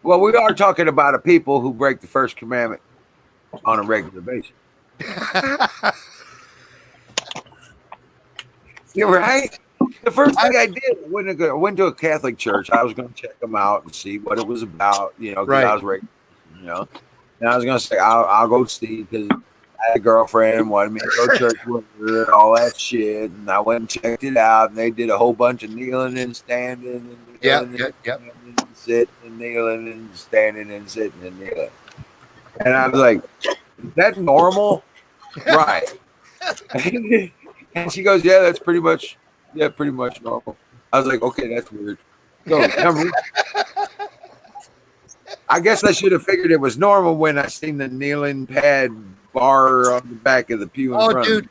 Well, we are talking about a people who break the first commandment on a regular basis. You're right. The first thing I did, I went to a Catholic church. I was going to check them out and see what it was about, you know, because I was raised, you know. And I was going to say, I'll go see, because I had a girlfriend wanted me to go to church with her and all that shit. And I went and checked it out, and they did a whole bunch of kneeling and standing and kneeling and sitting and kneeling and standing and sitting and kneeling. And I was like, is that normal? Right. And she goes, yeah, that's pretty much normal. I was like, okay, that's weird. So I guess I should have figured it was normal when I seen the kneeling pad bar on the back of the pew in front. Dude,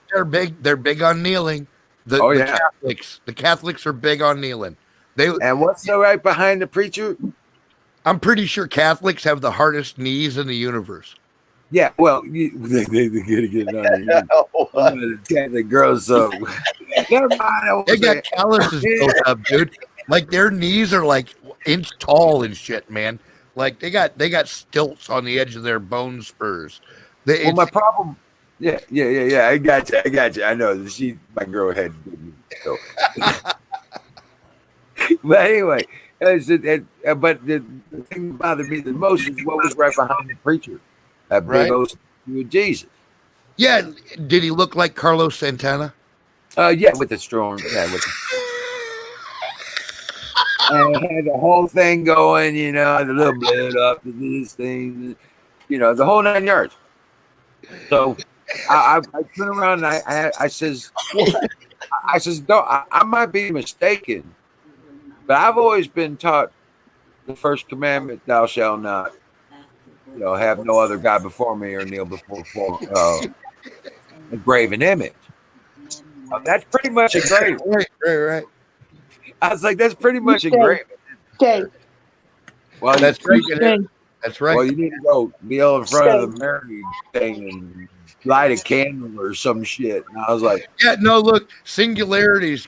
they're big on kneeling. The Catholics are big on kneeling. And what's so right behind the preacher? I'm pretty sure Catholics have the hardest knees in the universe. Yeah, well, they get it on the Catholic girls. So never mind. They got calluses built up, dude. Like, their knees are like inch tall and shit, man. Like, they got stilts on the edge of their bone spurs. Well, my problem. Yeah. I got you. I know my girl had. So. But anyway, but the thing that bothered me the most is what was right behind the preacher. That big old with Jesus. Yeah, did he look like Carlos Santana? Yeah, with the strong. Yeah, with. And had the whole thing going, you know, the little blood up to this thing, you know, the whole 9 yards. So I turn around and I says, no, I might be mistaken, but I've always been taught the first commandment: "Thou shalt not, you know, have no other God before me or kneel before a graven image." That's pretty much a grave. Right. I was like, that's pretty much a grave. Okay. Well, that's right. That's right. Well, you need to go kneel in front of the Mary thing and light a candle or some shit. And I was like, Yeah, no, look, Singularity is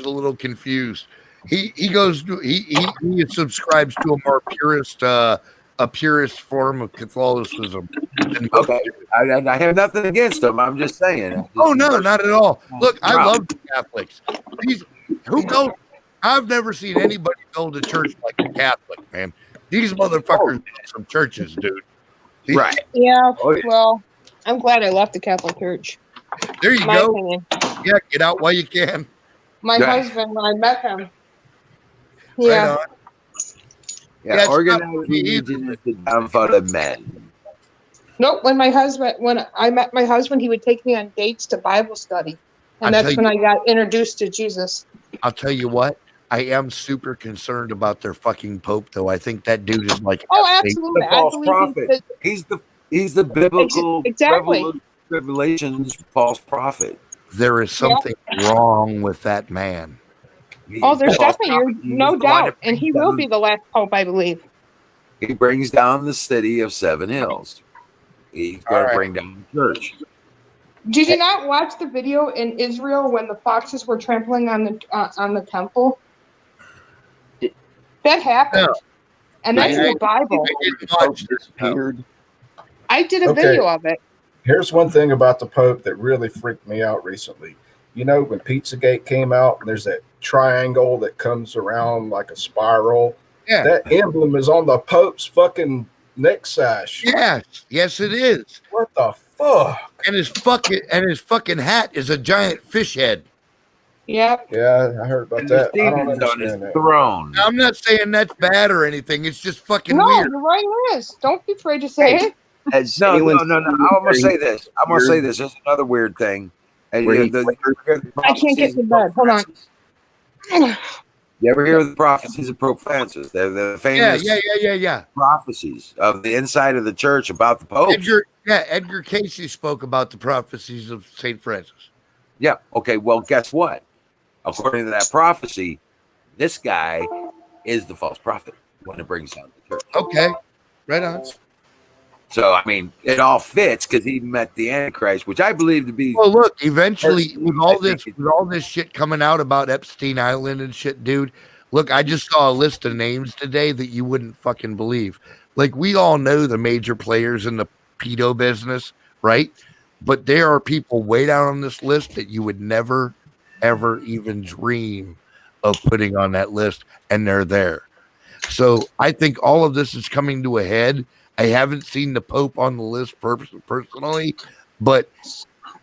a little confused. He goes to he subscribes to a more purist form of Catholicism than most. okay, I have nothing against them. I'm just saying. Oh no, not at all. Look, I Wow. love the Catholics. Who go? I've never seen anybody go to church like a Catholic, man. These motherfuckers need some churches, dude. Right. Yeah. Oh, yeah. Well, I'm glad I left the Catholic Church. There you My go. opinion. Yeah, get out while you can. My Right. husband, when I met him. Right Yeah. on. Yeah, Yeah, it's organized not me either. religion is the downfall of men. Nope. When I met my husband, he would take me on dates to Bible study, and I that's tell when I got introduced to Jesus. I'll tell you what. I am super concerned about their fucking pope, though. I think that dude is like Oh, F8. absolutely. The I false believe prophet. He's the biblical Exactly. revelations false prophet. There is something wrong with that man. Oh, there's The false definitely prophet, he's no the one doubt, that and he brings will down- be the last pope, I believe. He brings down the city of Seven Hills. He's going All to right. bring down the church. Did you not watch the video in Israel when the foxes were trampling on the temple? That happened, and that's in the Bible. I didn't The Pope watch this. disappeared. I did a Okay. video of it. Here's one thing about the Pope that really freaked me out recently. You know, when Pizzagate came out, and there's that triangle that comes around like a spiral. Yeah. That emblem is on the Pope's fucking neck sash. Yes, it is. What the fuck? And his fucking hat is a giant fish head. Yep. Yeah, I heard about And that. the I don't Stephen's on his understand that. throne. Now, I'm not saying that's bad or anything. It's just fucking No, weird. you're right. It is. Don't be afraid to say Hey, it. Has No. anyone I'm seen going where to he- say this. I'm going to say this. There's another weird thing. And Where you he know, flickered? I can't get to bed. Hold on. You ever hear of the prophecies of Pope Francis? They're the famous Yeah. prophecies of the inside of the church about the Pope. Edgar Casey spoke about the prophecies of St. Francis. Yeah. Okay. Well, guess what? According to that prophecy, this guy is the false prophet when it brings down the church. Okay. Right on. So, I mean, it all fits because he met the Antichrist, which I believe to be. Well, look, eventually with all I think this shit coming out about Epstein Island and shit, dude. Look, I just saw a list of names today that you wouldn't fucking believe. Like, we all know the major players in the pedo business, right? But there are people way down on this list that you would never, ever even dream of putting on that list, and they're there. So I think all of this is coming to a head. I haven't seen the Pope on the list personally, but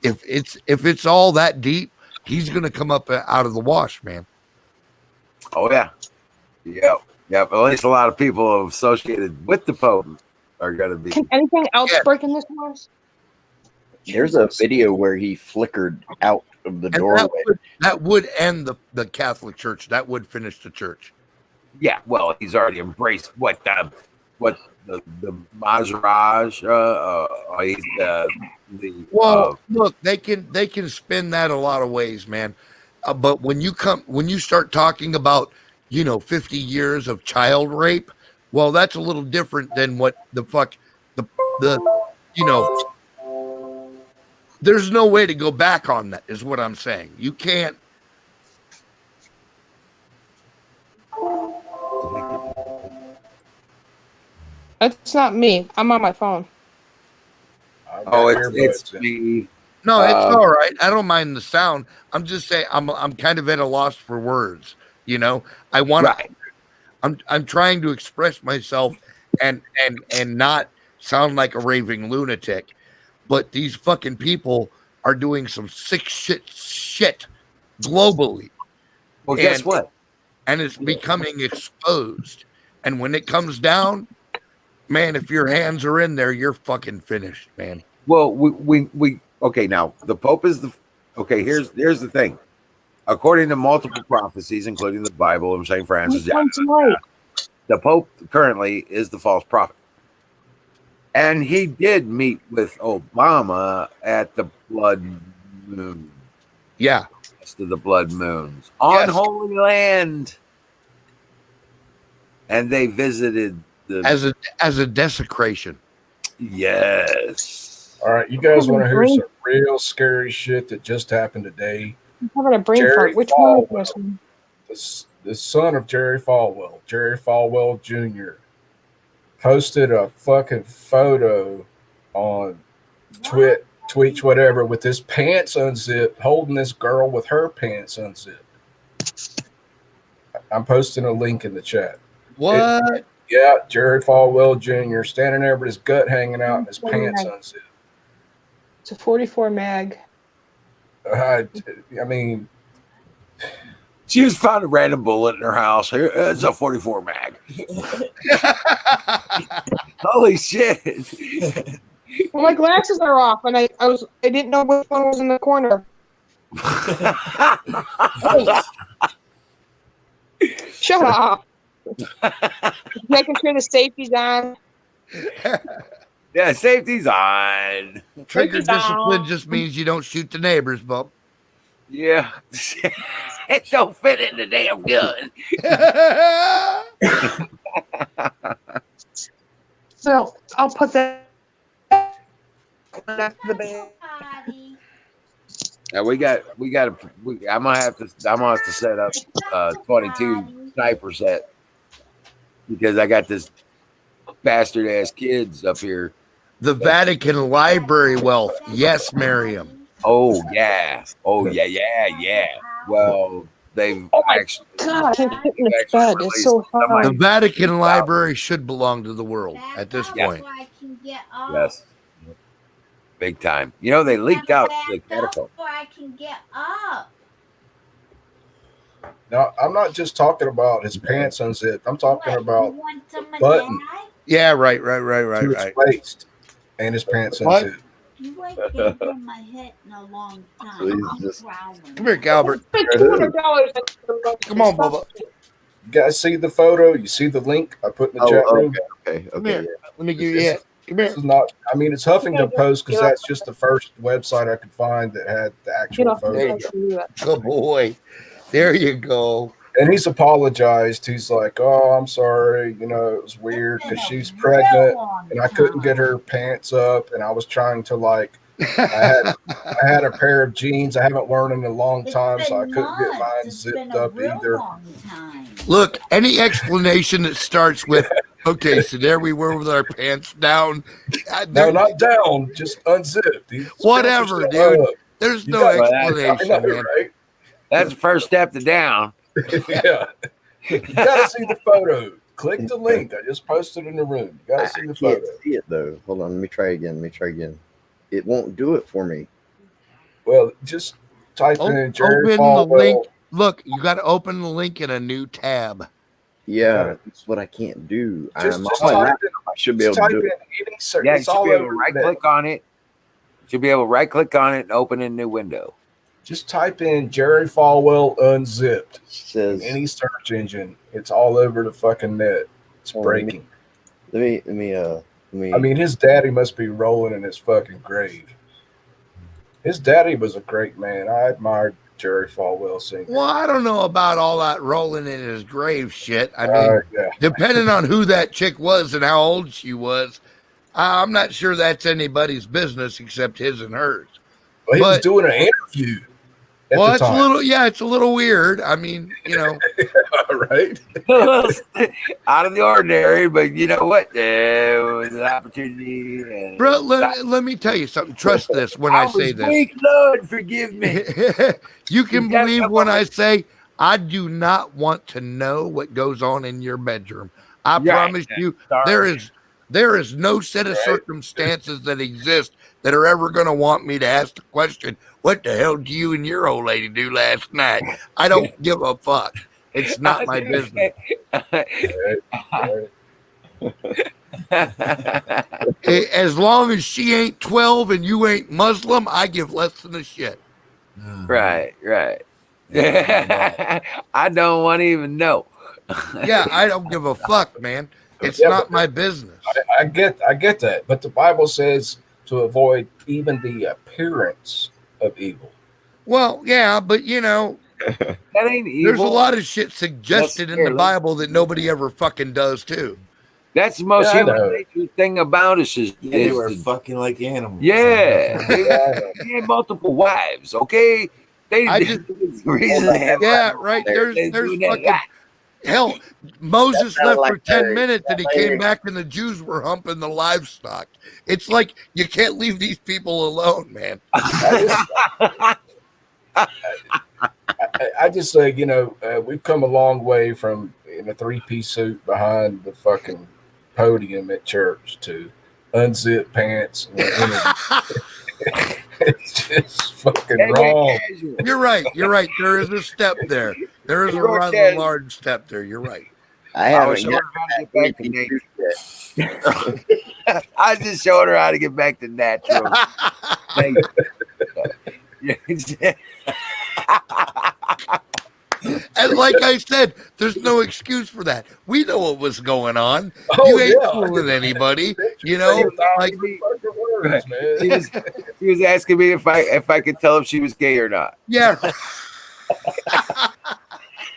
if it's all that deep, he's going to come up out of the wash, man. Oh, yeah. Yeah. Yeah. But at least a lot of people associated with the Pope are going to be. Can anything else break in this house? There's a video where he flickered out of the And doorway. that would end the Catholic Church. That would finish the church. Yeah. Well, he's already embraced what the Mazaraj. Look, they can spin that a lot of ways, man. But when you start talking about 50 years of child rape, well, that's a little different than what the fuck the there's no way to go back on that, is what I'm saying. You can't. That's not me. I'm on my phone. I've got Oh, earbuds it's in. me. No, it's all right. I don't mind the sound. I'm just saying I'm kind of at a loss for words. I want Right. to. I'm trying to express myself and not sound like a raving lunatic, but these fucking people are doing some sick shit globally. Well, guess what? And it's becoming exposed. And when it comes down, man, if your hands are in there, you're fucking finished, man. Well, we okay. Now the Pope is Here's the thing. According to multiple prophecies, including the Bible and St. Francis, the Pope currently is the false prophet. And he did meet with Obama at the blood moon. Yeah. To the blood moons on Yes. Holy Land. And they visited as a desecration. Yes. All right, you guys want to hear some real scary shit that just happened today? I'm having a brain Jerry fart. Which one is Falwell, this one? the son of Jerry Falwell Jr., posted a fucking photo on Twitch, whatever, with his pants unzipped, holding this girl with her pants unzipped. I'm posting a link in the chat. What? Yeah, Jerry Falwell Jr. standing there with his gut hanging out and his pants unzipped. It's a 44 mag. I mean, She just found a random bullet in her house. Here, it's a 44 mag. Holy shit! Well, my glasses are off, and I didn't know which one was in the corner. Shut up. Making sure the safety's on. Yeah, safety's on. Trigger Safety's discipline on. just means you don't shoot the neighbors, Bub. Yeah, it don't fit in the damn gun. So I'll put that next to the bed. Now I'm gonna have to set up 22 sniper set because I got this bastard ass kids up here. The Vatican Library wealth. Yes, Miriam. Oh yeah. Well, they've actually. God, I can't fit in the bed. It's so hard. The Vatican Library should belong to the world at this point. Yes. Big time. You know, they leaked out the catacomb. I can get up. now I'm not just talking about his pants unzipped. I'm talking about button Yeah, right. to his waist and his pants What? unzipped. You ain't been in my head in a long time. So he's I'm just- growling. Come here, Calvert. $200. Come on, Bubba. You guys see the photo? You see the link I put in the Oh, chat room? okay. Come here. Let me give you It's- it. Come here. This is not. I mean, it's Huffington Post because that's just the first website I could find that had the Get actual off the photo. bed. Good boy. There you go. And he's apologized. He's like, "Oh, I'm sorry. You know, it was weird because she's pregnant and I couldn't get her pants up, and I was trying to like, I had a pair of jeans I haven't worn in a long time, so I couldn't get mine zipped up either." Look, any explanation that starts with, okay, so there we were with our pants down. No, not down, just unzipped. His pants are Whatever, still dude. up. There's You no guys- explanation, I know, man. right? That's the first step to down. Yeah. You gotta see the photo. Click the link. I just posted in the room. You gotta see the I photo. can't see it though. Hold on, let me try again. It won't do it for me. Well, just type in Jerry Open the Falwell. link. Look, you got to open the link in a new tab. Yeah, that's what I can't do. Just I'm type on my in, laptop. I should be able type to do in it. any search. Yeah, you It's should all be able to over right the net. click on it. You should be able to right click on it and open a new window. Just type in Jerry Falwell unzipped in Says any search engine. It's all over the fucking net. It's Oh, breaking. let me I mean, his daddy must be rolling in his fucking grave. His daddy was a great man. I admired Jerry Falwell Sr. Well, I don't know about all that rolling in his grave shit. I mean, Yeah. depending on who that chick was and how old she was, I'm not sure that's anybody's business except his and hers. Well, he was But- doing an interview at Well, the it's a time. it's a little weird. I mean, you know, Right? Out of the ordinary, but you know what? There was an opportunity. And bro, let me tell you something. Trust this when I say was this. weak, Lord, forgive me. You can You got believe that when one. I say I do not want to know what goes on in your bedroom. I Right. promise you, there is no set of circumstances that exist that are ever going to want me to ask the question, "What the hell did you and your old lady do last night?" I don't give a fuck. It's not my business. Right. As long as she ain't 12 and you ain't Muslim, I give less than a shit. right. I don't want to even know. Yeah, I don't give a fuck, man. It's Yeah, not but- my business. I get that, but the Bible says to avoid even the appearance of evil. Well, yeah, but you know, That ain't evil. there's a lot of shit suggested in the scary. Bible that nobody ever fucking does too. That's the most Yeah, I human know. nature thing about us is, Yeah, they is were the- fucking like animals. yeah. They, Yeah, I know. they had multiple wives, okay? They I just just- the reason they have Yeah, right. There. There's doing fucking that. hell. Moses sounded left like for 10 Larry. minutes and he Larry. came back and the Jews were humping the livestock. It's like you can't leave these people alone, man. I just say, we've come a long way from in a 3-piece suit behind the fucking podium at church to unzip pants. It's just fucking They went wrong. casual. You're right. You're right. There is a step there. There is a rather large step there. You're right. I was haven't showing got her how to get back to that nature. I was just showing her how to get back to natural. And like I said, there's no excuse for that. We know what was going on. Oh, You ain't yeah. fooling anybody. You Say know, 1,000 like fucking words, man. She was asking me if I could tell if she was gay or not. yeah.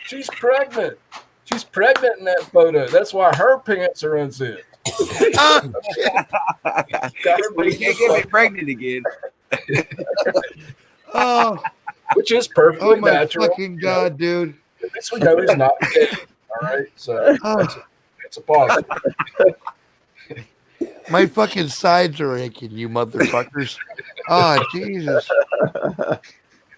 She's pregnant. She's pregnant in that photo. That's why her pants are unzipped. Got her But you can't get me pregnant again. Oh, which is perfectly oh my natural. fucking god, dude. At least we know he's not gay. All right, so that's a positive. My fucking sides are aching, you motherfuckers. Oh, Jesus. At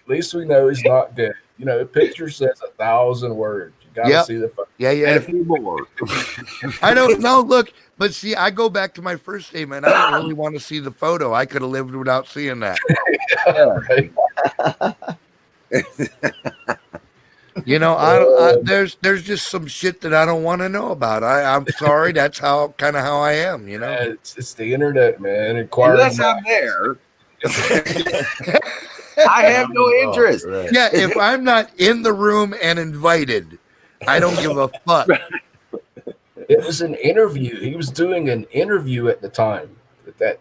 least we know he's not gay. A picture says 1,000 words. You got to Yep. see the photo. Yeah, And yeah. a few more. I don't know. Look, but see, I go back to my first statement. I don't really want to see the photo. I could have lived without seeing that. Right? There's just some shit that I don't want to know about. I'm sorry. That's how I am. It's the internet, man. Unless I'm there, I have no interest. Right. Yeah, if I'm not in the room and invited, I don't give a fuck. It was an interview. He was doing an interview at the time that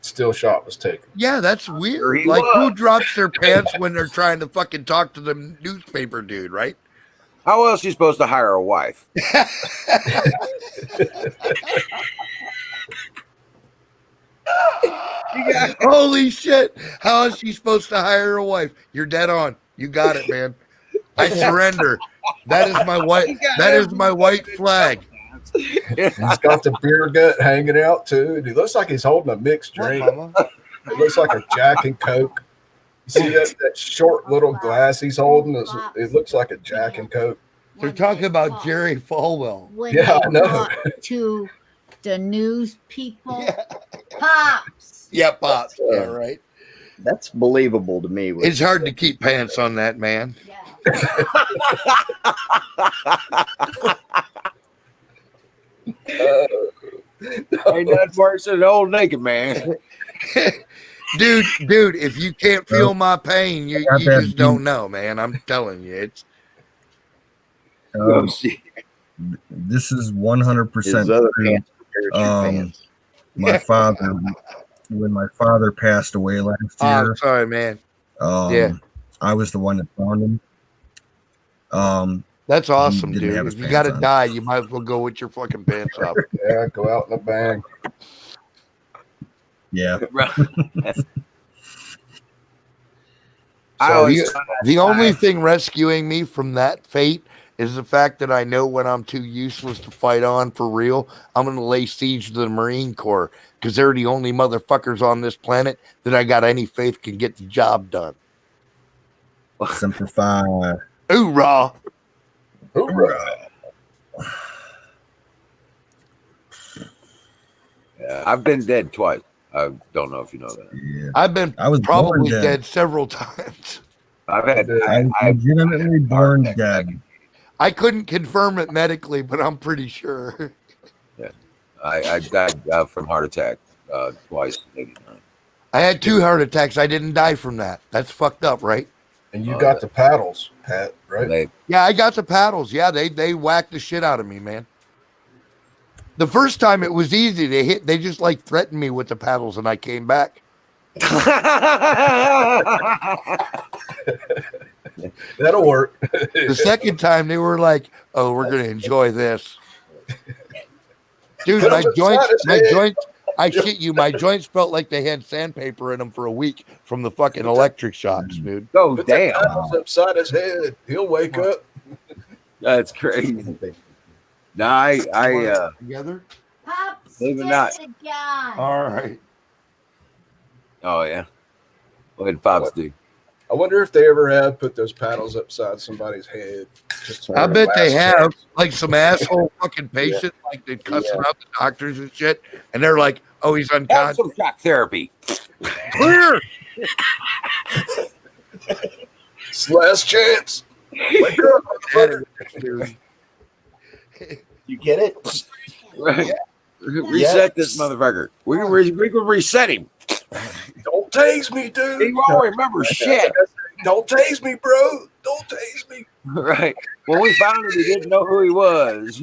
still shot was taken. Yeah, that's Sure weird. he Like, who was. drops their pants when they're trying to fucking talk to the newspaper dude, right? How else are you supposed to hire a wife? Holy shit. How is she supposed to hire a wife? You're dead on. You got it, man. I surrender. That is my white. That is my white flag. He's got the beer gut hanging out too, and he looks like he's holding a mixed What, drink. mama? It looks like a Jack and Coke. You see that short little glass he's holding? It looks like a Jack and Coke. They're talking about Jerry Falwell. When Yeah, they I know. talk to the news people, pops. Yeah, Pops. Yeah, right. That's believable to me. It's hard to keep pants on that man. Ain't nothing worse than an old naked man. dude, if you can't feel my pain, you just don't know, man. I'm telling you, it's Oh, shit. This is His 100% other true. pants are parachute pants. My father, when my father passed away last oh, year, sorry, man. yeah, I was the one that found him. That's awesome, didn't have dude. his If you gotta pants on. die, you might as well go with your fucking pants off. Yeah, go out in a bang. Yeah. I always The only thing rescuing me from that fate is the fact that I know when I'm too useless to fight on for real, I'm going to lay siege to the Marine Corps because they're the only motherfuckers on this planet that I got any faith can get the job done. Semper Fi. Hoorah! Hoorah. Yeah, I've been dead twice. I don't know if you know that. Yeah. I've been I was probably born dead several times. I've had. I was legitimately born dead. I couldn't confirm it medically, but I'm pretty sure. I died from heart attack twice. In 89. I had 2 heart attacks. I didn't die from that. That's fucked up, right? And you got the paddles, Pat, right? Yeah, I got the paddles. Yeah, they whacked the shit out of me, man. The first time it was easy. They just like threatened me with the paddles, and I came back. That'll work. The second time they were like, "Oh, we're gonna enjoy this." Dude, Put my him upside his head. joints. I shit you. My joints felt like they had sandpaper in them for a week from the fucking electric shocks, dude. Oh, Put the damn. paddles upside his head. He'll wake up. That's crazy. No, I Together. Pops Believe it or not. did, John. All right. oh, yeah. What did Pops do? I wonder if they ever have put those paddles upside somebody's head. Just I for a bet they last have chance. like some asshole fucking patient, like they cussing out the doctors and shit, and they're like, "Oh, he's Have unconscious." some shock therapy. Clear. It's the last chance. Wake up, motherfucker. Dude. You get it? Right. Reset this motherfucker. We can reset him. Don't tase me, dude. He won't remember shit. Don't tase me, bro. Don't tase me. Right. When we found him, he didn't know who he was.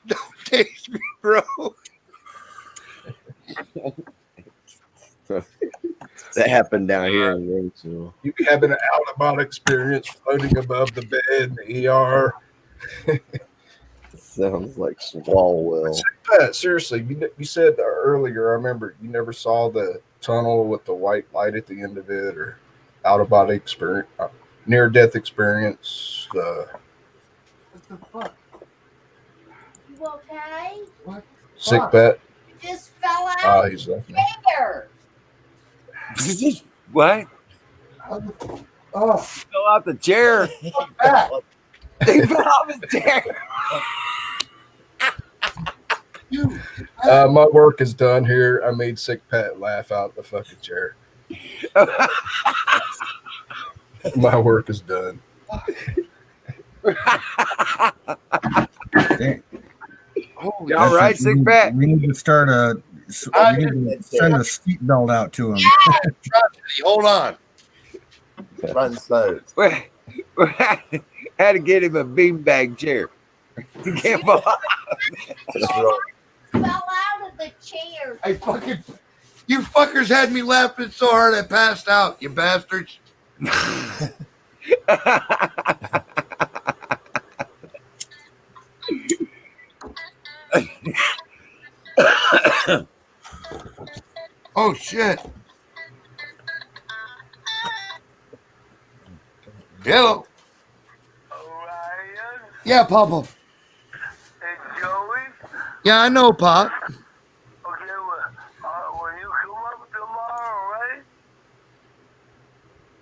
Don't taste me, bro. That happened down here in Roseville. You be having an out-of-body experience floating above the bed in the ER. Sounds like Swalwell. Pat, seriously, you said earlier, I remember you never saw the tunnel with the white light at the end of it, or out-of-body experience, near-death experience. You okay? Sick Pat. You just fell out Oh, of he's the left. chair. What? Oh, Fell out the chair. He fell off his chair. my work is done here. I made Sick Pat laugh out the fucking chair. My work is done. Dang. You all right, Sick Pat? We need to start we need to send a seatbelt out to him. Hold on. Front side. We had to get him a beanbag chair. He can't fall out. Fell out of the chair. You fuckers had me laughing so hard I passed out, you bastards. Oh shit. Hello. Ryan Yeah, Papa. and Joey. Yeah, I know, Pop. Okay, when you come up tomorrow, right?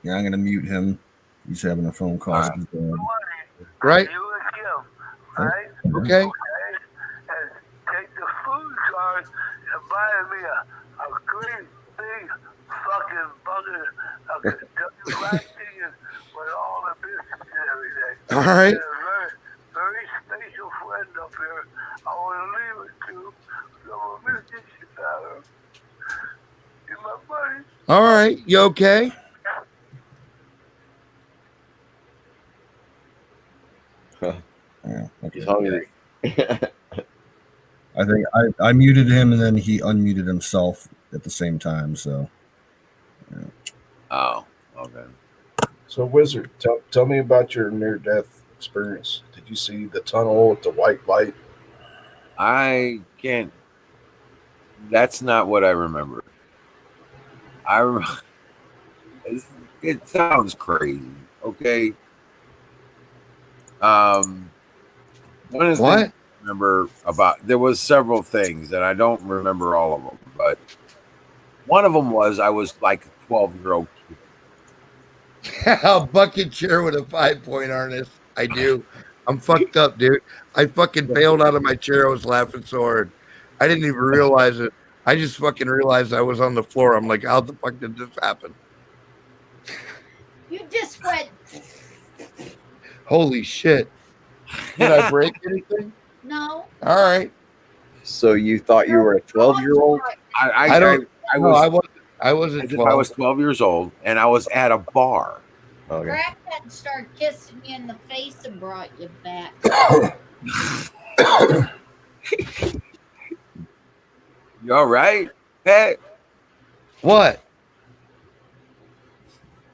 Yeah, I'm gonna mute him. He's having a phone call with his dad. Right? You and Kim, right? Okay. And take the food card and buy me a great big fucking bucket of Kentucky Fried Chicken with all the biscuits and everything. All right. And a very, very special friend up here. I want to leave it to. So I'm going to miss you shit out of him. You're my buddy. All right. You okay? Yeah, okay. He's hungry. I think I muted him and then he unmuted himself at the same time. So Oh, okay. So, Wizard, tell me about your near-death experience. Did you see the tunnel with the white light? I can't. That's not what I remember. It sounds crazy. Okay. One of the What? things I remember about there was several things, and I don't remember all of them, but one of them was I was like a 12-year-old kid. A bucket chair with a 5-point harness. I do. I'm fucked up, dude. I fucking bailed out of my chair. I was laughing so hard. I didn't even realize it. I just fucking realized I was on the floor. I'm like, how the fuck did this happen? You just went, Holy shit. Did I break anything? no. All right. So you thought you were a 12-year-old? I don't. I No, was. I wasn't As if 12. I was 12 years old, and I was at a bar. Okay. Crackhead started kissing you in the face and brought you back. You all right, Pat? What?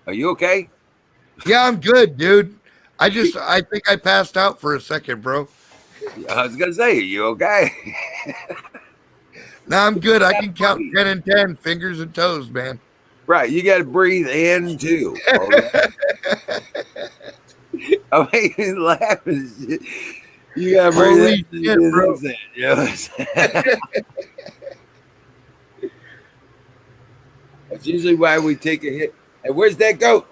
Are you okay? Yeah, I'm good, dude. I think I passed out for a second, bro. I was gonna say, you okay? Now I'm good. I can count 10 and 10, fingers and toes, man. Right, you got to breathe in too. Okay? I mean, he's laughing. You got to breathe Holy in. shit, bro. You know what I'm saying? That's usually why we take a hit. And where's that goat?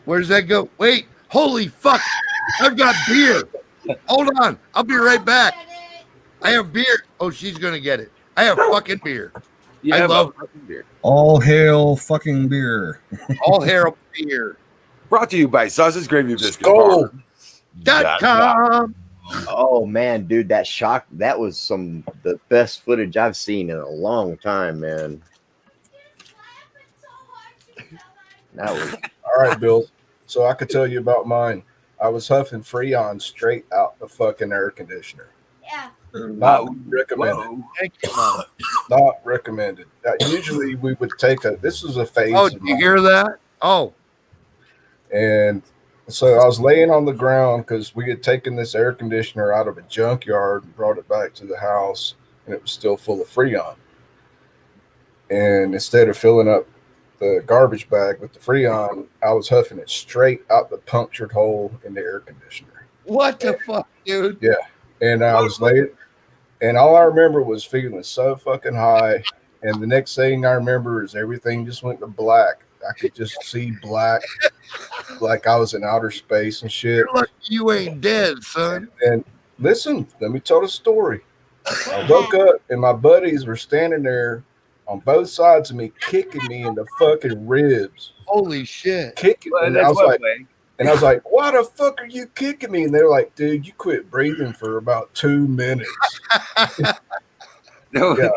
Where's that go? Wait, holy fuck. I've got beer. Hold on. I'll be right back. I have beer. Oh, she's going to get it. I have fucking beer. You I have love a fucking beer. All hail fucking beer. all hair beer. Brought to you by Sausage Gravy Biscuit Skull. .com. Oh man, dude, that was the best footage I've seen in a long time, man. That was All right, Bill. So I could tell you about mine. I was huffing Freon straight out the fucking air conditioner. Yeah. Not recommended. Whoa. Thank you, Mom. Not recommended. Usually we would take this was a phase. Oh, of did you mine. hear that? Oh, And so I was laying on the ground because we had taken this air conditioner out of a junkyard and brought it back to the house, and it was still full of Freon. And instead of filling up the garbage bag with the Freon, I was huffing it straight out the punctured hole in the air conditioner. what the fuck, dude? Yeah. And I was laying, and all I remember was feeling so fucking high. And the next thing I remember is everything just went to black. I could just see black, like I was in outer space and shit. You're lucky you ain't dead, son. And listen, let me tell the story. I woke up and my buddies were standing there on both sides of me, kicking me in the fucking ribs. Holy shit. Kicking. Well, And that's I was one like, way. why the fuck are you kicking me? And they're like, dude, you quit breathing for about 2 minutes. No, Yeah.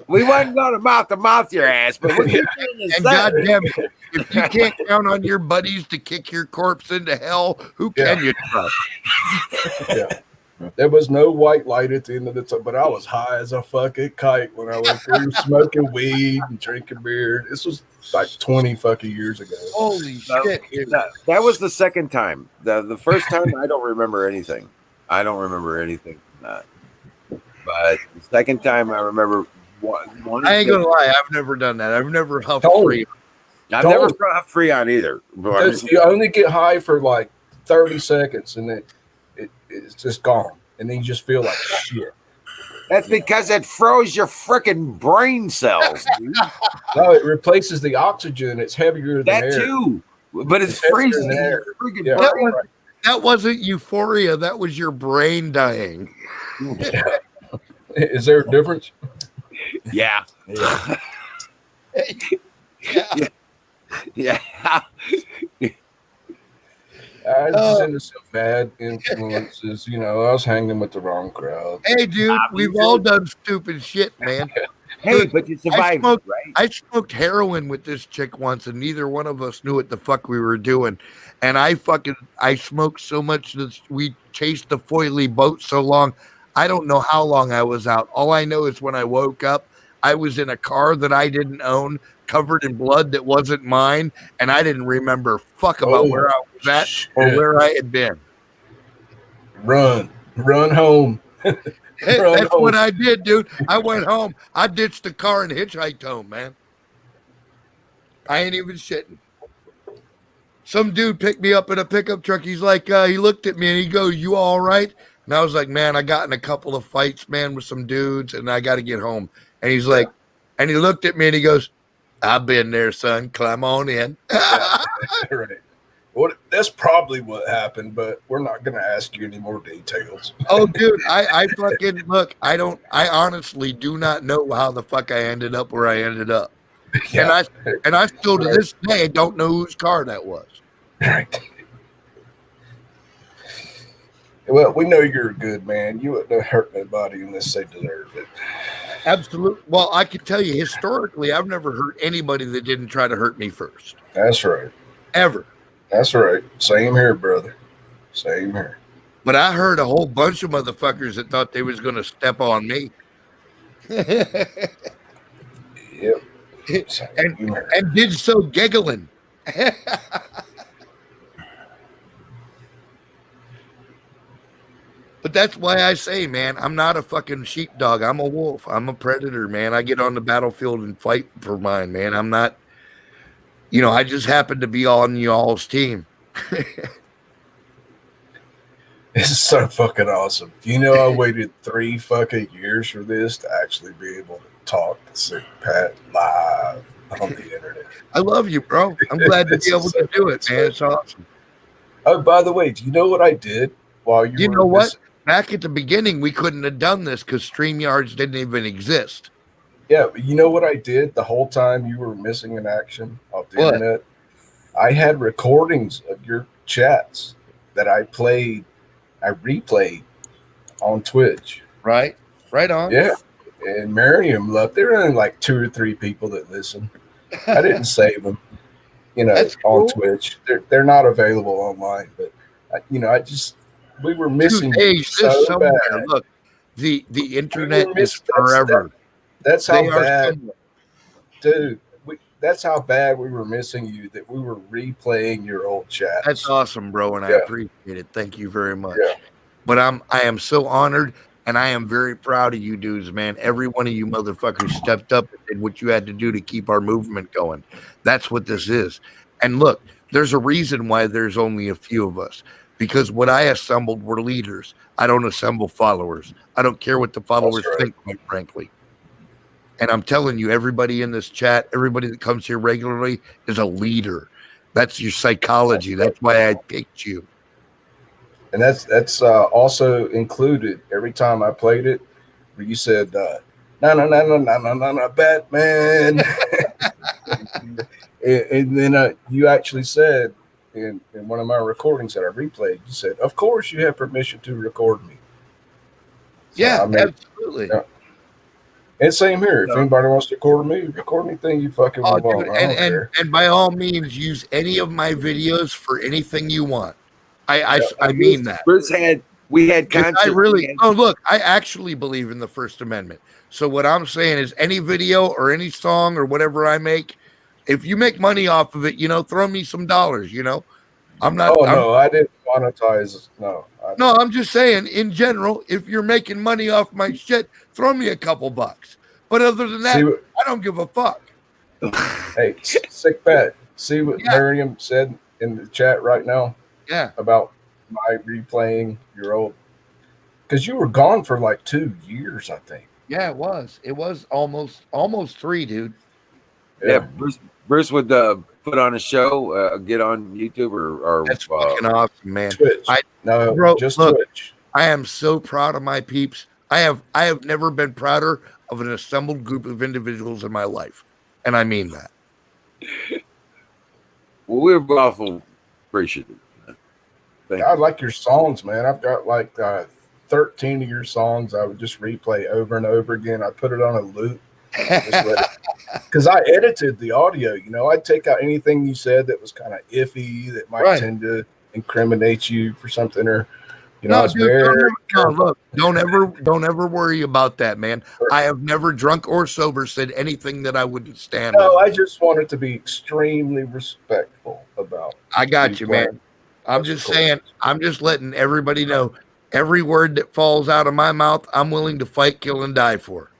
we wasn't going to mouth your ass, but we're getting in the And sun. goddamn it, if you can't count on your buddies to kick your corpse into hell, who can you trust? Yeah. There was no white light at the end of the tunnel, but I was high as a fucking kite when I went through smoking weed and drinking beer. This was like 20 fucking years ago. Holy shit, dude. That was the second time. The first time, I don't remember anything. I don't remember anything from that. But the second time, I remember one. I ain't gonna lie, I've never done that. I've never huffed Don't. free. I've never huffed Freon either. Because you only get high for like 30 seconds and then it's just gone. And then you just feel like shit. That's because it froze your freaking brain cells. Dude. No, it replaces the oxygen. It's heavier than That air. too. But it's heavier freezing than air. your freaking Yeah. brain. That wasn't euphoria. That was your brain dying. Is there a difference? Yeah. Yeah. Yeah. I was into some bad influences. You know, I was hanging with the wrong crowd. Hey, dude, we've all done stupid shit, man. Hey, Dude, but you survived, right? I smoked heroin with this chick once, and neither one of us knew what the fuck we were doing. And I smoked so much that we chased the foily boat so long. I don't know how long I was out. All I know is when I woke up, I was in a car that I didn't own, covered in blood that wasn't mine, and I didn't remember fuck about where I was at or where I had been. Run home. That's what I did, dude. I went home. I ditched the car and hitchhiked home, man. I ain't even shitting. Some dude picked me up in a pickup truck. He's like, he looked at me and he goes, "You all right?" And I was like, "Man, I got in a couple of fights, man, with some dudes, and I got to get home." And he's like, and he looked at me and he goes, "I've been there, son. Climb on in." Right. Well, that's probably what happened, but we're not going to ask you any more details. Oh, dude, I fucking look. I honestly do not know how the fuck I ended up where I ended up. Yeah. And I still to this day don't know whose car that was. Right. Well, we know you're a good man. You wouldn't hurt nobody unless they deserve it. Absolutely. Well, I can tell you historically, I've never hurt anybody that didn't try to hurt me first. That's right. Ever. That's right. Same here, brother. Same here. But I heard a whole bunch of motherfuckers that thought they was going to step on me. Yep. Same here. And did so giggling. that's why I say, man, I'm not a fucking sheepdog. I'm a wolf. I'm a predator, man. I get on the battlefield and fight for mine, man. I'm not, I just happen to be on y'all's team. It's so fucking awesome. You know, I waited 3 fucking years for this to actually be able to talk to Sick Pat live on the internet. I love you, bro. I'm glad to be able to do it, man. It's awesome. Oh, by the way, do you know what I did while you were know what? missing? Back at the beginning, we couldn't have done this because StreamYards didn't even exist. Yeah, but you know what I did the whole time you were missing in action off the What? internet? I had recordings of your chats that I replayed on Twitch. Right on. Yeah. And Miriam loved. There were only like 2 or 3 people that listen. I didn't save them, That's on cool. Twitch. They're not available online, but we were missing you so bad. Look, the internet is forever. That's how They are bad, somewhere. dude. That's how bad we were missing you, that we were replaying your old chats. That's awesome, bro, and I Yeah. appreciate it. Thank you very much. Yeah. But I am so honored, and I am very proud of you dudes, man. Every one of you motherfuckers stepped up and did what you had to do to keep our movement going. That's what this is. And look, there's a reason why there's only a few of us, because what I assembled were leaders. I don't assemble followers. I don't care what the followers right. think, quite frankly. And I'm telling you, everybody in this chat, everybody that comes here regularly is a leader. That's your psychology. That's why I picked you. And that's also included every time I played it, where you said, no, Batman. and then you actually said in one of my recordings that I replayed, you said, of course you have permission to record me. So, yeah, absolutely. Yeah. And same here. If anybody wants to record anything, you fucking move on. And by all means, use any of my videos for anything you want. I mean that. We had concerts. Look, I actually believe in the First Amendment. So what I'm saying is any video or any song or whatever I make, if you make money off of it, throw me some dollars, I'm not. I didn't monetize. No, I'm just saying in general, if you're making money off my shit, throw me a couple bucks. But other than that, I don't give a fuck. Hey, Sick Pat, see what Miriam said in the chat right now? Yeah. About my replaying your old, because you were gone for like 2 years, I think. Yeah, it was. It was almost 3, dude. Yeah, Bruce would put on a show, get on YouTube or that's fucking awesome, man. Twitch. Twitch. I am so proud of my peeps. I have never been prouder of an assembled group of individuals in my life, and I mean that. Well, we're awful appreciative. I like your songs, man. I've got like 13 of your songs I would just replay over and over again. I put it on a loop because I edited the audio. I'd take out anything you said that was kind of iffy, that might tend to incriminate you for something, or look, don't ever worry about that, man. I have never, drunk or sober, said anything that I wouldn't stand. No, I just wanted to be extremely respectful about. I got you, man. I'm just saying, I'm just letting everybody know every word that falls out of my mouth, I'm willing to fight, kill, and die for.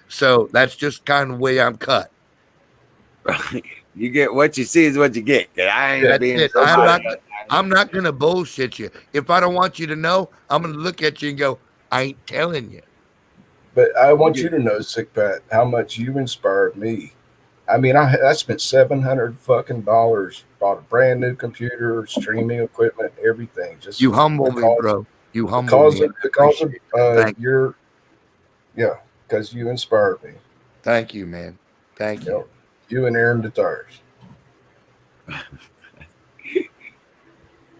So that's just kind of the way I'm cut. You get what you see is what you get. I'm not going to bullshit you. If I don't want you to know, I'm going to look at you and go, I ain't telling you. But I want you to know, Sick Pat, how much you inspired me. I mean, I spent $700 fucking dollars, bought a brand new computer, streaming equipment, everything. Just you humble me, bro. You humble me. Because you inspired me. Thank you, man. Thank you. You and Aaron Detars.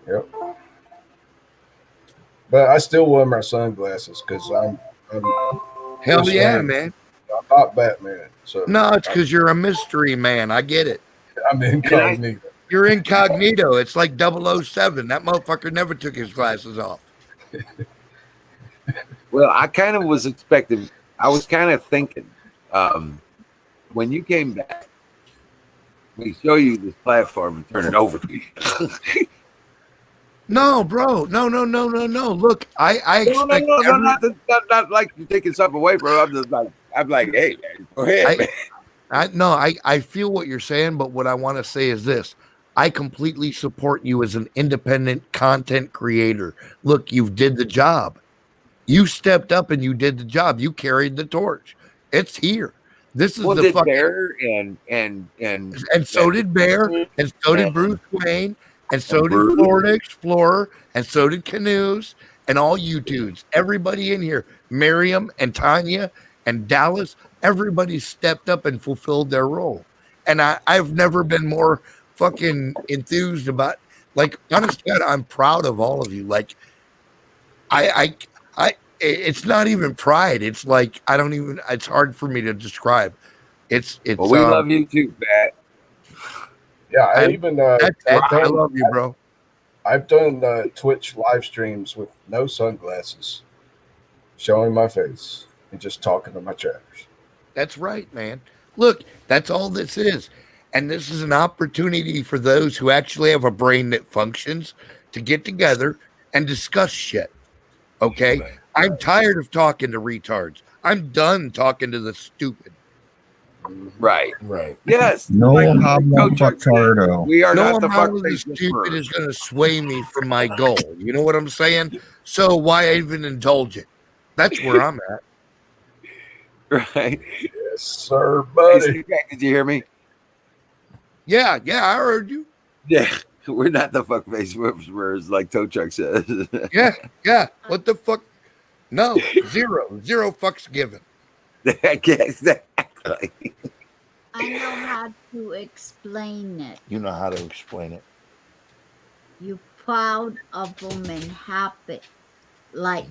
Yep. But I still wear my sunglasses because I'm hell yeah, man. I'm not Batman. So no, it's because you're a mystery man. I get it. I'm incognito. You're incognito. It's like 007. That motherfucker never took his glasses off. Well, I kind of was expecting. I was kind of thinking when you came back, we show you this platform and turn it over to you. No, bro. No. Look, I No, expect not like you're taking something away from it. I'm like, hey, man, go ahead, man. I feel what you're saying, but what I want to say is this. I completely support you as an independent content creator. Look, you did the job. You stepped up and you did the job. You carried the torch. It's here. This is Well, the did fucking Bear and and so did Bear, and so did Bruce Wayne, and so did Bruce. Florida Explorer, and so did Canoes, and all you dudes. Everybody in here, Miriam and Tanya and Dallas, everybody stepped up and fulfilled their role. And I've never been more fucking enthused about, like, honestly, I'm proud of all of you. Like, it's not even pride. It's like, I don't even, it's hard for me to describe. It's, Well, we love you too, Pat. Yeah, I I- even I done, love you, bro. I've done Twitch live streams with no sunglasses, showing my face and just talking to my chatters. That's right, man. Look, that's all this is. And this is an opportunity for those who actually have a brain that functions to get together and discuss shit. Okay? Right. I'm tired of talking to retards. I'm done talking to the stupid. Right. Yes. No hobble Coach Chuck said, fuckardo. we are No not the amount of the fuckface stupid whisperers. is going to sway me from my goal. You know what I'm saying? So why even indulge it? That's where I'm at. Right. Yes, sir, Hey, buddy. C-Pack, did you hear me? Yeah, I heard you. Yeah. We're not the fuckface whisperers like Toe Chuck says. Yeah. What the fuck? No, zero fucks given. Exactly. I know how to explain it. You know how to explain it. You proud of them and happy, like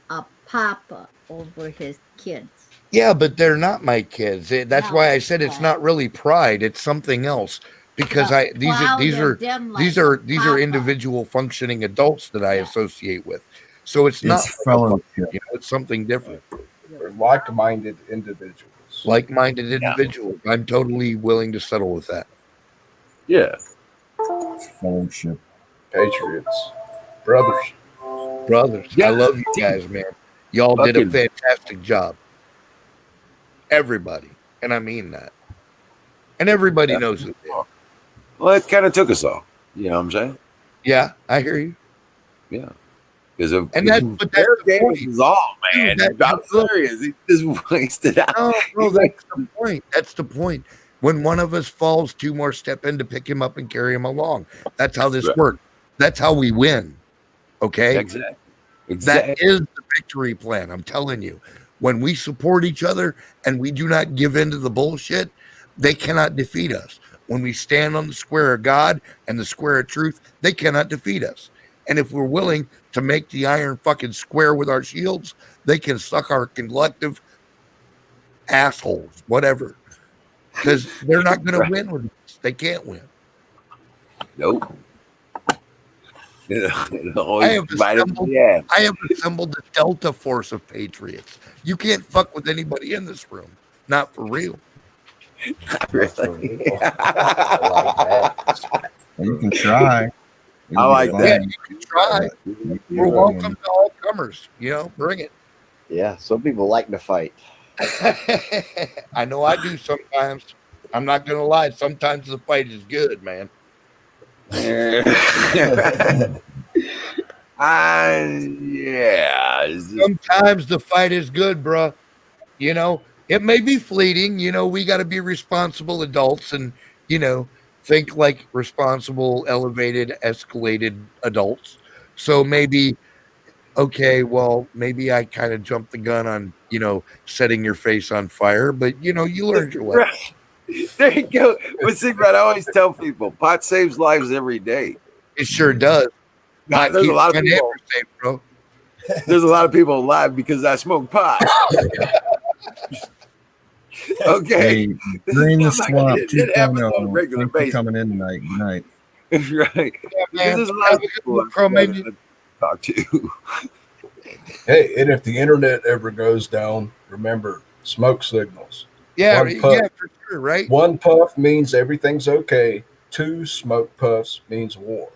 a papa over his kids. Yeah, but they're not my kids. That's No, why I said it's right. not really pride. It's something else. Because But these proud are of them like these a are papa. individual functioning adults that I Yeah. associate with. So it's not It's fellowship. it's something different. They're like-minded individuals. Like-minded individuals. I'm totally willing to settle with that. Yeah. It's fellowship. Patriots, brothers. Brothers, Yeah. I love you guys, man. Y'all did a Fucking- fantastic job. Everybody. And I mean that. And everybody knows it. Well, it kind of took us all. You know what I'm saying? Yeah, I hear you. Yeah. Because of And that's their the game point. is all, man. Dude, I'm serious. He just wasted out. No, bro, that's the point. That's the point. When one of us falls, two more step in to pick him up and carry him along. That's how this Right. works. That's how we win. Okay? Exactly. That is the victory plan. I'm telling you. When we support each other and we do not give in to the bullshit, they cannot defeat us. When we stand on the square of God and the square of truth, they cannot defeat us. And if we're willing to make the iron fucking square with our shields, they can suck our collective assholes, whatever. Because they're not going to win with us. They can't win. Nope. I have assembled a Delta force of patriots. You can't fuck with anybody in this room. Not for real. Really? You can try. I like Yeah, that. you can try. We're welcome to all comers. You know, bring it. Yeah, some people like to fight. I know I do sometimes. I'm not gonna lie. Sometimes the fight is good, man. Yeah. Sometimes the fight is good, bro. You know, it may be fleeting. You know, we got to be responsible adults and, you know, think like responsible, elevated, escalated adults. So maybe, okay, well, maybe I kind of jumped the gun on, you know, setting your face on fire, but, you know, you learned your lesson. There you go. But see, but I always tell people, pot saves lives every day. It sure does. Now, there's a lot of people. Safe, bro. There's a lot of people alive because I smoke pot. Okay. Hey, drain the It's not like swamp. it happens on a 2.0. regular Thanks for basis. coming in tonight. Good night. Right. Yeah, Because man. there's a lot of people to talk to. Hey, and if the internet ever goes down, remember smoke signals. Yeah, One puff. yeah, for sure, right? One puff means everything's okay. 2 smoke puffs means war.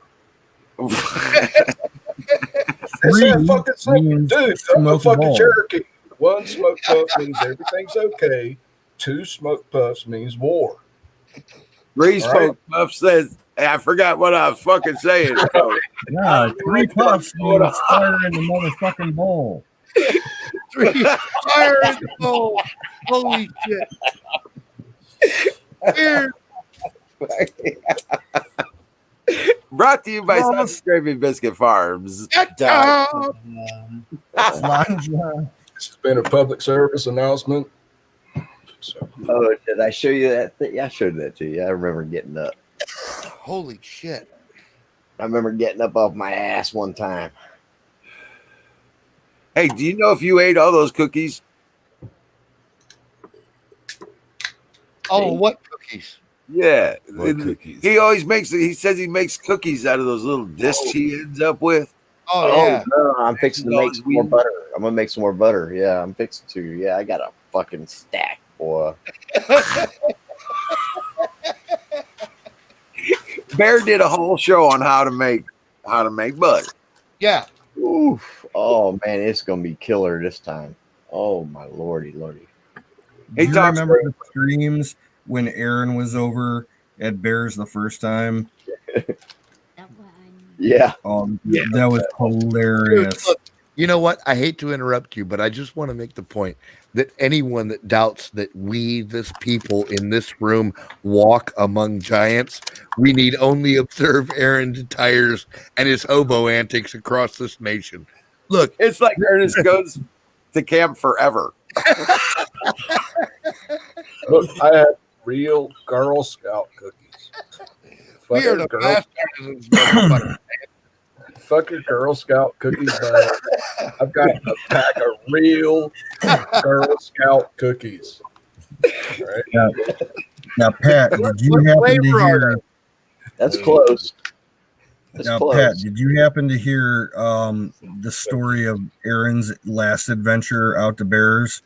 It's that fucking simple, means dude. I'm a fucking smokable. Cherokee. 1 smoke puff means everything's okay. 2 smoke puffs means war. 3 All right. smoke puff says, hey, I forgot what I was fucking saying. So, Yeah, 3 puffs means fire in the motherfucking bowl. 3 fire in the bowl. Holy shit. Weird. brought to you by Sausage Gravy Biscuit Farms. Slanja. This has been a public service announcement. So, Oh, did I show you that thing? Yeah, I showed that to you. I remember getting up. Holy shit. I remember getting up off my ass one time. Hey, do you know if you ate all those cookies? Oh, what cookies? Yeah. What cookies? He always he says he makes cookies out of those little discs he ends up with. Oh, yeah. No, I'm fixing to make Those some more weird- butter. I'm gonna make some more butter. Yeah, I'm fixing to. Yeah, I got a fucking stack, boy. Bear did a whole show on how to make butter. Yeah. Oof. Oh man, it's gonna be killer this time. Oh my lordy. Do Hey, you Tom, remember the streams when Aaron was over at Bears the first time? Yeah. That was hilarious. Look, you know what? I hate to interrupt you, but I just want to make the point that anyone that doubts that we, this people in this room, walk among giants, we need only observe Aaron's tires and his hobo antics across this nation. Look, It's like Ernest goes to camp forever. look, I had real Girl Scout cookies. we are the bastards. Motherfucker. Fucking Girl Scout cookies, bud. I've got a pack of real Girl Scout cookies. All right. Now, Pat, did you What happen flavor to are hear? That's close. That's Now, close. Pat, did you happen to hear the story of Aaron's last adventure out to Bears?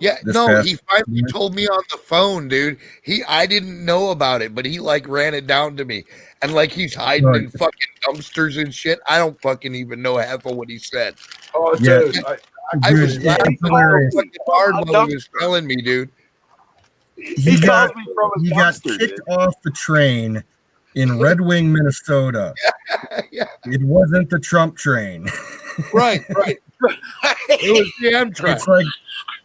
Yeah, This no, past he finally week? told me on the phone, dude. I didn't know about it, but he like ran it down to me. And like he's hiding Right. in fucking dumpsters and shit. I don't fucking even know half of what he said. Oh, Yeah. dude. I was Dude, laughing it's hilarious. fucking hard while he was telling me, dude. He got calls me from his he got dumpster, kicked dude. off the train in Red Wing, Minnesota. Yeah, It wasn't the Trump train. right. It was the Amtrak.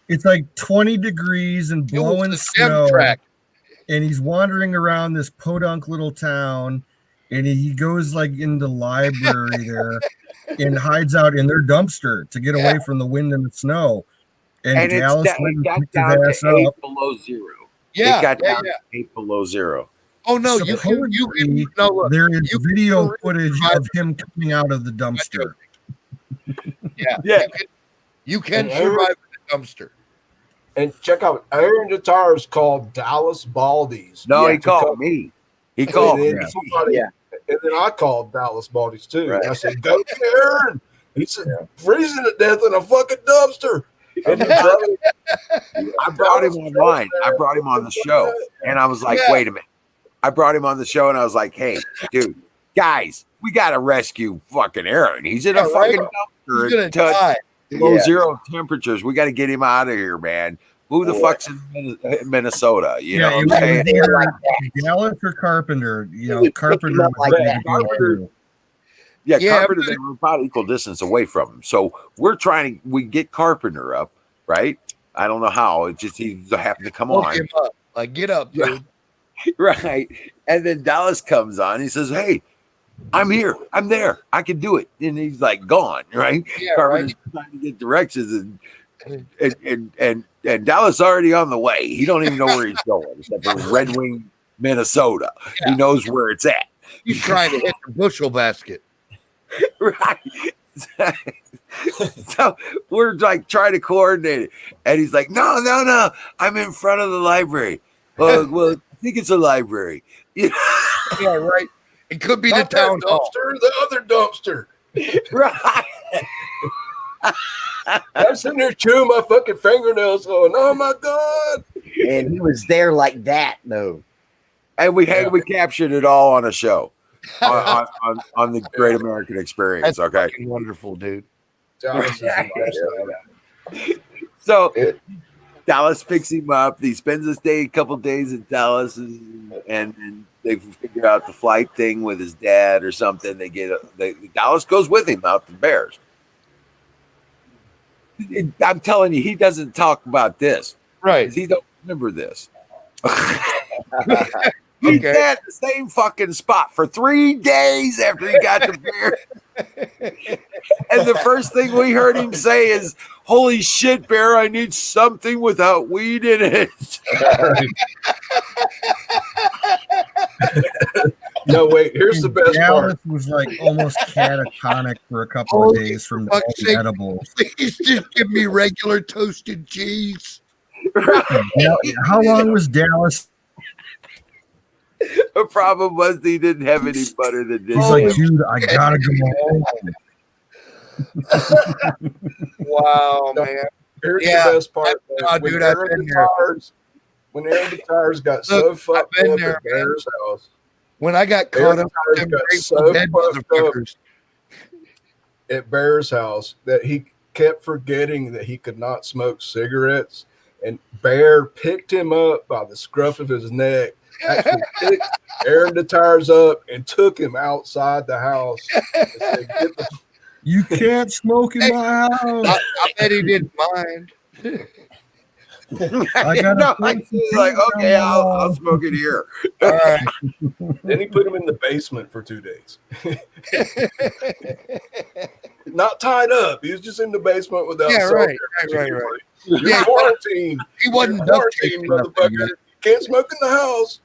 It's like 20 degrees and It was blowing the snow, Amtrak. and he's wandering around this podunk little town, and he goes like in the library there and hides out in their dumpster to get away from the wind and the snow. And Dallas went it got and picked his down ass to 8 up. below 0. Yeah, It got yeah, down to 8 below 0. Oh no, you can no look. There is you can video survive footage the of him coming out of the dumpster. Yeah. Yeah. You can And survive in the dumpster. And check out Aaron the Tires called Dallas Baldies. No, Yeah, he called me. He called and me. then somebody, Yeah. and then I called Dallas Baldies too. Right. And I said, "Go get Aaron." He said, "Freezing to death in a fucking dumpster." And I brought him on mine. I brought him on the show. And I was like, Yeah. wait a minute. I brought him on the show and I was like, hey, dude, guys, we got to rescue fucking Aaron. He's in a Yeah, right? fucking dumpster He's gonna at die. below Yeah. 0 temperatures. We got to get him out of here, man. Who the fuck's in Minnesota? You know it what I'm saying? was either Dallas or Carpenter. You know, Carpenter up was like ready that. to go Carpenter- too. Yeah, Yeah, Carpenter, they were about equal distance away from him. So we get Carpenter up, right? I don't know how. It just he happened to come Woke on. him up. Like, get up, dude. Right. And then Dallas comes on. He says, hey, I'm here. I'm there. I can do it. And he's like gone, right? Yeah, Carpenter's trying to get directions and Dallas already on the way. He don't even know where he's going except for Red Wing, Minnesota. Yeah. He knows where it's at. He's trying to hit the bushel basket. Right. So we're like trying to coordinate it. And he's like, no. I'm in front of the library. Well, I think it's a library. You know? Yeah, right. It could be the Not that town hall. dumpster, the other dumpster. Right. I'm sitting there chewing my fucking fingernails, going, "Oh my god!" And he was there like that, though. And we captured it all on a show. on the Great American Experience. That's Okay, fucking wonderful, dude. Dallas is the best. so It- Dallas picks him up. He spends a couple days in Dallas, and they figure out the flight thing with his dad or something. Dallas goes with him out to Bears. I'm telling you, he doesn't talk about this. Right. He don't remember this. Okay. He's at the same fucking spot for 3 days after he got the Bears. And the first thing we heard him say is, "Holy shit, Bear, I need something without weed in it." No, wait. Here's the best Dallas part. was like almost catatonic for a couple of Holy days from fuck's all the sake. edibles. Please just give me regular toasted cheese. How long was Dallas? The problem was he didn't have any butter that did. He's like, dude, I gotta go home. Wow, No, man. Here's Yeah. the best part. No, dude, I've been there. When Aaron the Tires got so Look, fucked I've been up there, at Bear's house, When I got Aaron caught up the with Tires them got Grateful so Dead fucked up motherfuckers. at Bear's house that he kept forgetting that he could not smoke cigarettes. And Bear picked him up by the scruff of his neck, actually picked Aaron the Tires up and took him outside the house. And said, "Get the You can't smoke in my house. I bet he didn't mind. I got No, to he's like, okay, I'll smoke it here. All right. Then he put him in the basement for 2 days. Not tied up. He was just in the basement without Yeah, smoking. right. You're Yeah, quarantined. He wasn't You're duct quarantined, taped. motherfucker. You can't smoke in the house.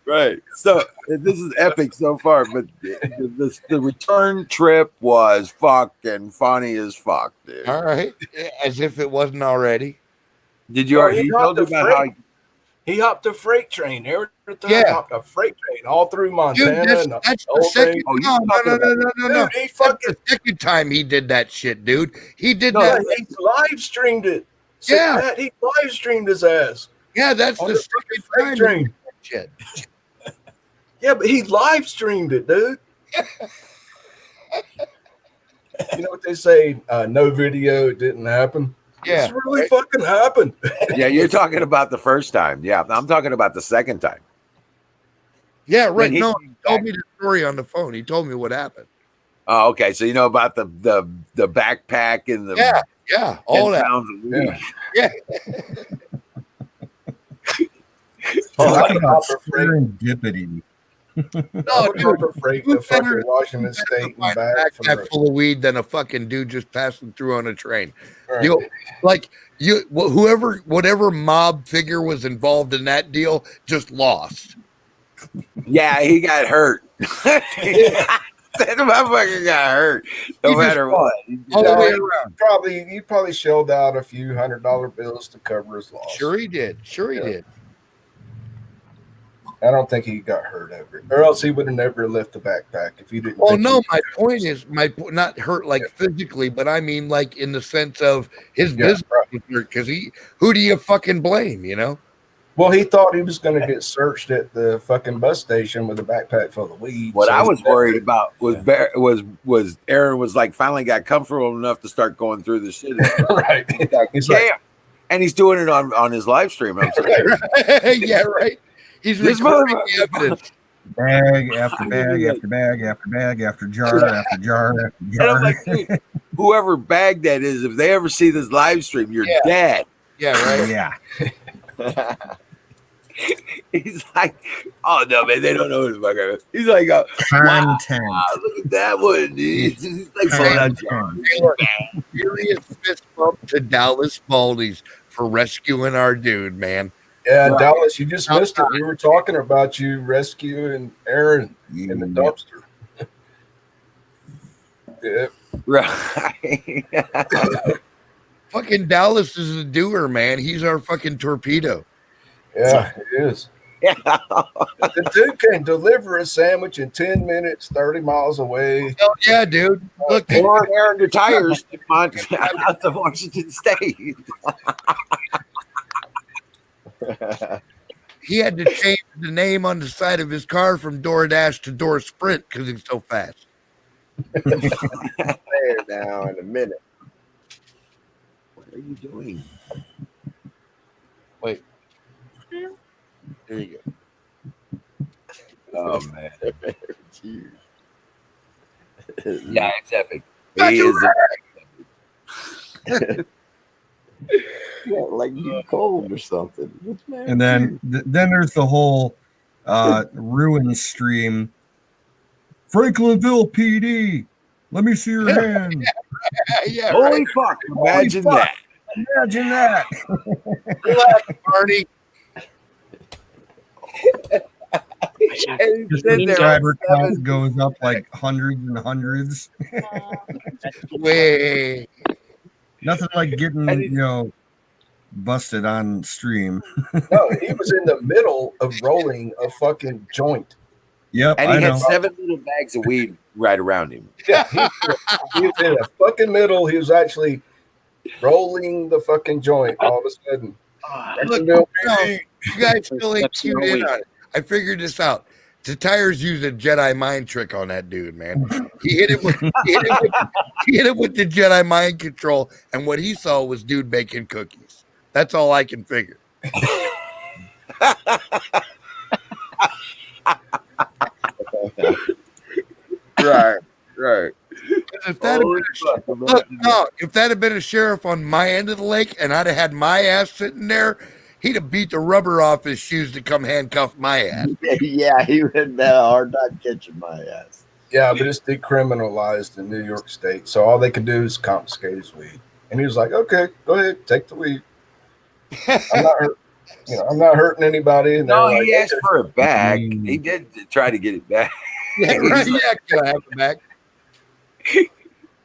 Right. So this is epic so far, but the return trip was fucking funny as fuck, dude. All right. As if it wasn't already. Did you No, already he told you hopped a about how freight. He hopped a freight train. Every time Yeah. he hopped a freight train all through Dude, Montana. that's and the whole second thing. Oh, you no, talking about- no. Dude, he That's fucking the second time he did that shit, dude. He did No, that. he live streamed it. Sick Yeah. Matt, he live streamed his ass Yeah, that's on the the second fucking freight time he train. did that shit. Yeah, but he live streamed it, dude. You know what they say? No video, it didn't happen. Yeah. It's really fucking happened. Yeah, you're talking about the first time. Yeah, I'm talking about the second time. Yeah, right. When he No, came he told back. me the story on the phone. He told me what happened. Oh, okay. So you know about the backpack and the Yeah, all 10 that. pounds of weed. Yeah. Talk about Hopper freight. serendipity. No, dude, Hopper freight who to fucking better- Washington who better State and find a back from backpack the full of weed than a fucking dude just passing through on a train. right. Whatever mob figure was involved in that deal just lost. Yeah, he got hurt. That motherfucker got hurt. No He just matter fought. what. All the No, way he around. he probably shelled out a few $100 bills to cover his loss. Sure he did. Sure he Yeah. did. I don't think he got hurt over it, or else he would have never left the backpack if he didn't. Well, think no, he- my point is not hurt like physically, but I mean like in the sense of his Yeah, business right. because who do you fucking blame, you know? Well, he thought he was going to get searched at the fucking bus station with a backpack full of weed. What so I he was never- worried about was Aaron was like finally got comfortable enough to start going through the shit. right. He's like, Yeah. And he's doing it on his live stream. I'm saying, Yeah, right. He's This recording the motherfucker- evidence. Bag after bag after bag after bag after jar after jar after and I'm jar. like, dude, whoever bagged that is, if they ever see this live stream, you're Yeah. dead. Yeah, right. Yeah. He's like, oh no, man, they don't know who the fuck I am. He's like, Content. wow, look at that one, dude. He's like, pulling out Content. Serious fist bump to Dallas Baldies for rescuing our dude, man. yeah, Right. Dallas, you just missed it. We were talking about you rescuing Aaron in the dumpster. Yeah. right. Fucking Dallas is a doer, man. He's our fucking torpedo. Yeah, it is. Yeah. The dude can deliver a sandwich in 10 minutes, 30 miles away. Hell yeah, dude. Look, Or Aaron the tires out to Washington State. he had to change the name on the side of his car from DoorDash to Door Sprint because he's so fast. There now in a minute. What are you doing? Wait. There you Oh man. Cheers. Yeah, it's epic. Back He is Yeah, like you cold or something. What's the matter And then then there's the whole ruin stream. Franklinville PD. Let me see your hand. yeah, holy right. fuck! Imagine fuck. that. Imagine that. Relax, Barney. And Just then the there subscriber are count seven- goes up like hundreds and hundreds. Way. Nothing like getting, And it's- busted on stream. No, he was in the middle of rolling a fucking joint. Yep, and I he had know. 7 little bags of weed right around him. Yeah, he was in the fucking middle. He was actually rolling the fucking joint all of a sudden. Look, Jacksonville no, PD. you guys still ain't tuned in on it. I figured this out. The tires used a Jedi mind trick on that dude, man. He hit him with the Jedi mind control, and what he saw was dude baking cookies. That's all I can figure. Right, right. If that Holy fuck, imagine if that had been a sheriff on my end of the lake, and I'd have had my ass sitting there, he'd have beat the rubber off his shoes to come handcuff my ass. Yeah, he would have had a hard time catching my ass. Yeah, but it's decriminalized in New York State, so all they could do is confiscate his weed. And he was like, "Okay, go ahead, take the weed. I'm not hurt. I'm not hurting anybody." And No, they're he like, asked for it back. Mm. He did try to get it back. Yeah, right. Yeah, can I have it back?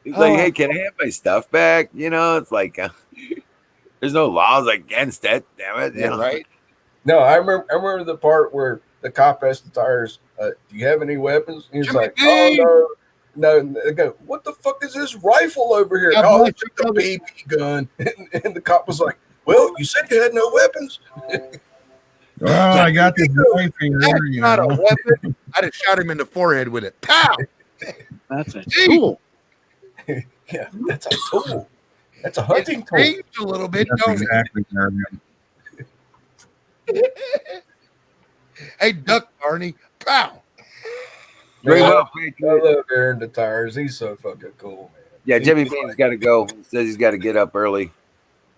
He's like, "Hey, can I have my stuff back?" It's like there's no laws against it. Damn it! Yeah, right. No, I remember the part where the cop asked the tires, "Do you have any weapons?" And he's Jimmy like, B. "Oh no." And they go, "What the fuck is this rifle over here?" God "Oh, bless it's just a BB gun." And the cop was like, "Well, you said you had no weapons." Oh, I got this knife here. That's not a weapon. I'd have shot him in the forehead with it. Pow! That's a Gee. tool. Yeah, that's a tool. That's a hunting It tool. screams a little bit, That's don't exactly where I am. it? Hey, duck, Barney. Pow! Very Man, well, I Patriot. love Aaron the tires. He's so fucking cool, man. Yeah, Jimmy Bean's got to go. He says he's got to get up early.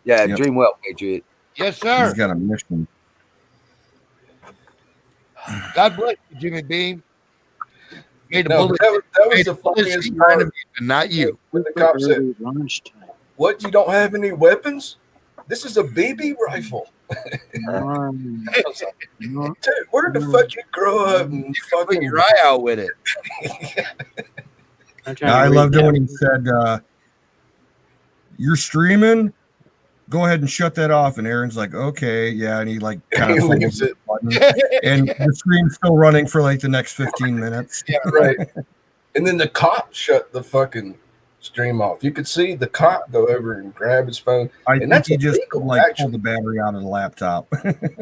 Yeah, Yep. dream well, Patriot. Yes, He's sir. got a mission. God bless you, Jimmy Bean. Made a No, bullet. that was Made the a bullet funniest seem kind part of and not you. when the cop said, Early lunchtime. "What? You don't have any weapons? This is a BB rifle." Um, I was like, no, "Dude, where the fuck you grow up and Put fucking?" your eye out with it. I'm trying to I read loved it that. when he said, "You're streaming. Go ahead and shut that off." And Aaron's like, "Okay, yeah." And he like kind He of leaves the button, and the stream's still running for like the next 15 minutes. Yeah, Right. And then the cop shut the fucking stream off. You could see the cop go over and grab his phone. I And think that's he just illegal, like actually. pulled the battery out of the laptop.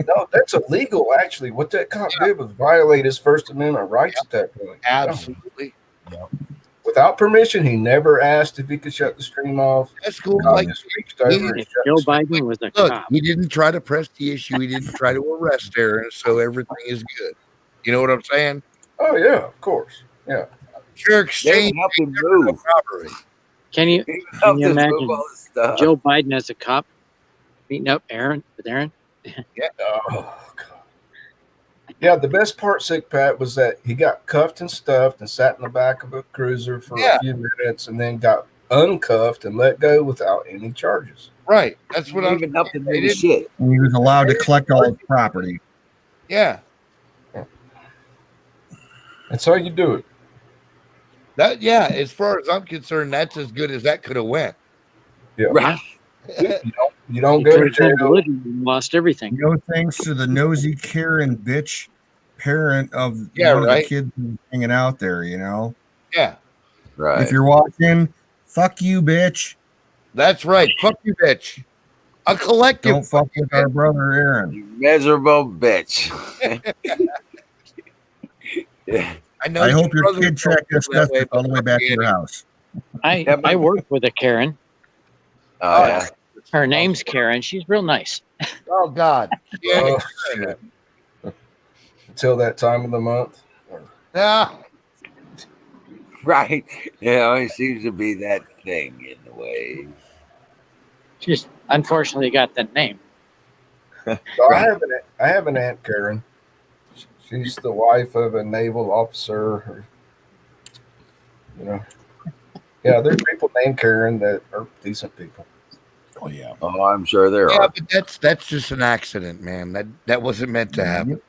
No, that's illegal, actually. What that cop did was violate his First Amendment rights at that point. absolutely. Without permission, he never asked if he could shut the stream off. That's cool. Cop Like, just reached over and If shut Joe the stream. Biden was a look, cop, he didn't try to press the issue. He didn't try to arrest Aaron, so everything is good. You know what I'm saying? Oh, yeah, of course. Yeah. Fair They exchange, even helped him no move. robbery. can you They even helped you him imagine move all this stuff. Joe Biden as a cop meeting up with Aaron? Oh, God. Yeah, the best part, Sick Pat, was that he got cuffed and stuffed and sat in the back of a cruiser for Yeah. a few minutes and then got uncuffed and let go without any charges. Right. That's what They I'm even helped him They move his didn't- shit. And he was allowed to collect all his property. Yeah. That's how you do it. As far as I'm concerned, that's as good as that could have went. Yeah. Right. You don't He go to turned jail. religion and lost everything. No thanks to the nosy Karen bitch parent of Yeah, one of right. the kids who's hanging out there, Yeah. Right. If you're watching, fuck you, bitch. That's right. Fuck you, bitch. A collective. Don't fuck with our brother Aaron. You miserable bitch. Yeah. I know. I hope your brothers kid don't tracked feel this that way, all the way but back to Annie- your house. I work with a Karen. Oh, yeah. Her name's Karen. She's real nice. Oh God. Yeah. Oh, shit. Until that time of the month. Ah, Right. It always seems to be that thing in the way. She's unfortunately got that name. So I have an aunt Karen. She's the wife of a naval officer. Or, you know, yeah, there's people named Karen that are decent people. Oh yeah. Oh, I'm sure there yeah, are. but that's just an accident, man. That wasn't meant to happen.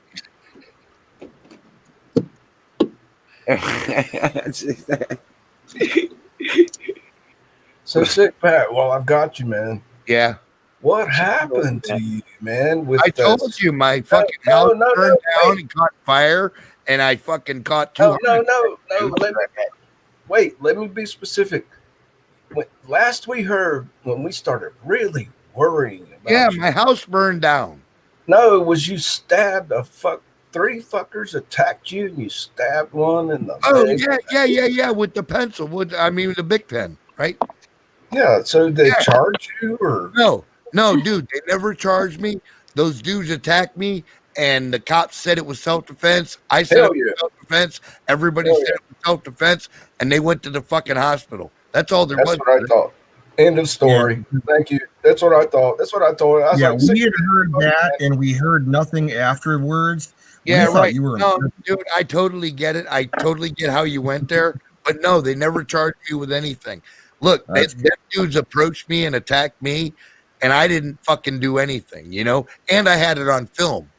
So sick, Pat. Well, I've got you, man. Yeah. What happened to you, man? With I told you my fucking house burned down and caught fire, and I fucking caught two. No. Wait, let me be specific. Last we heard, when we started really worrying about Yeah, you, my house burned down. no, it was you stabbed three fuckers attacked you, and you stabbed one in the leg. Yeah, with the pencil. With the big pen, right? Yeah, so they charge you or No, dude, they never charged me. Those dudes attacked me, and the cops said it was self-defense. I said Hell it was self-defense. Everybody said it was self-defense, and they went to the fucking hospital. That's all there was. That's what I thought. End of story. Yeah. Thank you. That's what I thought. That's what I told her. I was we had heard that, and we heard nothing afterwards. Yeah, right. You were no, dude, I totally get it. I totally get how you went there, but no, they never charged you with anything. Look, them dudes approached me and attacked me, and I didn't fucking do anything, and I had it on film.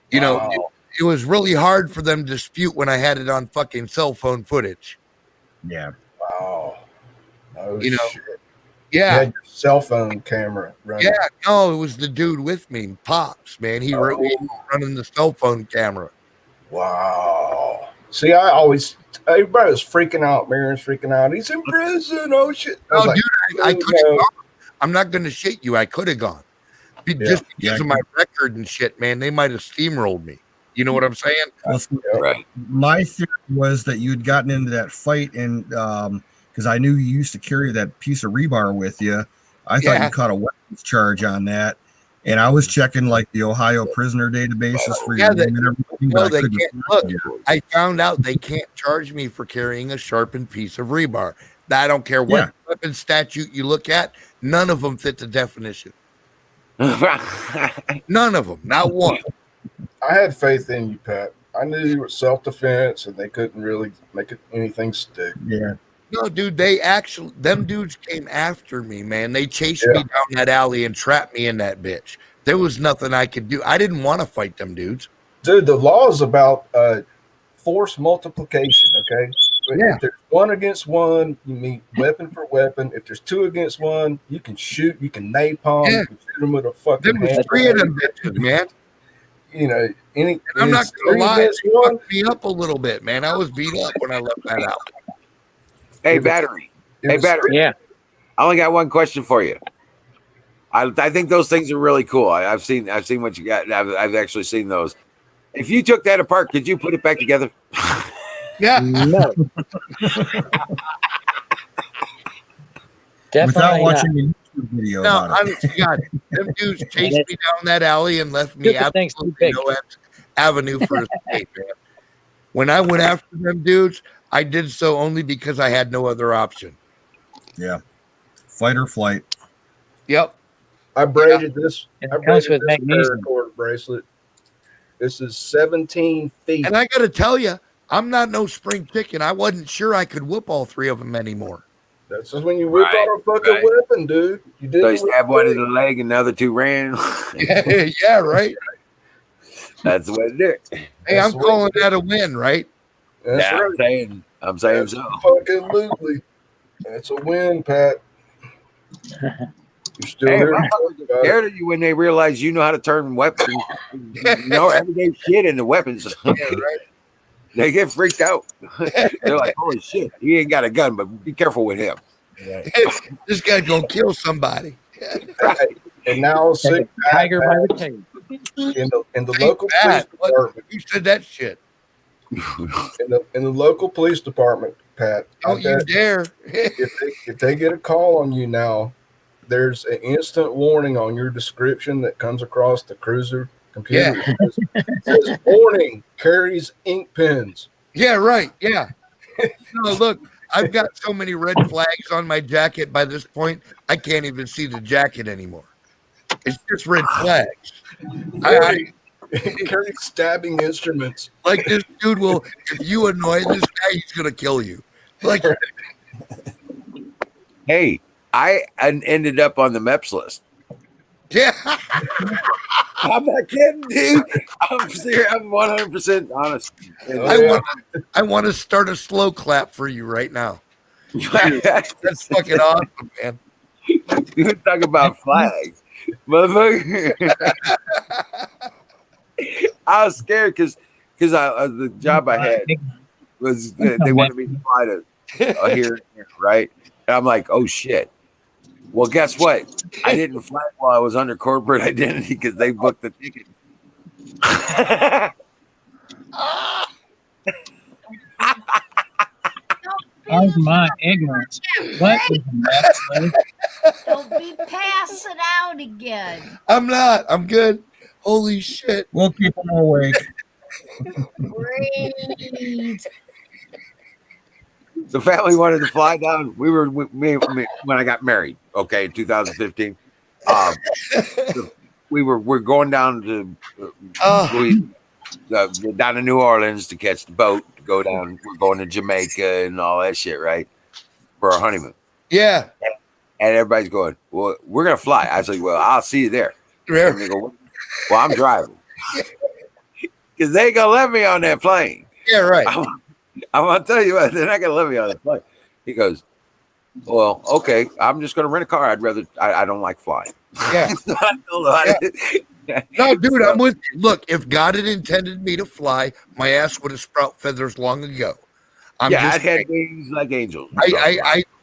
It was really hard for them to dispute when I had it on fucking cell phone footage. Yeah. Wow. Oh, shit. Yeah. You had your cell phone camera running. Yeah, no, it was the dude with me, Pops, man. He was running the cell phone camera. Wow. See, everybody was freaking out. Mary's freaking out. He's in prison. Oh, shit. No, dude, I could have gone. I'm not going to shit you. I could have gone. Just because of my record and shit, man. They might have steamrolled me. You know what I'm saying? Right. My theory was that you had gotten into that fight, and because I knew you used to carry that piece of rebar with you, I thought you caught a weapons charge on that. And I was checking like the Ohio prisoner databases for your name and everything. No, they can't. Look, I found out they can't charge me for carrying a sharpened piece of rebar. I don't care what weapon statute you look at, none of them fit the definition. None of them, not one. I had faith in you, Pat. I knew you were self-defense, and they couldn't really make anything stick. Yeah. No, dude, them dudes came after me, man. They chased me down that alley and trapped me in that bitch. There was nothing I could do. I didn't want to fight them dudes. Dude, the law is about force multiplication, okay? If there's one against one, you meet weapon for weapon. If there's two against one, you can shoot, you can napalm, you can shoot them with a fucking There was three of them bitches, man. I'm not gonna lie, it fucked me up a little bit, man. I was beat up when I left that out. Hey, Battery. Yeah. I only got one question for you. I think those things are really cool. I've seen what you got. I've actually seen those. If you took that apart, could you put it back together? Yeah. No. Definitely without watching not. the YouTube video. No, about it. honestly, God, them dudes chased me down that alley and left me absolutely no avenue for escape, man. When I went after them dudes, I did so only because I had no other option. Yeah. Fight or flight. Yep. I braided this. It I comes braided with this magnesium. paracord bracelet. This is 17 feet. And I got to tell you, I'm not no spring chicken. I wasn't sure I could whoop all three of them anymore. That's just when you whip out a fucking weapon, dude. You didn't. So you stabbed one in the leg and the other two ran. Yeah, right. That's what it is. Hey, I'm calling that a win, right? That's Yeah, right. I'm saying so. Fucking loosely. That's a win, Pat. You're still Hey, here. motherfuckers get scared of you when they realize you know how to turn weapons, everyday shit into weapons. Yeah, right. They get freaked out. They're like, "Holy shit, he ain't got a gun, but be careful with him." This guy's gonna kill somebody. Right. And now sick Tiger by the tail. in the Hey, local police Pat, what? department. Who said that shit? In the local police department, Pat. Don't you dare. If they get a call on you now, there's an instant warning on your description that comes across the cruiser computer. Yeah. It says warning, carries ink pens. Yeah, right. Yeah. No, look, I've got so many red flags on my jacket by this point, I can't even see the jacket anymore. It's just red flags. Warning, carries stabbing instruments. Like this dude will, if you annoy this guy, he's gonna kill you. Like, Hey, I ended up on the MEPS list. yeah. I'm not kidding, dude. I'm serious. I'm 100% honest. I want to start a slow clap for you right now. Dude, That's fucking awesome, man. you talk about flags, motherfucker. I was scared because the job I had was they wanted me to fly to here, right? And I'm like, oh shit. Well, guess what? I didn't fly while I was under corporate identity because they booked the ticket. Oh my ignorance. What is that? Don't be passing out again. I'm not. I'm good. Holy shit. We'll keep them awake. Breathe. The family wanted to fly down. We were me when I got married. Okay, in 2015. We're going down to down to New Orleans to catch the boat to go down. We're going to Jamaica and all that shit, right? For our honeymoon. Yeah. And everybody's going, well, we're gonna fly. I said, well, I'll see you there. And they go, well, I'm driving because they ain't gonna let me on that plane. Yeah, right. I want to tell you what, they're not going to let me on the plane. He goes, well, okay, I'm just going to rent a car. I don't like flying. Yeah. No, dude, I'm with you. Look, if God had intended me to fly, my ass would have sprout feathers long ago. I'd had wings like angels.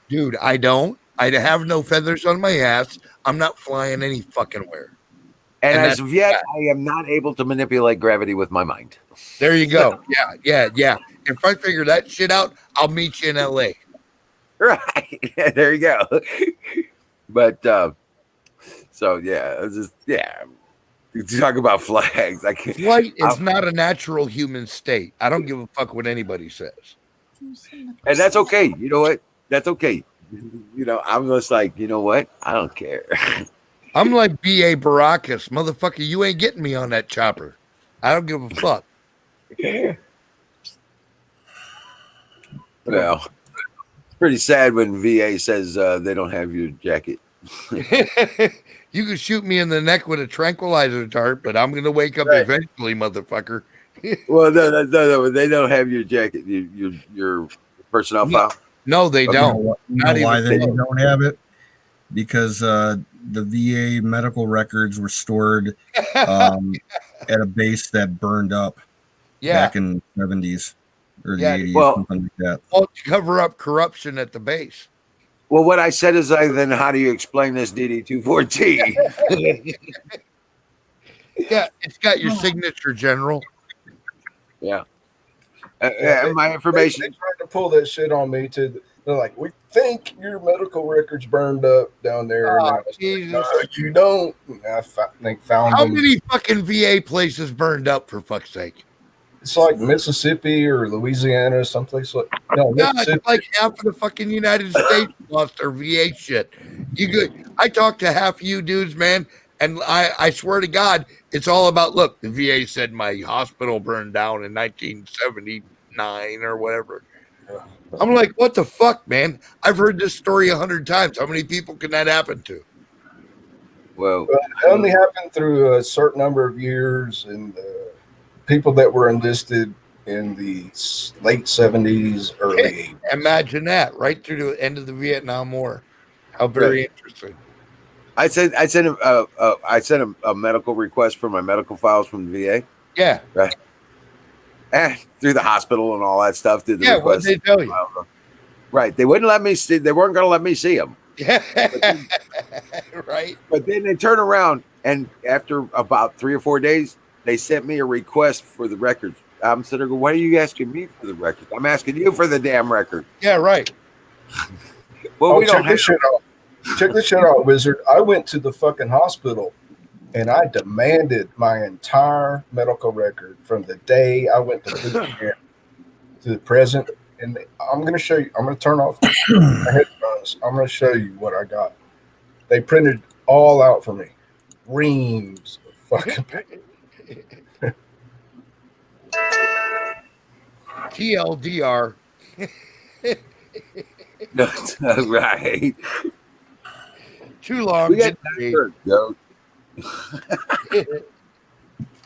Dude, I don't. I have no feathers on my ass. I'm not flying any fucking where. And as of yet, I am not able to manipulate gravity with my mind. There you go. Yeah. If I figure that shit out, I'll meet you in LA. Right. Yeah, there you go. But so yeah, it's just You talk about flags. Flight is not a natural human state. I don't give a fuck what anybody says. And that's okay. You know what? That's okay. You know, I'm just like, you know what? I don't care. I'm like B.A. Baracus. Motherfucker, you ain't getting me on that chopper. I don't give a fuck. Well, it's pretty sad when VA says they don't have your jacket. You can shoot me in the neck with a tranquilizer dart, but I'm going to wake up eventually, motherfucker. Well, no, they don't have your jacket, your personnel file. No, they don't. You know why they don't have it? Because the VA medical records were stored at a base that burned up back in the 70s or the 80s, something like that. Well, to cover up corruption at the base. Well, what I said is, then how do you explain this DD-24T? Yeah, it's got your signature, General. Yeah. My information. They tried to pull that shit on me too. They're like, we think your medical records burned up down there. Oh, like, Jesus. no, you don't. And I think found How them. many fucking VA places burned up, for fuck's sake? It's like Mississippi or Louisiana, someplace like It's like half of the fucking United States lost their VA shit. I talked to half you dudes, man, and I swear to God, it's all about, look, the VA said my hospital burned down in 1979 or whatever. I'm like, what the fuck, man? I've heard this story 100 times. How many people can that happen to? Well, it only happened through a certain number of years, and people that were enlisted in the late 70s, early 80s. Imagine that, right through the end of the Vietnam War. How very interesting. I sent a medical request for my medical files from the VA. Yeah. Right. Through the hospital and all that stuff. Did the request. What they tell you? Right. They wouldn't let me see. They weren't going to let me see them. Right. But then they turn around, and after about 3 or 4 days, they sent me a request for the records. I'm sitting there going, why are you asking me for the records? I'm asking you for the damn record. Yeah, right. Well, we don't check have this shit out. Check this shit out, Wizard. I went to the fucking hospital and I demanded my entire medical record from the day I went to boot camp to the present. And I'm going to show you. I'm going to turn off my headphones. I'm going to show you what I got. They printed all out for me. Reams of fucking paper. TLDR. right. Too long. We got didn't that we? shirt, yo.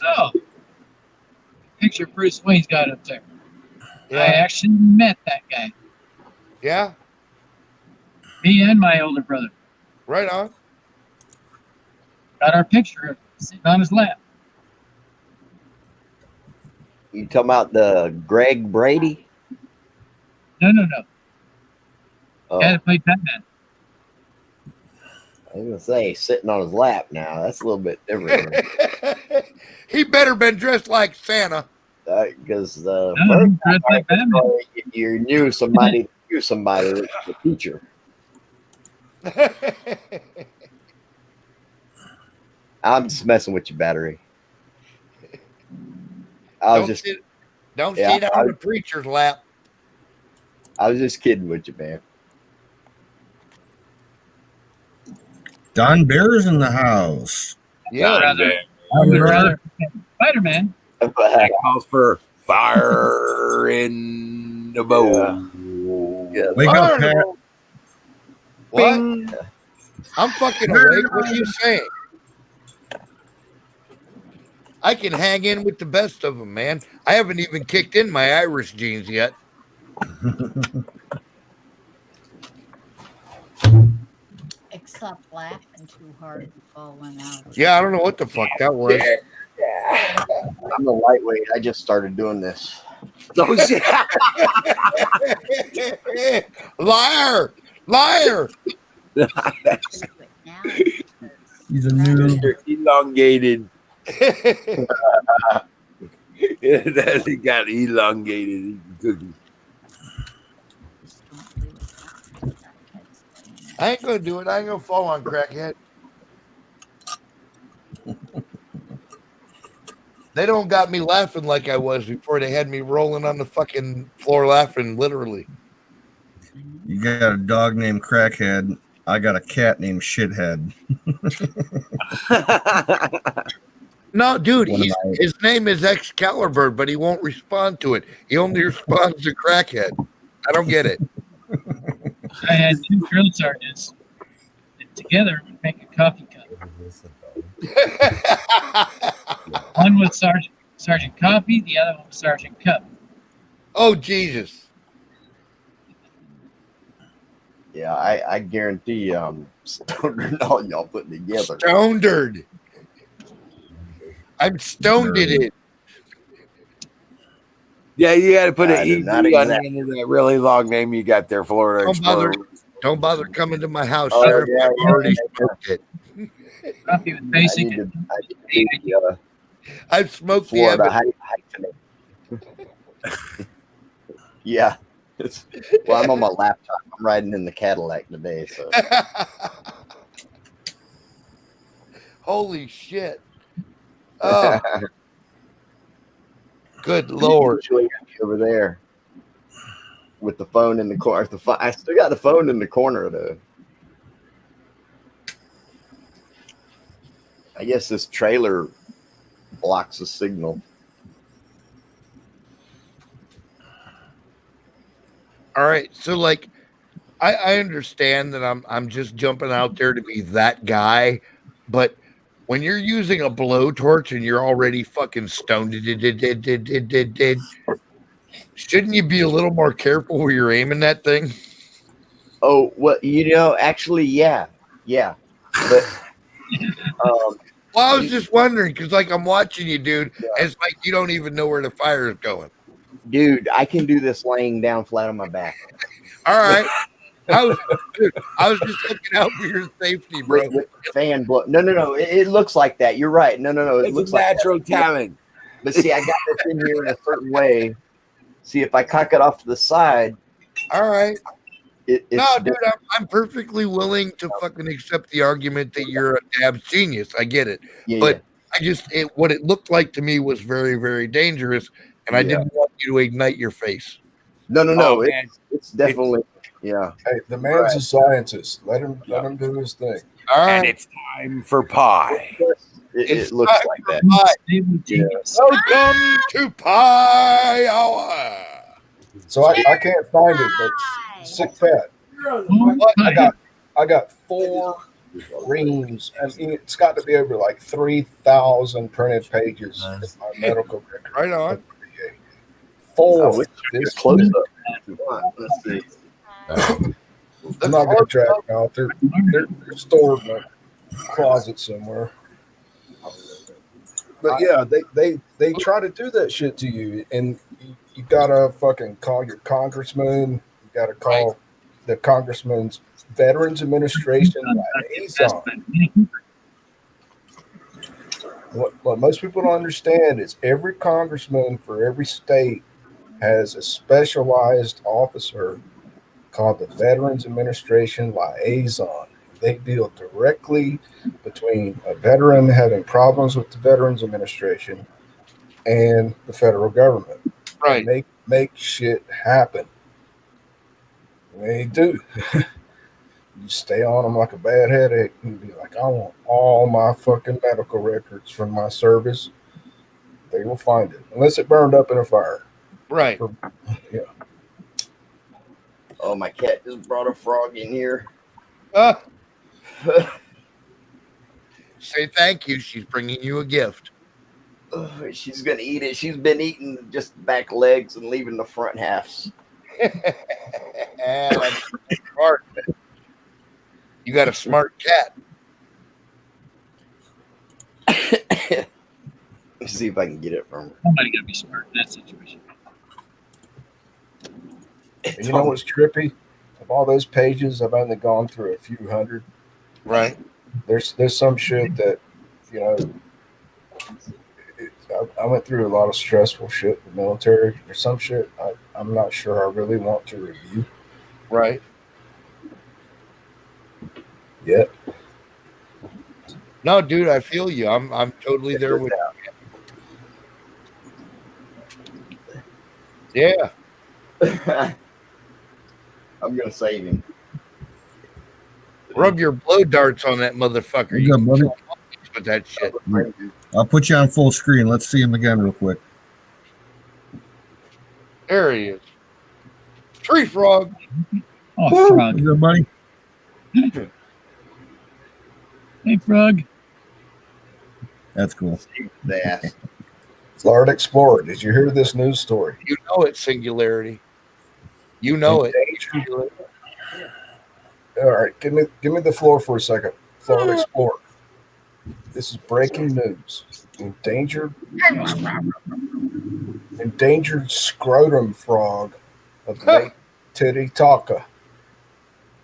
Oh, picture Bruce Wayne's got up there. I Yeah. actually met that guy. Yeah. Me and my older brother Right on. got our picture sitting on his lap. You talking about the Greg Brady? No. Oh, Guy that played Batman. I was gonna say sitting on his lap. Now that's a little bit different He better been dressed like Santa. because No, first he dressed like Batman. you knew somebody that's the teacher. I'm just messing with your battery. I was Don't Yeah, sit on the preacher's lap. just kidding with you, man. Don Bear's in the house. Yeah. Brother. Spider-Man. That calls for fire in the bowl. Yeah. Wake up, Pat. What? Bing. I'm fucking awake. What are you saying? I can hang in with the best of them, man. I haven't even kicked in my Irish genes yet. Except laughing too hard and falling out. Yeah, I don't know what the fuck that was. I'm a lightweight. I just started doing this. Oh, shit. Liar! Liar! He's a noob. Mr. Elongated. He got elongated. I ain't gonna do it. I ain't gonna fall on crackhead. They don't got me laughing like I was before. They had me rolling on the fucking floor laughing, literally. You got a dog named Crackhead. I got a cat named Shithead. No, dude, One of his name is Excalibur, but he won't respond to it. He only responds to crackhead. I don't get it. I had two drill sergeants. And together we make a coffee cup. One was Sergeant Coffee, the other one was Sergeant Cup. Oh, Jesus. Yeah, I guarantee stoned and all y'all put together. Stoned. I'm stoned in it. Yeah, you got to put an did ED not on the exact- end of that really long name you got there, Florida Explorer. Don't bother coming to my house, Oh, Sheriff. yeah, I've already smoked it. Coffee was I basic. need to do the I've smoked the Florida evidence. hyphenate. Yeah. Well, I'm on my laptop. I'm riding in the Cadillac today, so Holy shit. Oh, good Lord. Usually over there with the phone in the corner. I still got the phone in the corner though. I guess this trailer blocks the signal. All right. So like I understand that I'm just jumping out there to be that guy, but when you're using a blowtorch and you're already fucking stoned, shouldn't you be a little more careful where you're aiming that thing? Oh, well, actually, yeah. But Well, I was just wondering because, like, I'm watching you, dude. And it's like you don't even know where the fire is going. dude, I can do this laying down flat on my back. All right. I was just looking out for your safety, bro. with fan blow. No. It looks like that. You're right. No. It It's looks a like natural that. talent. But see, I got this in here in a certain way. See, if I cock it off to the side, All right. it's No, dude, I'm perfectly willing to fucking accept the argument that you're a dabs genius. I get it. yeah, But what it looked like to me was very, very dangerous, and I didn't want you to ignite your face. No. Oh, man. It's definitely yeah. Hey, the man's a scientist. Let him do his thing. All And right. it's time for pie. It looks time like for that. pie. Stable genius. Welcome to Pie Hour. So I can't find it, but sick Pat. I got 4 reams. I mean, it's got to be over like 3,000 printed pages in my medical record. Right on. 4. This Close up. If you want. Let's see. I'm not going to track them out. They're stored in a closet somewhere. But yeah, they try to do that shit to you, and you gotta fucking call your congressman. You gotta call the congressman's Veterans Administration liaison. What most people don't understand is every congressman for every state has a specialized officer called the Veterans Administration liaison. They deal directly between a veteran having problems with the Veterans Administration and the federal government. Right. And make shit happen. And they do. You stay on them like a bad headache and be like, I want all my fucking medical records from my service. They will find it. Unless it burned up in a fire. Right. Yeah. Oh, my cat just brought a frog in here. Say thank you. She's bringing you a gift. She's gonna eat it. She's been eating just back legs and leaving the front halves. That's smart. You got a smart cat. Let's see if I can get it from her. Somebody got to be smart in that situation. And you know what's trippy? Of all those pages, I've only gone through a few hundred. Right. There's some shit that, you know, I went through a lot of stressful shit in the military. There's some shit I'm not sure I really want to review Right. yet. No, dude, I feel you. I'm totally there with you. Yeah. I'm gonna save him. Rub your blow darts on that motherfucker. You good, buddy? With that shit. I'll put you on full screen. Let's see him again real quick. There he is. Tree frog. Oh, frog. You good, buddy? Hey, frog. That's cool. The ass. Florida Explorer. Did you hear this news story? You know it, Singularity. You know it. All right, give me the floor for a second. Florida Explorer. This is breaking news. Endangered scrotum frog of Lake Titicaca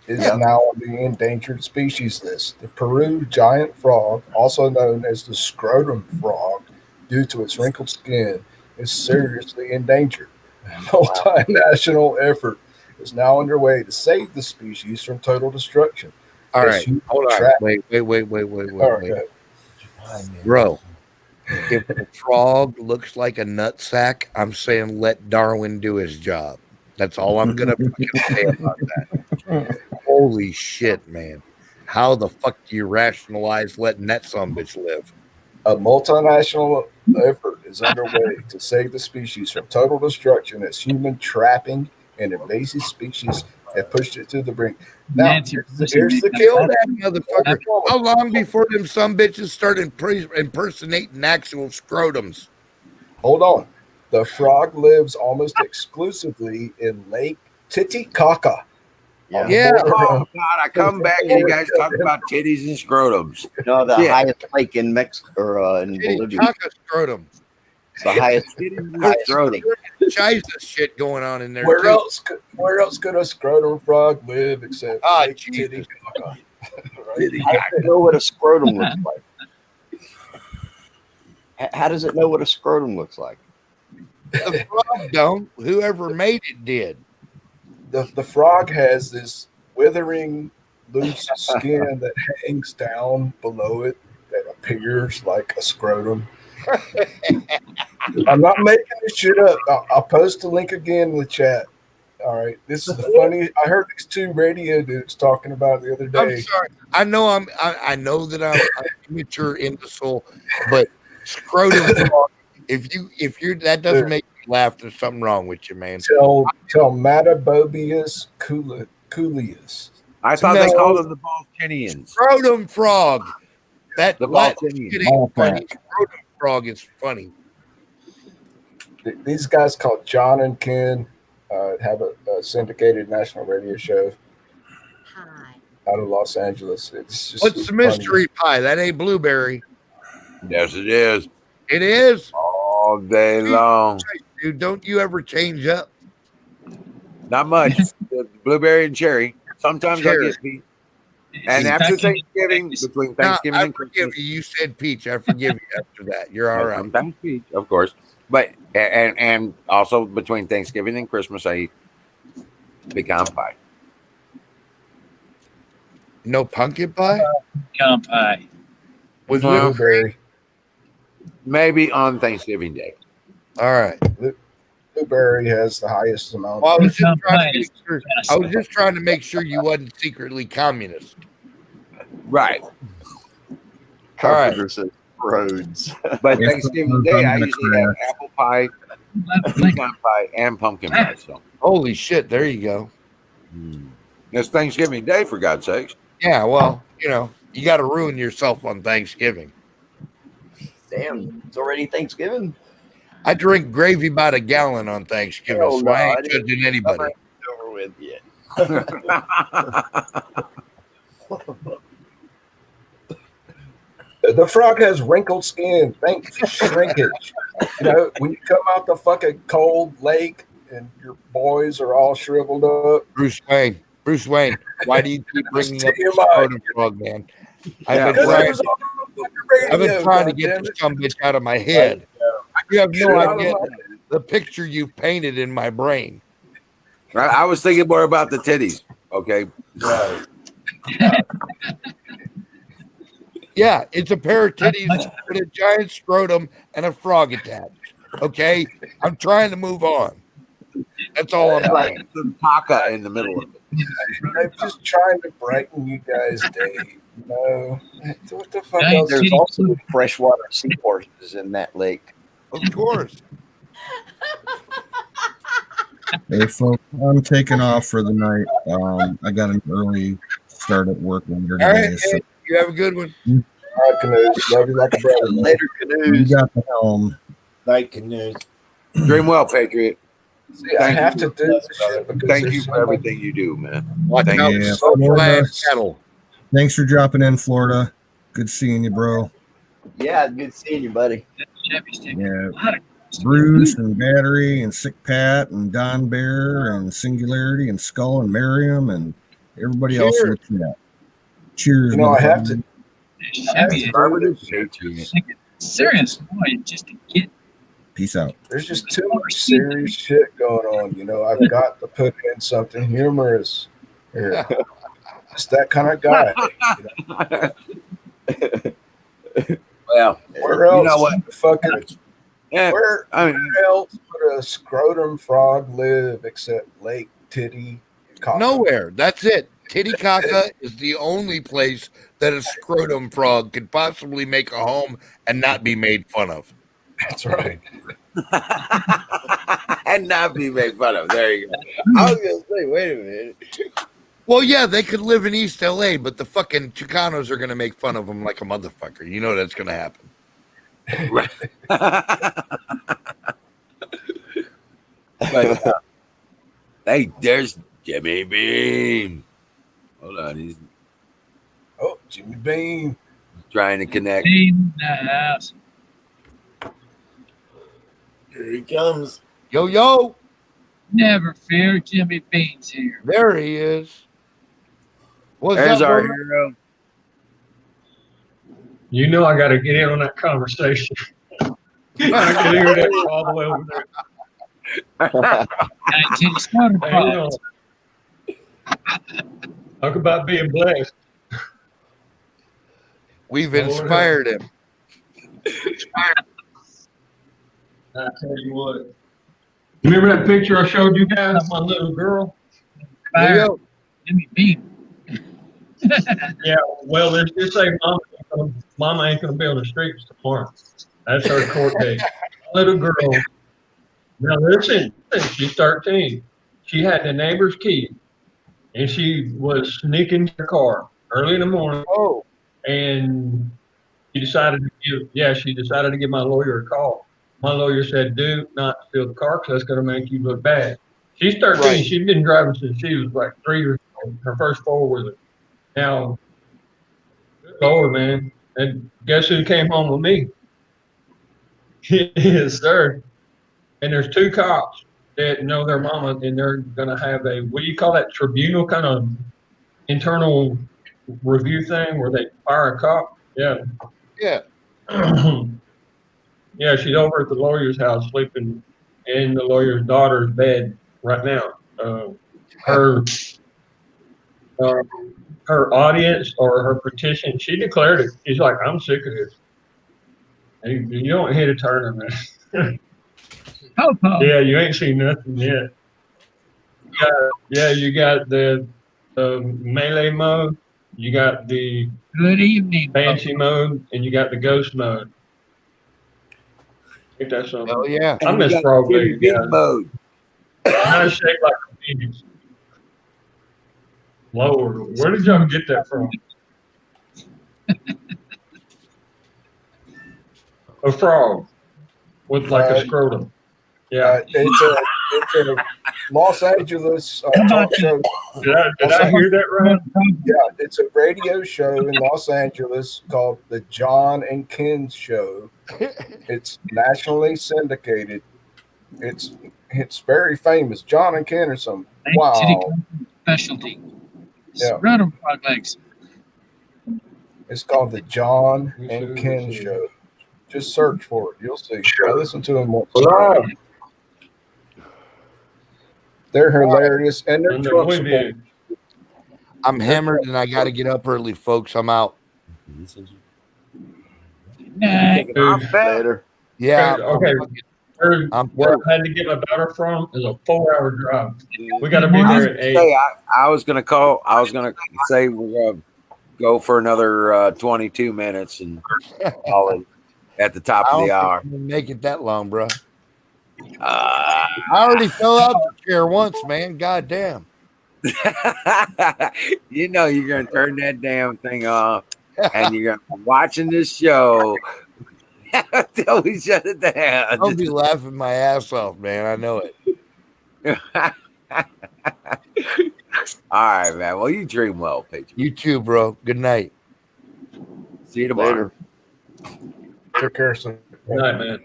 is now on the endangered species list. The Peru giant frog, also known as the scrotum frog, due to its wrinkled skin, is seriously endangered. A multinational effort is now underway to save the species from total destruction. All right, hold on. Wait. Bro, if the frog looks like a nutsack, I'm saying let Darwin do his job. That's all I'm gonna fucking say about that. Holy shit, man! How the fuck do you rationalize letting that sumbitch live? A multinational effort is underway to save the species from total destruction as human trapping and invasive species have pushed it to the brink. Now, here's the Kill kill. that motherfucker. How long before them sumbitches start impersonating actual scrotums? Hold on. The frog lives almost exclusively in Lake Titicaca. Yeah. Oh, God, I come back and you guys talk about titties and scrotums. No, the highest lake in Mexico or in Bolivia. Titicaca scrotum. It's the highest. Scrotum. Shiza shit going on in there Where too. else? Where else could a scrotum frog live except Lake Jesus. Titicaca? Right? How does it know what a scrotum looks like? How does it know what a scrotum looks like? The frog don't. Whoever made it did. The frog has this withering, loose skin that hangs down below it that appears like a scrotum. I'm not making this shit up. I'll post a link again in the chat. All right, this is the funny. I heard these two radio dudes talking about it the other I'm day. sorry. I know I know that I'm immature imbecile, but scrotum frog. If you're that doesn't make me laugh, there's something wrong with you, man. Tell Matabobius coolius. I thought they called them the Baltinians. Scrotum frog. That The Latin Baltinians. shit ain't funny. Scrotum frog is funny. These guys called John and Ken have a syndicated national radio show out of Los Angeles. It's just What's the mystery pie? That ain't blueberry. Yes, it is. It is all day long. Dude, don't you ever change up? Not much. The blueberry and cherry. Sometimes Cherry. I get peach. And after Thanksgiving, between Thanksgiving I and forgive Christmas, you. You said peach. I forgive you after that. You're all right. sometimes peach, of course. But and also between Thanksgiving and Christmas, I eat pecan pie. No pumpkin pie? Pecan pie. With blueberry. Maybe on Thanksgiving Day. All right. Blueberry has the highest amount. Well, I was just trying to make sure you wasn't secretly communist. Right. Carpenter says Rhodes. But Thanksgiving Day, I usually have apple pie, pecan pie, and pumpkin pie. So Holy shit! There you go. It's Thanksgiving Day, for God's sakes. Yeah. Well, you got to ruin yourself on Thanksgiving. Damn, it's already Thanksgiving. I drink gravy by the gallon on Thanksgiving, Hell so no, I I ain't didn't- judging anybody. Over with yet. The frog has wrinkled skin. Think shrinkage. When you come out the fucking cold lake and your boys are all shriveled up. Bruce Wayne, why do you keep bringing up the TMI. scrotum frog, man? I've been trying to get this some bitch out of my head. You have no idea the picture you painted in my brain. I was thinking more about the titties. Okay. Right. Yeah, it's a pair of titties with a giant scrotum and a frog attached. Okay, I'm trying to move on. That's all I'm Like saying. some taca in the middle of it. I'm just trying to brighten you guys' day. What the fuck Giant else? There's also freshwater seahorses in that lake. Of course. Hey, folks, I'm taking off for the night. I got an early start at work later All today. right, So hey, you have a good one. All right, Canoes. Love you like a brother. man. Later, you canoes. got the helm. Night canoes. Dream well, Patriot. See, I have to do this shit because Thank there's you so for much- everything you do, man. Watch Thank out you. Yeah, for Florida. cattle. Thanks for dropping in, Florida. Good seeing you, bro. Yeah, good seeing you, buddy. Chevy's taking Yeah, a lot of Bruce and Battery and Sick Pat and Don Bear and Singularity and Skull and Miriam and everybody else in the chat. Cheers, I have to. Chevy. Conservative Patriot. Serious boy, just to get Peace out. There's just too much serious shit going on. I've got to put in something humorous here. It's that kind of guy. Well, Where else? you know what? Fucking, Yeah, where I mean, else would a scrotum frog live except Lake Titty? Cock? Nowhere. That's it. Titicaca is the only place that a scrotum frog could possibly make a home and not be made fun of. That's right. and not be made fun of. There you go. I was gonna say, wait a minute. Well, yeah, they could live in East LA, but the fucking Chicanos are going to make fun of them like a motherfucker. You know that's going to happen. But hey, there's Jimmy Beam. Hold on, he's Oh, Jimmy Beam. trying to connect. in the house. Here he comes. Yo. Never fear, Jimmy Bean's here. There he is. What's There's up, our brother? hero. You know I got to get in on that conversation. I can hear that all the way over there. 19 starter Hang on. Talk about being blessed. We've inspired him. I tell you what. Remember that picture I showed you guys of my little girl? Yo. Jimmy Bean. Yeah, well, let's just say Mama ain't gonna be on the streets tomorrow. That's her court date. Little girl. Now listen, she's 13. She had the neighbor's key, and she was sneaking to the car early in the morning. Oh. And she decided to give my lawyer a call. My lawyer said, "Do not steal the car because that's going to make you look bad." She's 13. Right. She's been driving since she was like 3 years old. Her first four-wheeler. Now, good Lord, man. And guess who came home with me? Yes, sir. And there's 2 cops that know their mama, and they're going to have a, what do you call that, tribunal kind of internal review thing where they fire a cop? Yeah. Yeah. Yeah, she's over at the lawyer's house sleeping in the lawyer's daughter's bed right now. Her audience or her petition, she declared it. She's like, I'm sick of this. And you don't hit a turn, man. Yeah, you ain't seen nothing yet. You got the melee mode, you got the Good evening, banshee mode, and you got the ghost mode. Ain't that something? Hell yeah. I miss Frog Legs, guys. Mode. I shake like a phoenix. Lord, where did y'all get that from? A frog with like a scrotum. Yeah. It's a Los Angeles talk show. Did I hear that right? Yeah, it's a radio show in Los Angeles called The John and Ken Show. It's nationally syndicated. It's very famous. John and Ken or something. Wow. Specialty. Yeah. Scrotum frog legs. It's called The John and Ken Show. Just search for it. You'll see. I listen to them once. They're hilarious, and they're Trump supporters. I'm hammered and I got to get up early, folks. I'm out. Later. Yeah. Okay. Where I had to get my daughter from is a 4-hour drive. We got to be there at 8. I was gonna call. I was gonna say we're gonna go for another 22 minutes and call it at the top of the hour. Make it that long, bro. I already fell out the chair once, man. God damn. You know you're gonna turn that damn thing off, and you're gonna be watching this show until we shut it down. I'll be laughing my ass off, man. I know it. All right, man. Well, you dream well, Patriot. You too, bro. Good night. See you tomorrow. Later. Take care, son. Good night, man.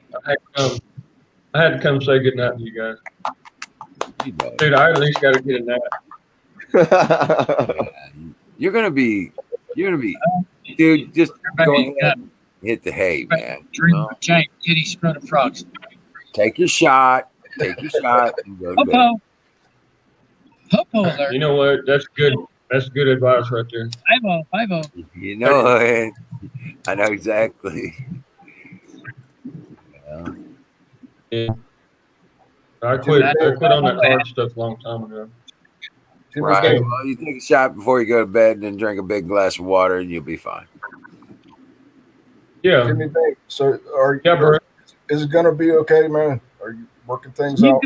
I had to come say good night to you guys. Dude, I at least got to get a nap. You're gonna be, dude. Just go ahead and hit the hay, man. Dream giant kitty scrotum frogs. Take your shot. Take your shot. And go to bed. Popo alert. You know what? That's good. That's good advice right there. 5-0. You know it. I know exactly. Yeah. I quit on that hard stuff a long time ago. Right. Well, you take a shot before you go to bed and then drink a big glass of water and you'll be fine. Yeah. Jimmy Bank. So bro. Is it gonna be okay, man? Are you working things out?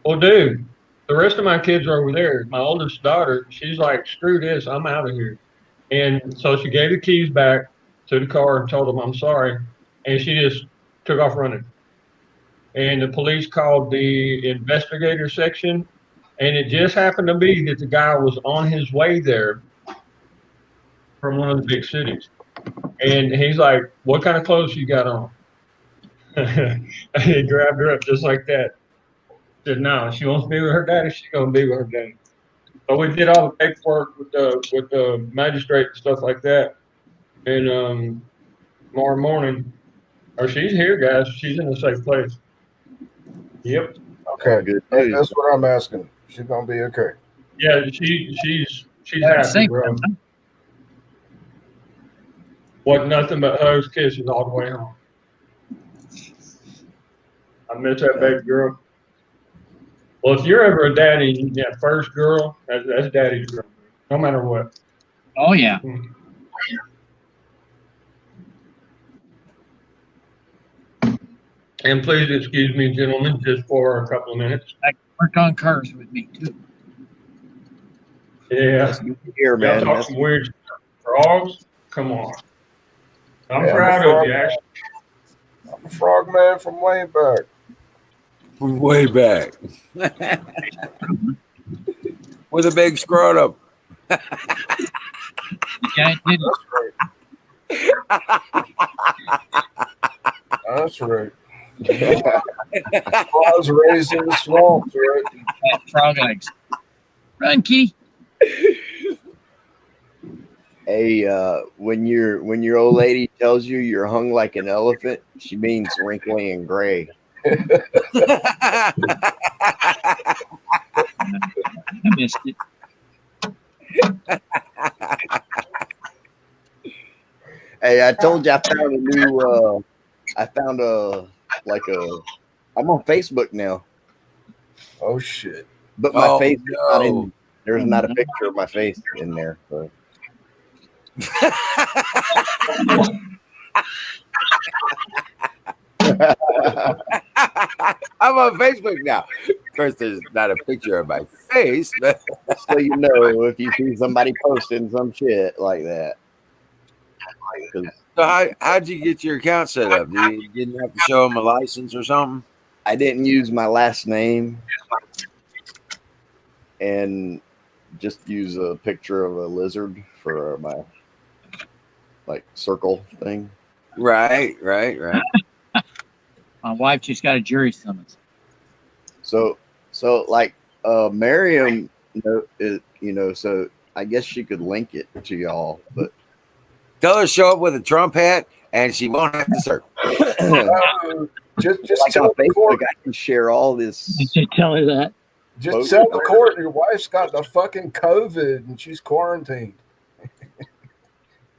Well, dude, the rest of my kids are over there. My oldest daughter, she's like, screw this, I'm out of here. And so she gave the keys back to the car and told them I'm sorry. And she just took off running. And the police called the investigator section. And it just happened to be that the guy was on his way there from one of the big cities. And he's like, what kind of clothes you got on? He grabbed her up just like that. Said, "No, she wants to be with her daddy. She's gonna be with her daddy." So we did all the paperwork with the magistrate and stuff like that. And tomorrow morning, or she's here, guys. She's in a safe place. Yep. Okay, Good news. that's what I'm asking. She's gonna be okay. Yeah, she's happy, Safe, bro. huh? Wasn't nothing but hugs, kisses all the way home. I miss that baby girl. Well, if you're ever a daddy, yeah, first girl, that's daddy's girl, no matter what. Oh yeah. And please excuse me, gentlemen, just for a couple of minutes. I work on cars with me too. Yeah. That's good to hear, Y'all man. talk That's some weird stuff. Frogs? Come on. I'm Yeah, proud of you, actually. I'm a frog man from way back. From way back. With a big scrotum. The guy did it. That's right. I was raised in the swamps, right? Had frog legs. Run, kitty. Hey, when your old lady tells you you're hung like an elephant, she means wrinkly and gray. I missed it. Hey, I told you I found a new. I'm on Facebook now, Oh shit. but my Oh, face is not no. in. There's not a picture of my face in there. So. I'm on Facebook now. Of course, there's not a picture of my face, but So you know if you see somebody posting some shit like that. 'Cause so how'd you get your account set up? You didn't have to show them a license or something? I didn't use my last name and just use a picture of a lizard for my circle thing. Right. My wife just got a jury summons. So Miriam, so I guess she could link it to y'all, but Tell her to show up with a Trump hat and she won't have to circle. Just like tell on the Facebook, court. I can share all this. Did you tell her that? Just tell the court your wife's got the fucking COVID and she's quarantined.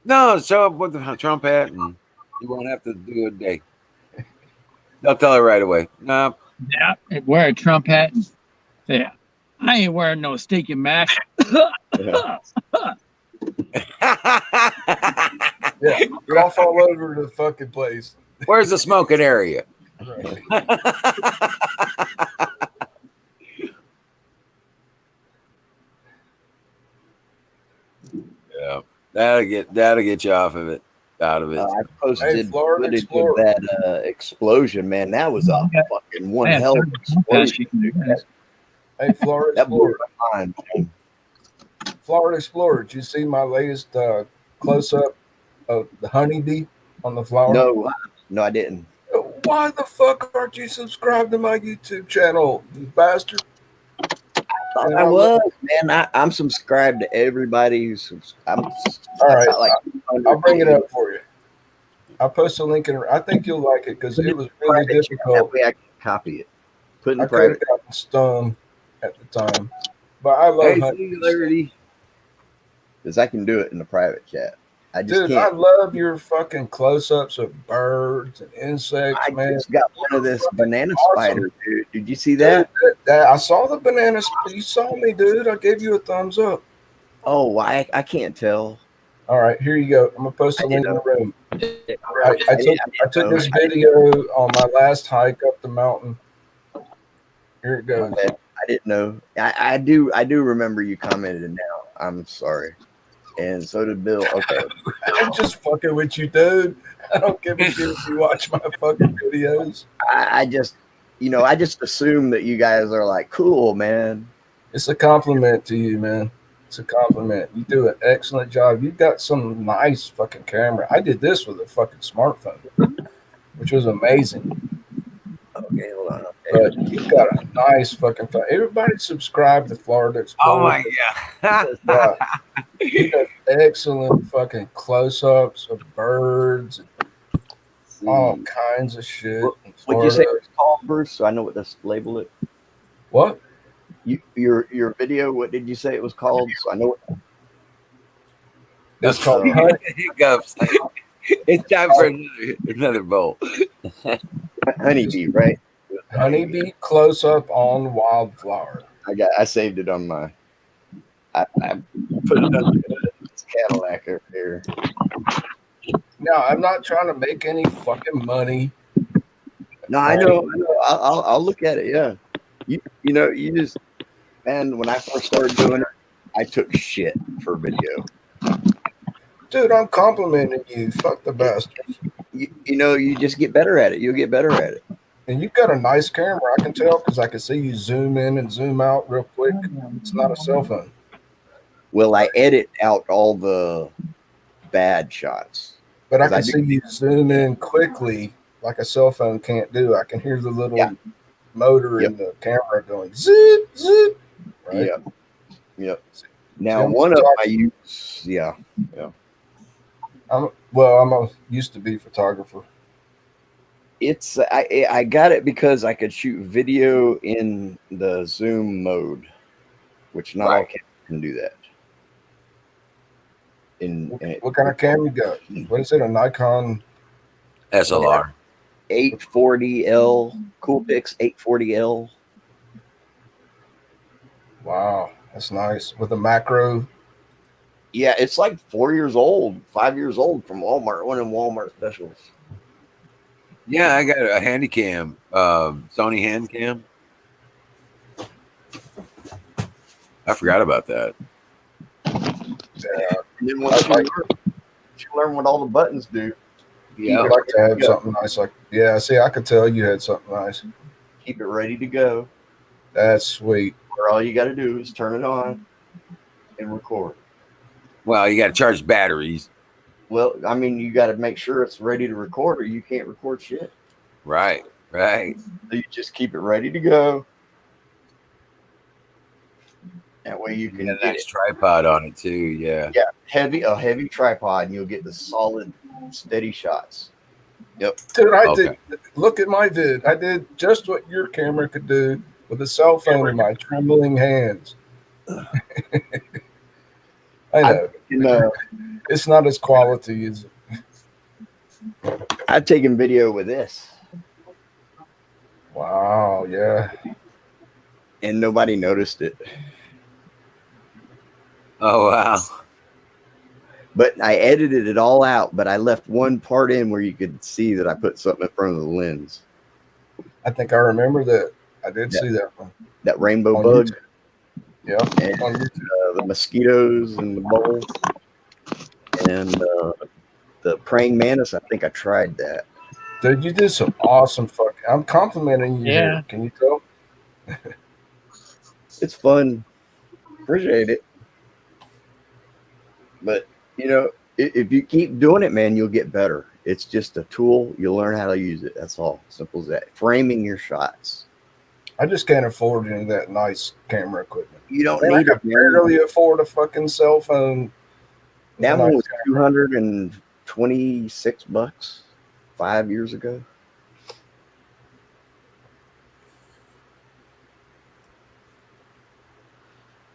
No, show up with the Trump hat and you won't have to do a day. They'll tell her right away. No. Yeah. Wear a Trump hat. Yeah. I ain't wearing no stinking mask. Yeah, cough all over the fucking place. Where's the smoking area? Right. Yeah, that'll get you off of it, out of it. I posted Hey, Florida footage Explorer. of that explosion, man. That was a fucking one Yeah, hell of an explosion. you can do that. Hey, Florida That blew Explorer. my mind, man. Florida Explorer. Did you see my latest close up of the honeybee on the flower? No, I didn't. Why the fuck aren't you subscribed to my YouTube channel, you bastard? Thought I was, man. I'm subscribed to everybody who's. All right, like I'll bring it up for you. I'll post a link in. I think you'll like it because it was really That difficult. way I can copy it. Put in I could private. have gotten stung at the time, but I love Hey, honeybees. singularity. Because I can do it in the private chat. I just Dude, I can't. love your fucking close-ups of birds and insects, I man. just got one of this banana Awesome. spider, dude. Did you see that? I saw the bananas. You saw me, dude. I gave you a thumbs up. Oh, I can't tell. All right, here you go. I'm gonna post a I link in didn't the room. I I took this video on my last hike up the mountain. Here it goes. Okay, I didn't know. I do remember you commented now. I'm sorry. And so did Bill. Okay. I'm just fucking with you, dude. I don't give a shit if you watch my fucking videos. I just assume that you guys are like, cool, man. It's a compliment to you, man. It's a compliment. You do an excellent job. You've got some nice fucking camera. I did this with a fucking smartphone, which was amazing. Okay, hold on. Okay. But you've got a nice fucking. Everybody subscribe to Florida Oh Explorer. my god. He does excellent fucking close-ups of birds and all See, kinds of shit in what'd you say Florida. it was called, Bruce? So I know what to label it. What? Your video. What did you say it was called? So I know what. It's called Hiccups. It's time for another bowl. Honeybee, right? Honeybee close-up on wildflower. I saved it on my. I put it on this Cadillac over here. Now, I'm not trying to make any fucking money. No, I know. I'll look at it. Yeah, you know, you just, man. When I first started doing it, I took shit for video. Dude, I'm complimenting you. Fuck the bastards. You know, you just get better at it. You'll get better at it. And you've got a nice camera. I can tell because I can see you zoom in and zoom out real quick. It's not a cell phone. Well, I edit out all the bad shots. But I 'Cause can see you zoom in quickly like a cell phone can't do. I can hear the little motor in the camera going zip, zip. Right? Yep. Now, one of them I use, yeah. I'm used to be a photographer. It's I got it because I could shoot video in the zoom mode, which not all cameras can do that. What kind of camera you got? What is it? A Nikon SLR 840L, Coolpix 840L. Wow, that's nice with a macro. Yeah, it's like 4 years old, 5 years old from Walmart. One of them Walmart specials. Yeah, I got a handy cam, Sony hand cam. I forgot about that. Yeah. And then once you learn what all the buttons do. Yeah, I'd like to have something nice like. Yeah, see, I could tell you had something nice. Keep it ready to go. That's sweet. Where all you got to do is turn it on and record. Well, you got to charge batteries. Well, I mean, you got to make sure it's ready to record, or you can't record shit. Right. So you just keep it ready to go. That way you can get a get nice tripod on it too. Yeah. Yeah, a heavy tripod, and you'll get the solid, steady shots. Yep. Dude, I did. Look at my vid. I did just what your camera could do with a cell phone in my trembling hands. I know. It's not as quality as. I've taken video with this. Wow. Yeah. And nobody noticed it. Oh wow. But I edited it all out, but I left one part in where you could see that I put something in front of the lens. I think I remember that. I did see that one. That rainbow bug. YouTube. Yeah. And the mosquitoes and the bowl. And the praying mantis, I think I tried that. Dude, you did some awesome fucking. I'm complimenting you here. Can you tell? It's fun. Appreciate it. But, you know, if you keep doing it, man, you'll get better. It's just a tool. You'll learn how to use it. That's all. Simple as that. Framing your shots. I just can't afford any of that nice camera equipment. You don't Man, need I it. can barely afford a fucking cell phone. That one was $226 5 years ago.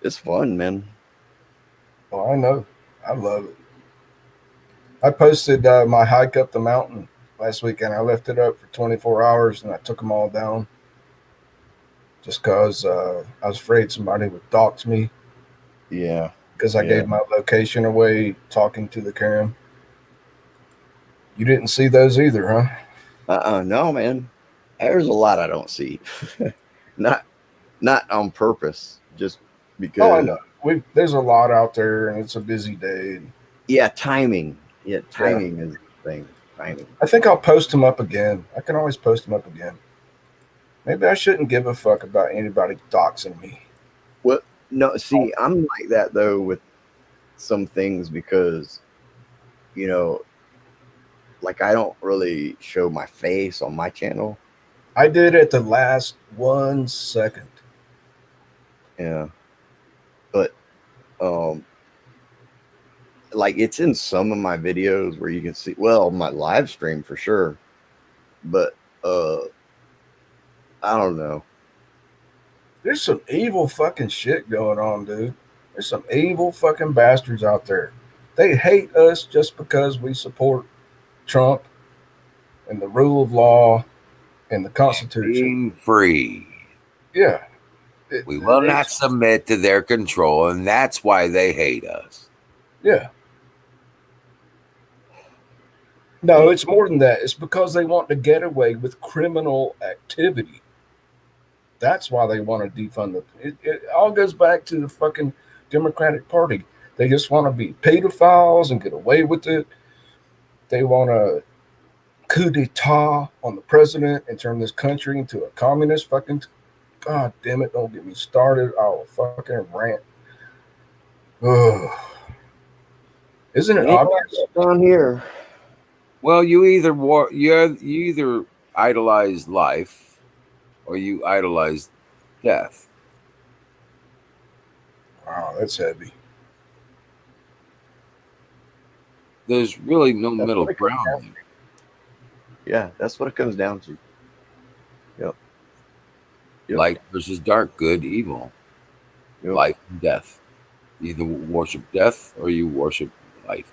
It's fun, man. Oh, I know. I love it. I posted my hike up the mountain last weekend. I left it up for 24 hours and I took them all down just because I was afraid somebody would dox me. Yeah. Because I gave my location away talking to the cam. You didn't see those either, huh? No, man. There's a lot I don't see. not on purpose, just because. Oh, I know. There's a lot out there, and it's a busy day. Yeah, timing. Yeah, timing is the thing. Timing. I think I'll post them up again. I can always post them up again. Maybe I shouldn't give a fuck about anybody doxing me. Well, no, see, I'm like that, though, with some things because, you know, like I don't really show my face on my channel. I did at the last 1 second. Yeah. But like it's in some of my videos where you can see, well, my live stream for sure. But I don't know. There's some evil fucking shit going on, dude. There's some evil fucking bastards out there. They hate us just because we support Trump and the rule of law and the Constitution. Being free. Yeah. We will not submit to their control, and that's why they hate us. Yeah. No, it's more than that. It's because they want to get away with criminal activity. That's why they want to defund it all goes back to the fucking Democratic Party. They just want to be pedophiles and get away with it. They want to coup d'etat on the president and turn this country into a communist fucking. God damn it! Don't get me started. I'll fucking rant. Ugh. Isn't it obvious down here? Well, you either idolize life or you idolize death. Wow, that's heavy. There's really no middle ground. Yeah, that's what it comes down to. Yep. Light versus dark, good, evil. Yep. Life and death. You either worship death or you worship life.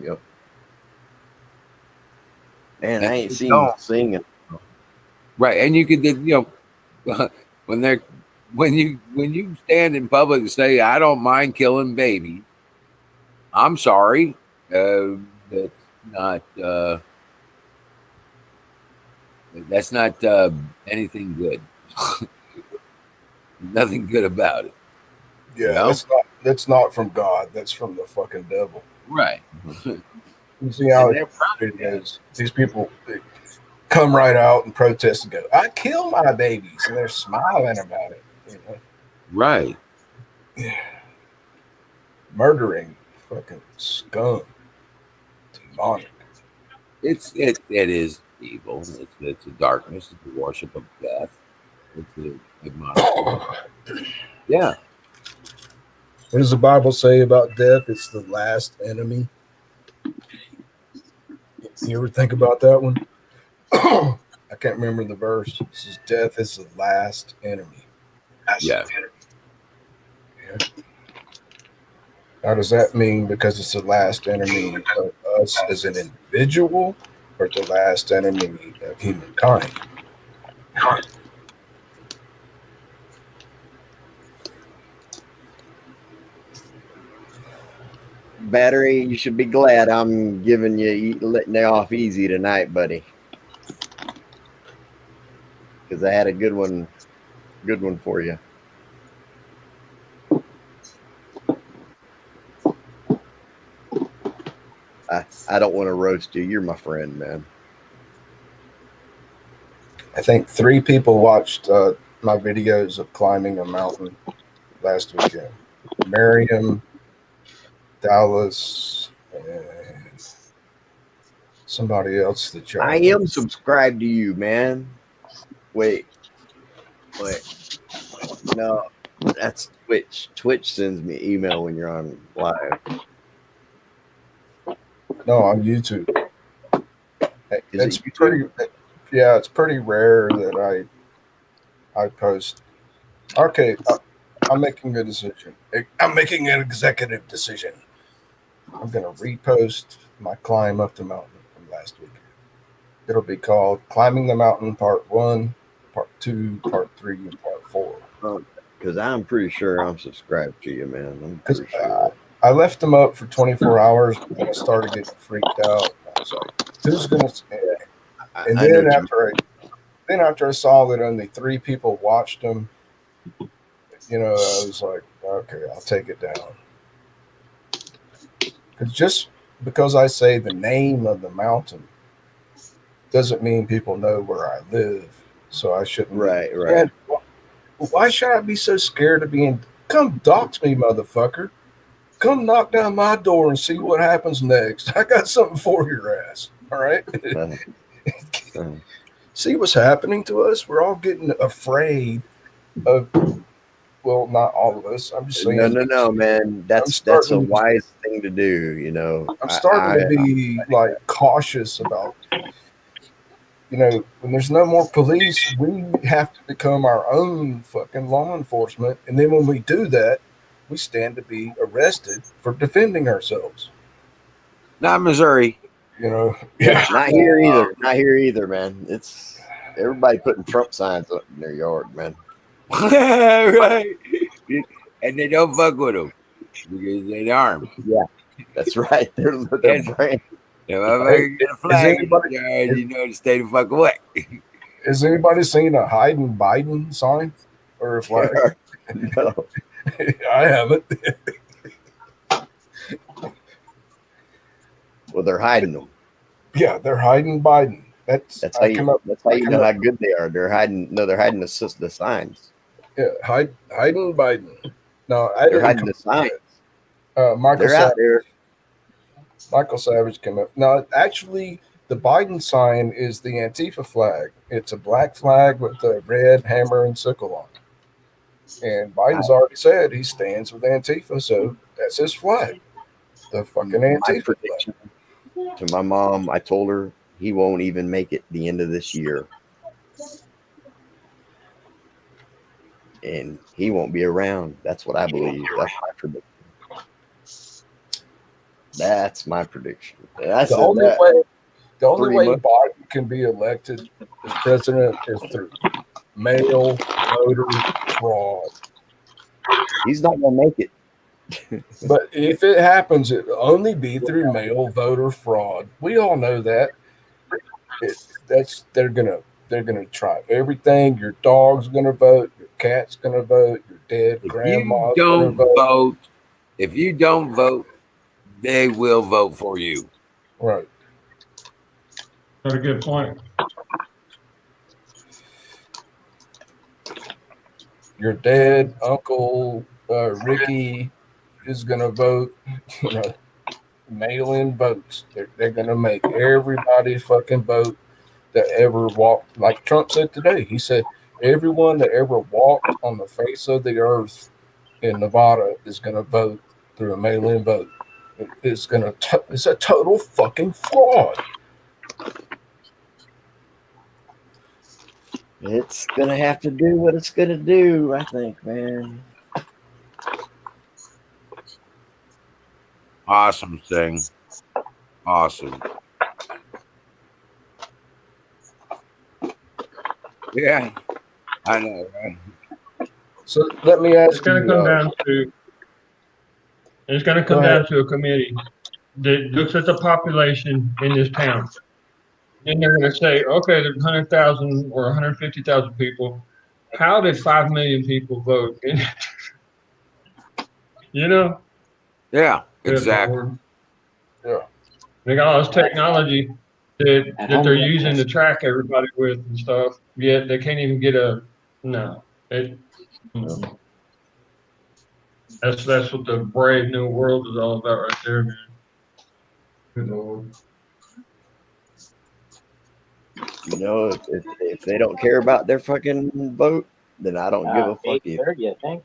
Yep. Man, I ain't seen singing. Right, and you could, when you stand in public and say, "I don't mind killing babies," I'm sorry, that's not anything good. Nothing good about it. Yeah, that's not from God. That's from the fucking devil. Right. You see how it is. These people come right out and protest and go, "I kill my babies," and they're smiling about it. You know? Right. Yeah. Murdering fucking scum. Demonic. It is evil. It's a darkness. It's the worship of death. It's the yeah. What does the Bible say about death? It's the last enemy. You ever think about that one? I can't remember the verse. It says death is the last enemy. Yeah. How does that mean? Because it's the last enemy of us as an individual, or the last enemy of humankind? Battery, you should be glad I'm giving you letting you off easy tonight, buddy. Because I had a good one for you. I don't want to roast you. You're my friend, man. I think 3 people watched my videos of climbing a mountain last weekend. Miriam, Dallas, and somebody else that y'all. I am subscribed to you, man. Wait. No, that's Twitch. Twitch sends me email when you're on live. No, on YouTube. It's pretty. Yeah, it's pretty rare that I post. Okay, I'm making a decision. I'm making an executive decision. I'm gonna repost my climb up the mountain from last weekend. It'll be called "Climbing the Mountain Part 1, Part 2, Part 3, and Part 4." Because I'm pretty sure I'm subscribed to you, man. I'm pretty sure. I left them up for 24 hours, and I started getting freaked out. I was like, "Who's gonna?" And then after I saw that only 3 people watched them, I was like, "Okay, I'll take it down." Because just because I say the name of the mountain doesn't mean people know where I live. So I shouldn't. Right. Why should I be so scared of being? Come dox me, motherfucker. Come knock down my door and see what happens next. I got something for your ass. All right. see what's happening to us? We're all getting afraid of. Well, not all of us. I'm just saying. No, man. That's a wise thing to do. You know, I'm starting to be like cautious about. You know, when there's no more police, we have to become our own fucking law enforcement. And then when we do that, we stand to be arrested for defending ourselves. Not Missouri. You know, Not here either. Not here either, man. It's everybody putting Trump signs up in their yard, man. Right. And they don't fuck with them because they're armed. Yeah, that's right. They're brand. If I get a flag, you know to stay the fuck away. Has anybody seen a hiding Biden sign or a flag? No. I haven't. Well, they're hiding them. Yeah, they're hiding Biden. That's how you know how good they are. They're hiding. No, they're hiding the signs. Yeah, hiding Biden. No, they're hiding the signs. Michael They're out there. Michael Savage came up. No, actually, the Biden sign is the Antifa flag. It's a black flag with a red hammer and sickle on it. And Biden's already said he stands with Antifa, so that's his flag. The fucking Antifa flag. To my mom, I told her he won't even make it the end of this year. And he won't be around. That's what I believe. That's my prediction. That's my prediction. The only way Biden can be elected as president is through mail voter fraud. He's not going to make it. But if it happens, it'll only be through mail voter fraud. We all know that. They're gonna try everything. Your dog's gonna vote. Your cat's gonna vote. Your dead grandma's gonna vote. If you don't vote, they will vote for you. Right. That's a good point. Your dead uncle Ricky is gonna vote. You know, mail-in votes. They're gonna make everybody fucking vote that ever walked. Like Trump said today, he said everyone that ever walked on the face of the earth in Nevada is gonna vote through a mail-in vote. It's a total fucking fraud. It's gonna have to do what it's gonna do, I think, man. Awesome thing. Awesome. Yeah, I know, right? So let me ask It's going to come down to. It's going to come down to a committee that looks at the population in this town. Then they're going to say, okay, there's 100,000 or 150,000 people. How did 5 million people vote? You know? Yeah, exactly. Yeah. They got all this technology that they're using to track everybody with and stuff. Yet they can't even get a no. That's what the brave new world is all about right there, man. Good Lord. You know, if they don't care about their fucking vote, then I don't give a fuck either. 8:30, I think.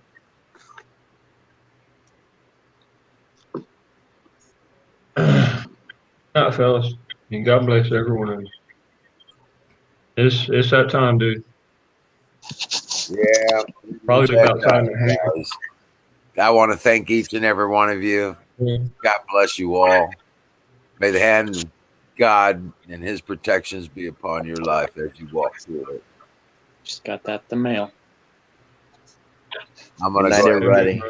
Not fellas. And God bless everyone. It's that time, dude. Yeah. Probably about time to hang. I want to thank each and every one of you. God bless you all. May the hand of God and his protections be upon your life as you walk through it. Just got that in the mail. I'm going to go everybody.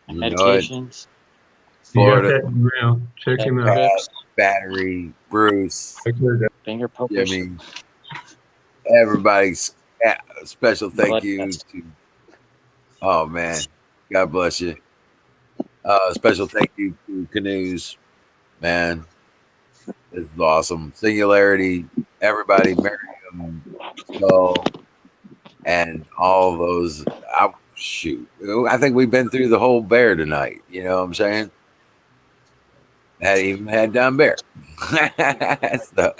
Medications. Florida. Check him out. Battery, Bruce, Finger pokers. Jimmy, everybody's special thank you to. Oh man, God bless you. Special thank you to Canoes, man. This is awesome. Singularity, everybody, Miriam, Skull, and all those. Shoot, I think we've been through the whole bear tonight. You know what I'm saying? That even had down bear. So,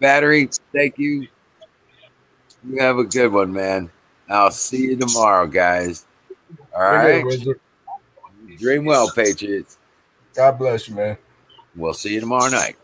Battery, thank you. You have a good one, man. I'll see you tomorrow, guys. All You're right. good, Wizard. Dream well, Patriots. God bless you, man. We'll see you tomorrow night.